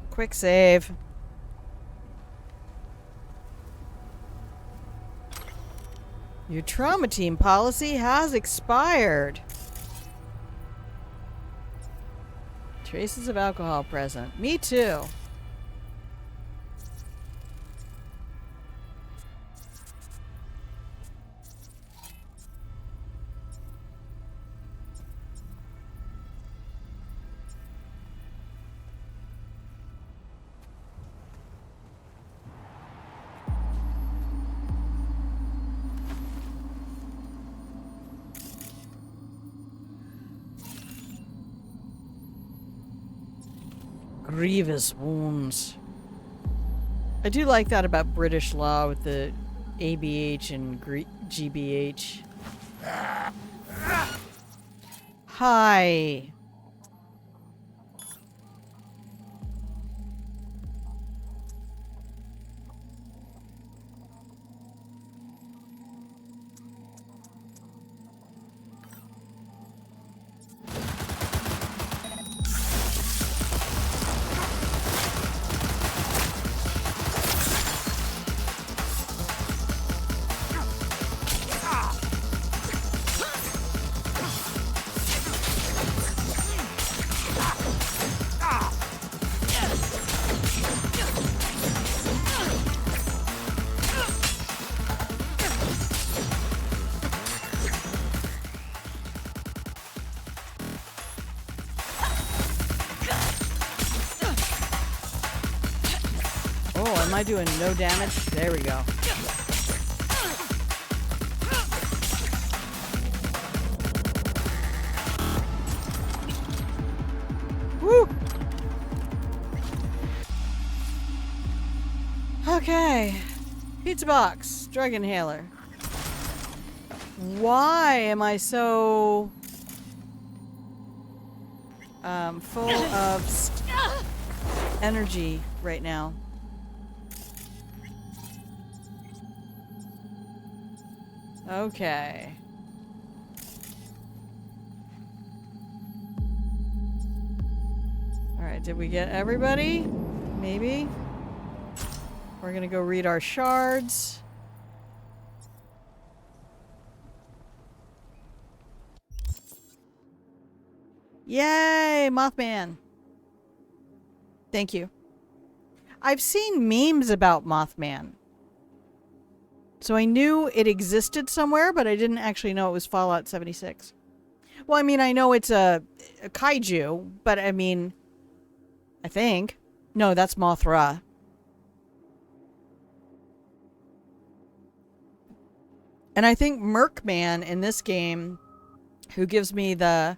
Quick save. Your trauma team policy has expired. Traces of alcohol present. Me too. Grievous wounds. I do like that about British law with the ABH and GBH. Hi. Oh, am I doing no damage? There we go. Woo! Okay. Pizza box. Drug inhaler. Why am I so full of energy right now. Okay. Alright, did we get everybody? Maybe. We're gonna go read our shards. Yay, Mothman. Thank you. I've seen memes about Mothman. So I knew it existed somewhere, but I didn't actually know it was Fallout 76. Well, I mean, I know it's a kaiju, but I mean, I think. No, that's Mothra. And I think Merkman in this game, who gives me the...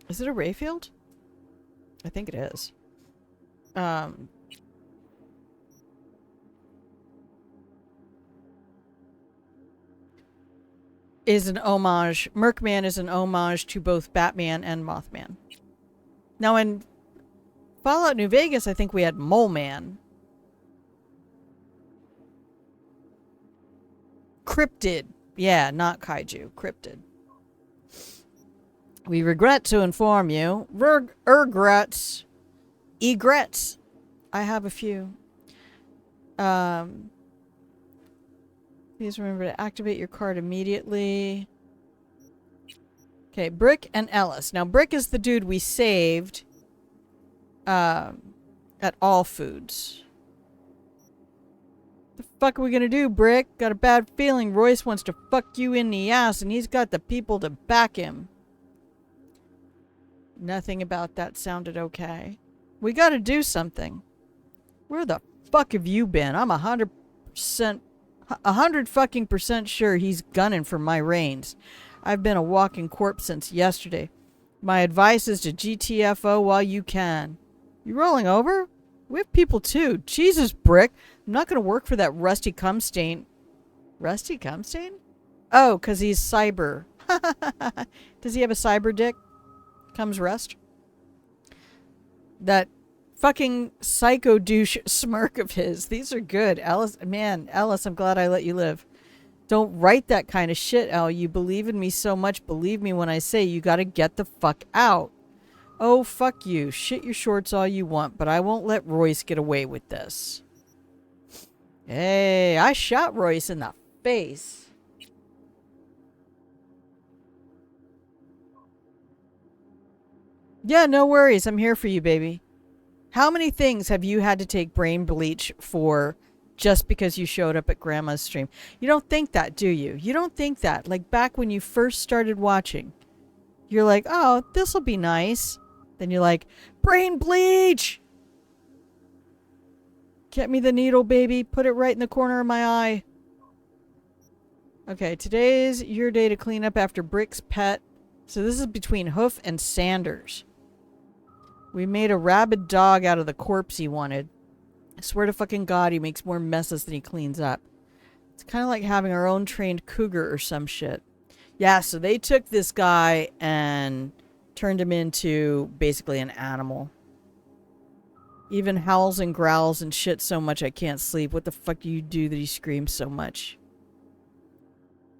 Is it a Rayfield? I think it is. Is an homage. Merkman is an homage to both Batman and Mothman. Now in Fallout New Vegas, I think we had Mole Man. Cryptid. Yeah, not kaiju. Cryptid. We regret to inform you. Regrets. Egrets. I have a few. Please remember to activate your card immediately. Okay, Brick and Ellis. Now, Brick is the dude we saved at All Foods. The fuck are we gonna do, Brick? Got a bad feeling Royce wants to fuck you in the ass and he's got the people to back him. Nothing about that sounded okay. We gotta do something. Where the fuck have you been? I'm 100% 100 fucking percent sure he's gunning for my reins. I've been a walking corpse since yesterday. My advice is to GTFO while you can. You rolling over? We have people too. Jesus, Brick. I'm not going to work for that Rusty Cumstain. Rusty Cumstain? Oh, because he's cyber. Does he have a cyber dick? Comes Rust? That fucking psycho douche smirk of his. These are good. Ellis, man, Ellis, I'm glad I let you live. Don't write that kind of shit, El. You believe in me so much. Believe me when I say you gotta get the fuck out. Oh, fuck you. Shit your shorts all you want, but I won't let Royce get away with this. Hey, I shot Royce in the face. Yeah, no worries. I'm here for you, baby. How many things have you had to take brain bleach for just because you showed up at Grandma's stream? You don't think that, do you? You don't think that. Like back when you first started watching, you're like, oh, this'll be nice. Then you're like, brain bleach! Get me the needle, baby. Put it right in the corner of my eye. Okay, today's your day to clean up after Brick's pet. So this is between Hoof and Sanders. We made a rabid dog out of the corpse he wanted. I swear to fucking God, he makes more messes than he cleans up. It's kind of like having our own trained cougar or some shit. Yeah, so they took this guy and turned him into basically an animal. Even howls and growls and shit so much I can't sleep. What the fuck do you do that he screams so much?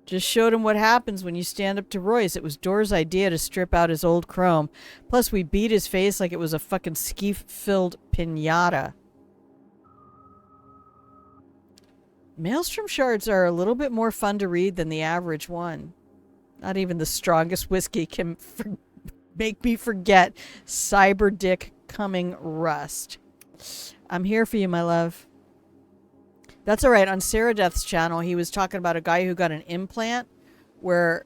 Just showed him what happens when you stand up to Royce. It was Door's idea to strip out his old chrome. Plus, we beat his face like it was a fucking skeef-filled piñata. Maelstrom shards are a little bit more fun to read than the average one. Not even the strongest whiskey can make me forget cyber dick coming rust. I'm here for you, my love. That's all right. On Sarah Death's channel, he was talking about a guy who got an implant where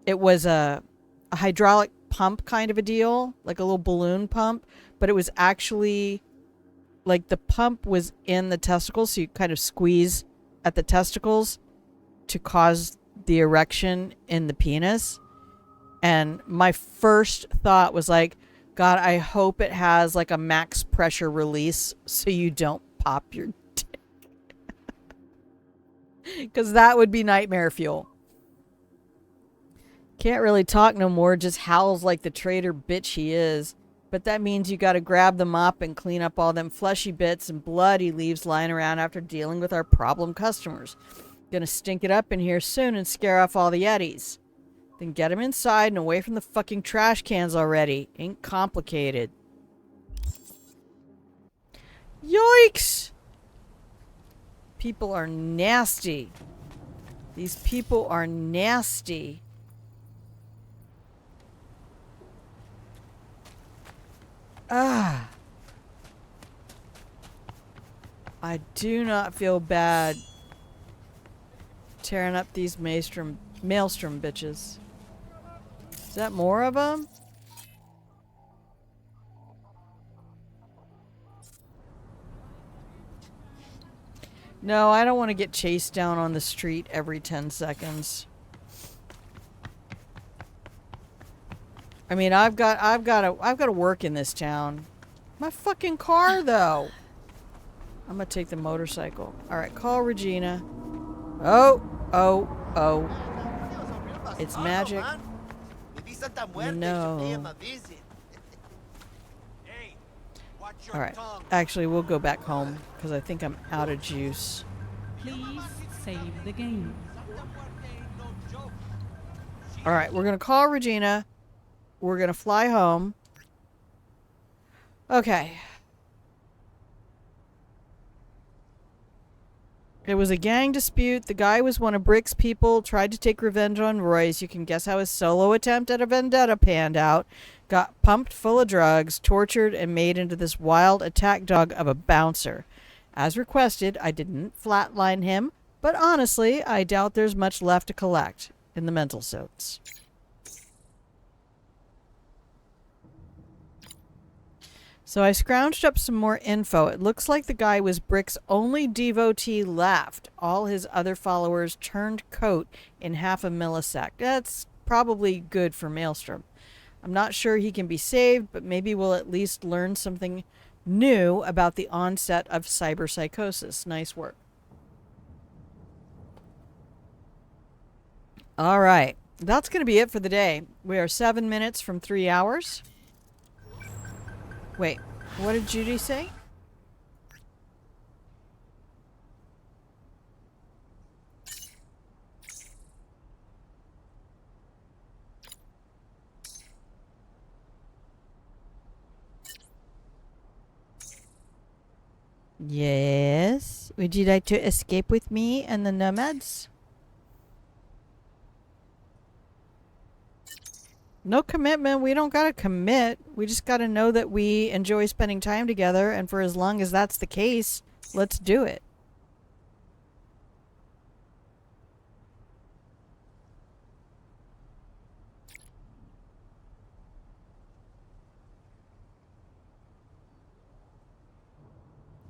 it was a hydraulic pump kind of a deal, like a little balloon pump, but it was actually like the pump was in the testicles, so you kind of squeeze at the testicles to cause the erection in the penis. And my first thought was like, God, I hope it has like a max pressure release so you don't pop your dick. Because that would be nightmare fuel. Can't really talk no more, just howls like the traitor bitch he is. But that means you gotta grab the mop and clean up all them fleshy bits and blood he leaves lying around after dealing with our problem customers. Gonna stink it up in here soon and scare off all the Yetis. Then get him inside and away from the fucking trash cans already. Ain't complicated. Yikes! People are nasty. These people are nasty. Ah. I do not feel bad tearing up these maelstrom bitches. Is that more of them? No, I don't want to get chased down on the street every 10 seconds. I mean, I've got to work in this town. My fucking car, though. I'm gonna take the motorcycle. All right, call Regina. Oh. It's magic. You know. All right. Actually, we'll go back home because I think I'm out of juice. Please save the game. All right, we're gonna call Regina. We're gonna fly home. Okay. It was a gang dispute. The guy was one of Brick's people, tried to take revenge on Royce. You can guess how his solo attempt at a vendetta panned out. Got pumped full of drugs, tortured, and made into this wild attack dog of a bouncer. As requested, I didn't flatline him, but honestly, I doubt there's much left to collect in the mental notes. So I scrounged up some more info. It looks like the guy was Brick's only devotee left. All his other followers turned coat in half a millisecond. That's probably good for Maelstrom. I'm not sure he can be saved, but maybe we'll at least learn something new about the onset of cyberpsychosis. Nice work. All right. That's going to be it for the day. We are 7 minutes from 3 hours. Wait, what did Judy say? Yes. Would you like to escape with me and the nomads? No commitment. We don't gotta commit. We just gotta know that we enjoy spending time together, and for as long as that's the case, let's do it.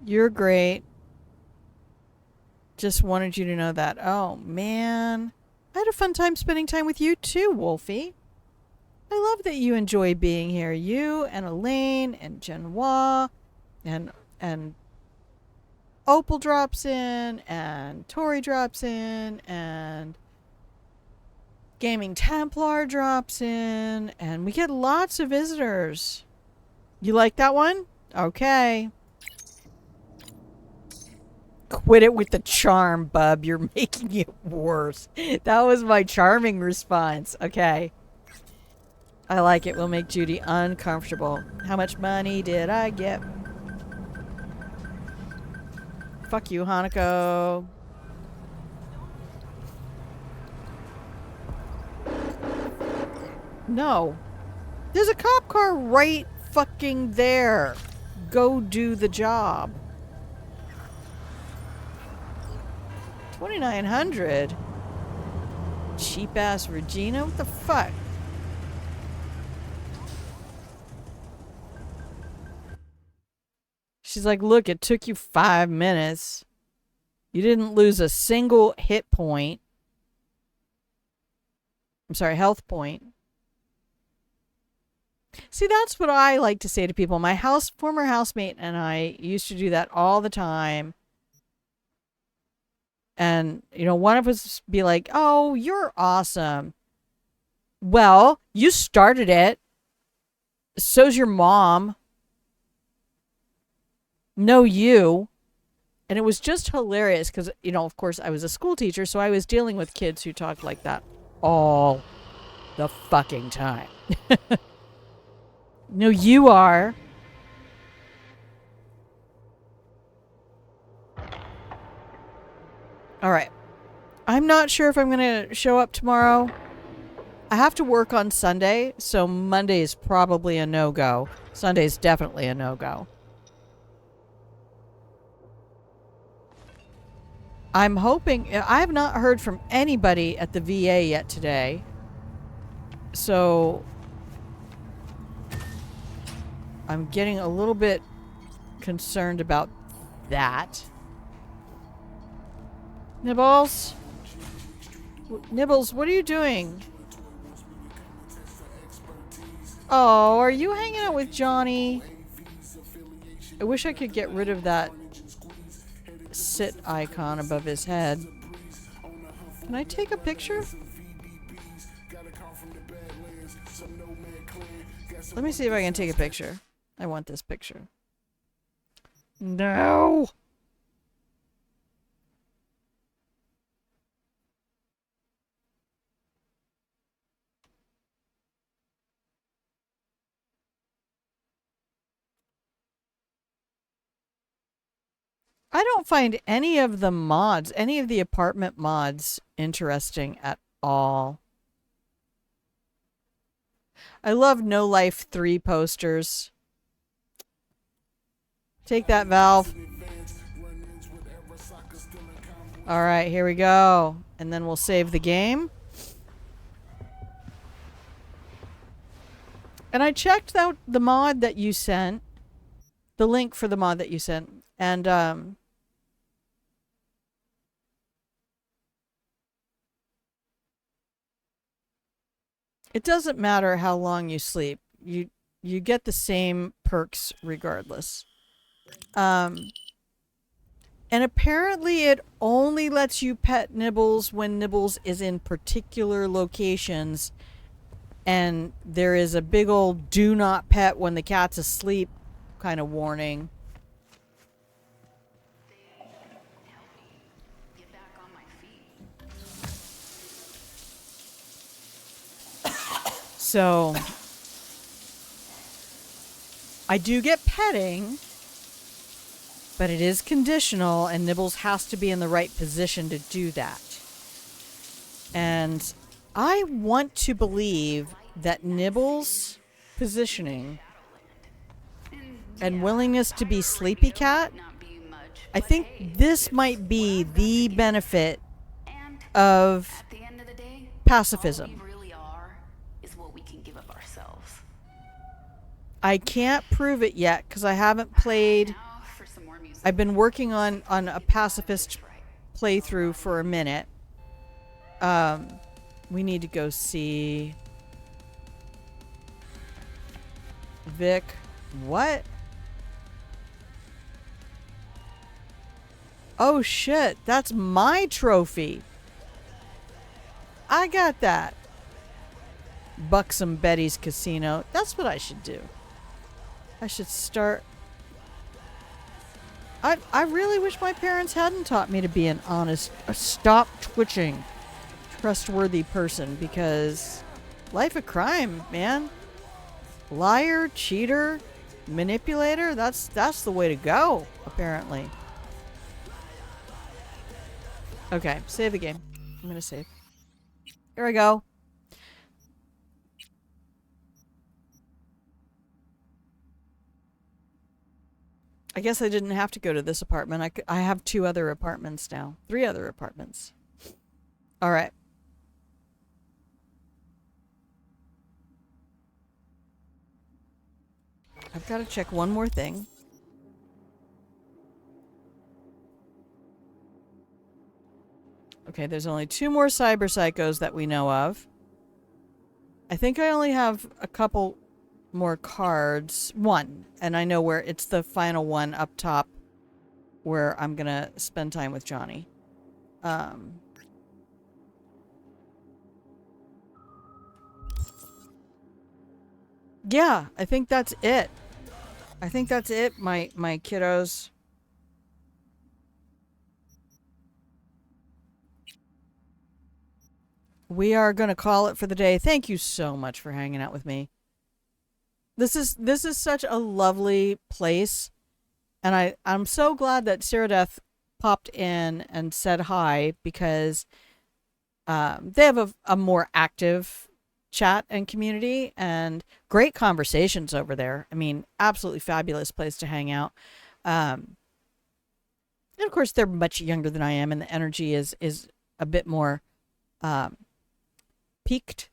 You're great. Just wanted you to know that. Oh, man. I had a fun time spending time with you too, Wolfie. I love that you enjoy being here. You and Elaine and Genoa and Opal drops in and Tori drops in and Gaming Templar drops in and we get lots of visitors. You like that one? Okay. Quit it with the charm, bub. You're making it worse. That was my charming response. Okay. I like it. We'll make Judy uncomfortable. How much money did I get? Fuck you, Hanako. No. There's a cop car right fucking there. Go do the job. 2,900? Cheap ass Regina? What the fuck? She's like, look, it took you 5 minutes. You didn't lose a single hit point. I'm sorry, health point. See, that's what I like to say to people. My former housemate and I used to do that all the time. And, you know, one of us be like, oh, you're awesome. Well, you started it. So's your mom. No, you. And it was just hilarious because, you know, of course, I was a school teacher, so I was dealing with kids who talked like that all the fucking time. No, you are. All right. I'm not sure if I'm going to show up tomorrow. I have to work on Sunday, so Monday is probably a no-go. Sunday is definitely a no-go. I'm hoping... I have not heard from anybody at the VA yet today. So... I'm getting a little bit concerned about that. Nibbles? Nibbles, what are you doing? Oh, are you hanging out with Johnny? I wish I could get rid of that sit icon above his head. Can I take a picture? Let me see if I can take a picture. I want this picture. No! I don't find any of the mods, any of the apartment mods, interesting at all. I love No Life 3 posters. Take that, Valve. Alright, here we go. And then we'll save the game. And I checked out the mod that you sent. The link for the mod that you sent. And, it doesn't matter how long you sleep. You get the same perks regardless. And apparently it only lets you pet Nibbles when Nibbles is in particular locations. And there is a big old do not pet when the cat's asleep kind of warning. So I do get petting, but it is conditional, and Nibbles has to be in the right position to do that. And I want to believe that Nibbles' positioning and willingness to be sleepy cat, I think this might be the benefit of pacifism. I can't prove it yet because I haven't played. I've been working on a pacifist playthrough for a minute. We need to go see Vic. What? Oh shit, that's my trophy. I got that. Buxom Betty's Casino. That's what I should do. I should start. I really wish my parents hadn't taught me to be an honest, stop twitching, trustworthy person, because life of crime, man. Liar, cheater, manipulator, that's the way to go, apparently. Okay, save the game. I'm gonna save. Here I go. I guess I didn't have to go to this apartment. I have 2 other apartments now. 3 other apartments. All right. I've got to check one more thing. Okay, there's only 2 more cyberpsychos that we know of. I think I only have a couple more cards. 1. And I know where it's the final one up top where I'm gonna spend time with Johnny. Yeah, I think that's it. I think that's it, my kiddos. We are going to call it for the day. Thank you so much for hanging out with me. This is such a lovely place, and I'm so glad that CyberDerp popped in and said hi, because they have a more active chat and community and great conversations over there. I mean, absolutely fabulous place to hang out. And of course, they're much younger than I am, and the energy is a bit more peaked.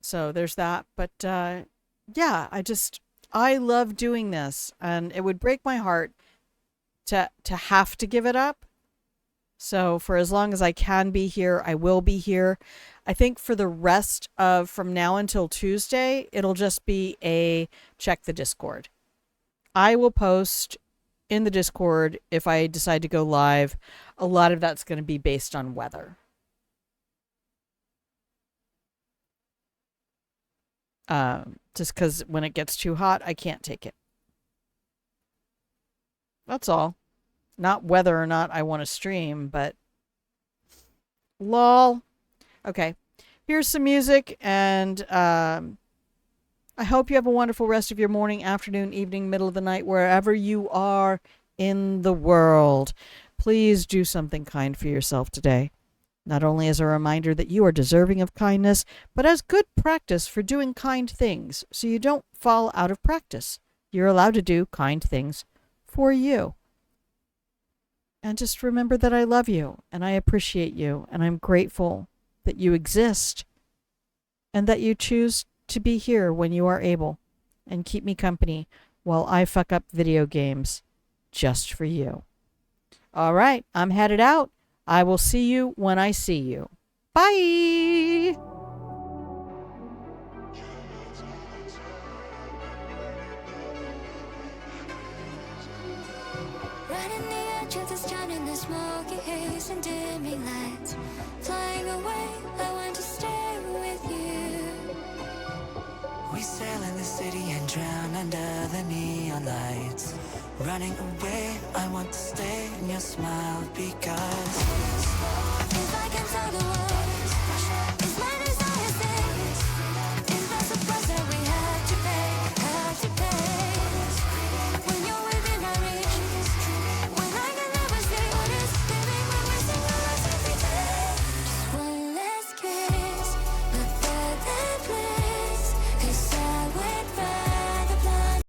So there's that. But yeah, I love doing this, and it would break my heart to have to give it up. So for as long as I can be here, I will be here. I think for the rest of from now until Tuesday, it'll just be a check the Discord. I will post in the Discord if I decide to go live. A lot of that's going to be based on weather. Just because when it gets too hot, I can't take it. That's all. Not whether or not I want to stream, but lol. Okay, here's some music, and I hope you have a wonderful rest of your morning, afternoon, evening, middle of the night, wherever you are in the world. Please do something kind for yourself today. Not only as a reminder that you are deserving of kindness, but as good practice for doing kind things so you don't fall out of practice. You're allowed to do kind things for you. And just remember that I love you, and I appreciate you, and I'm grateful that you exist, and that you choose to be here when you are able, and keep me company while I fuck up video games just for you. All right, I'm headed out. I will see you when I see you. Bye! Right in the edge of this town in the smoky haze and dimming lights. Flying away, I want to stay with you. We sail in the city and drown under the neon lights. Running away, I want to stay in your smile because If I can tell the world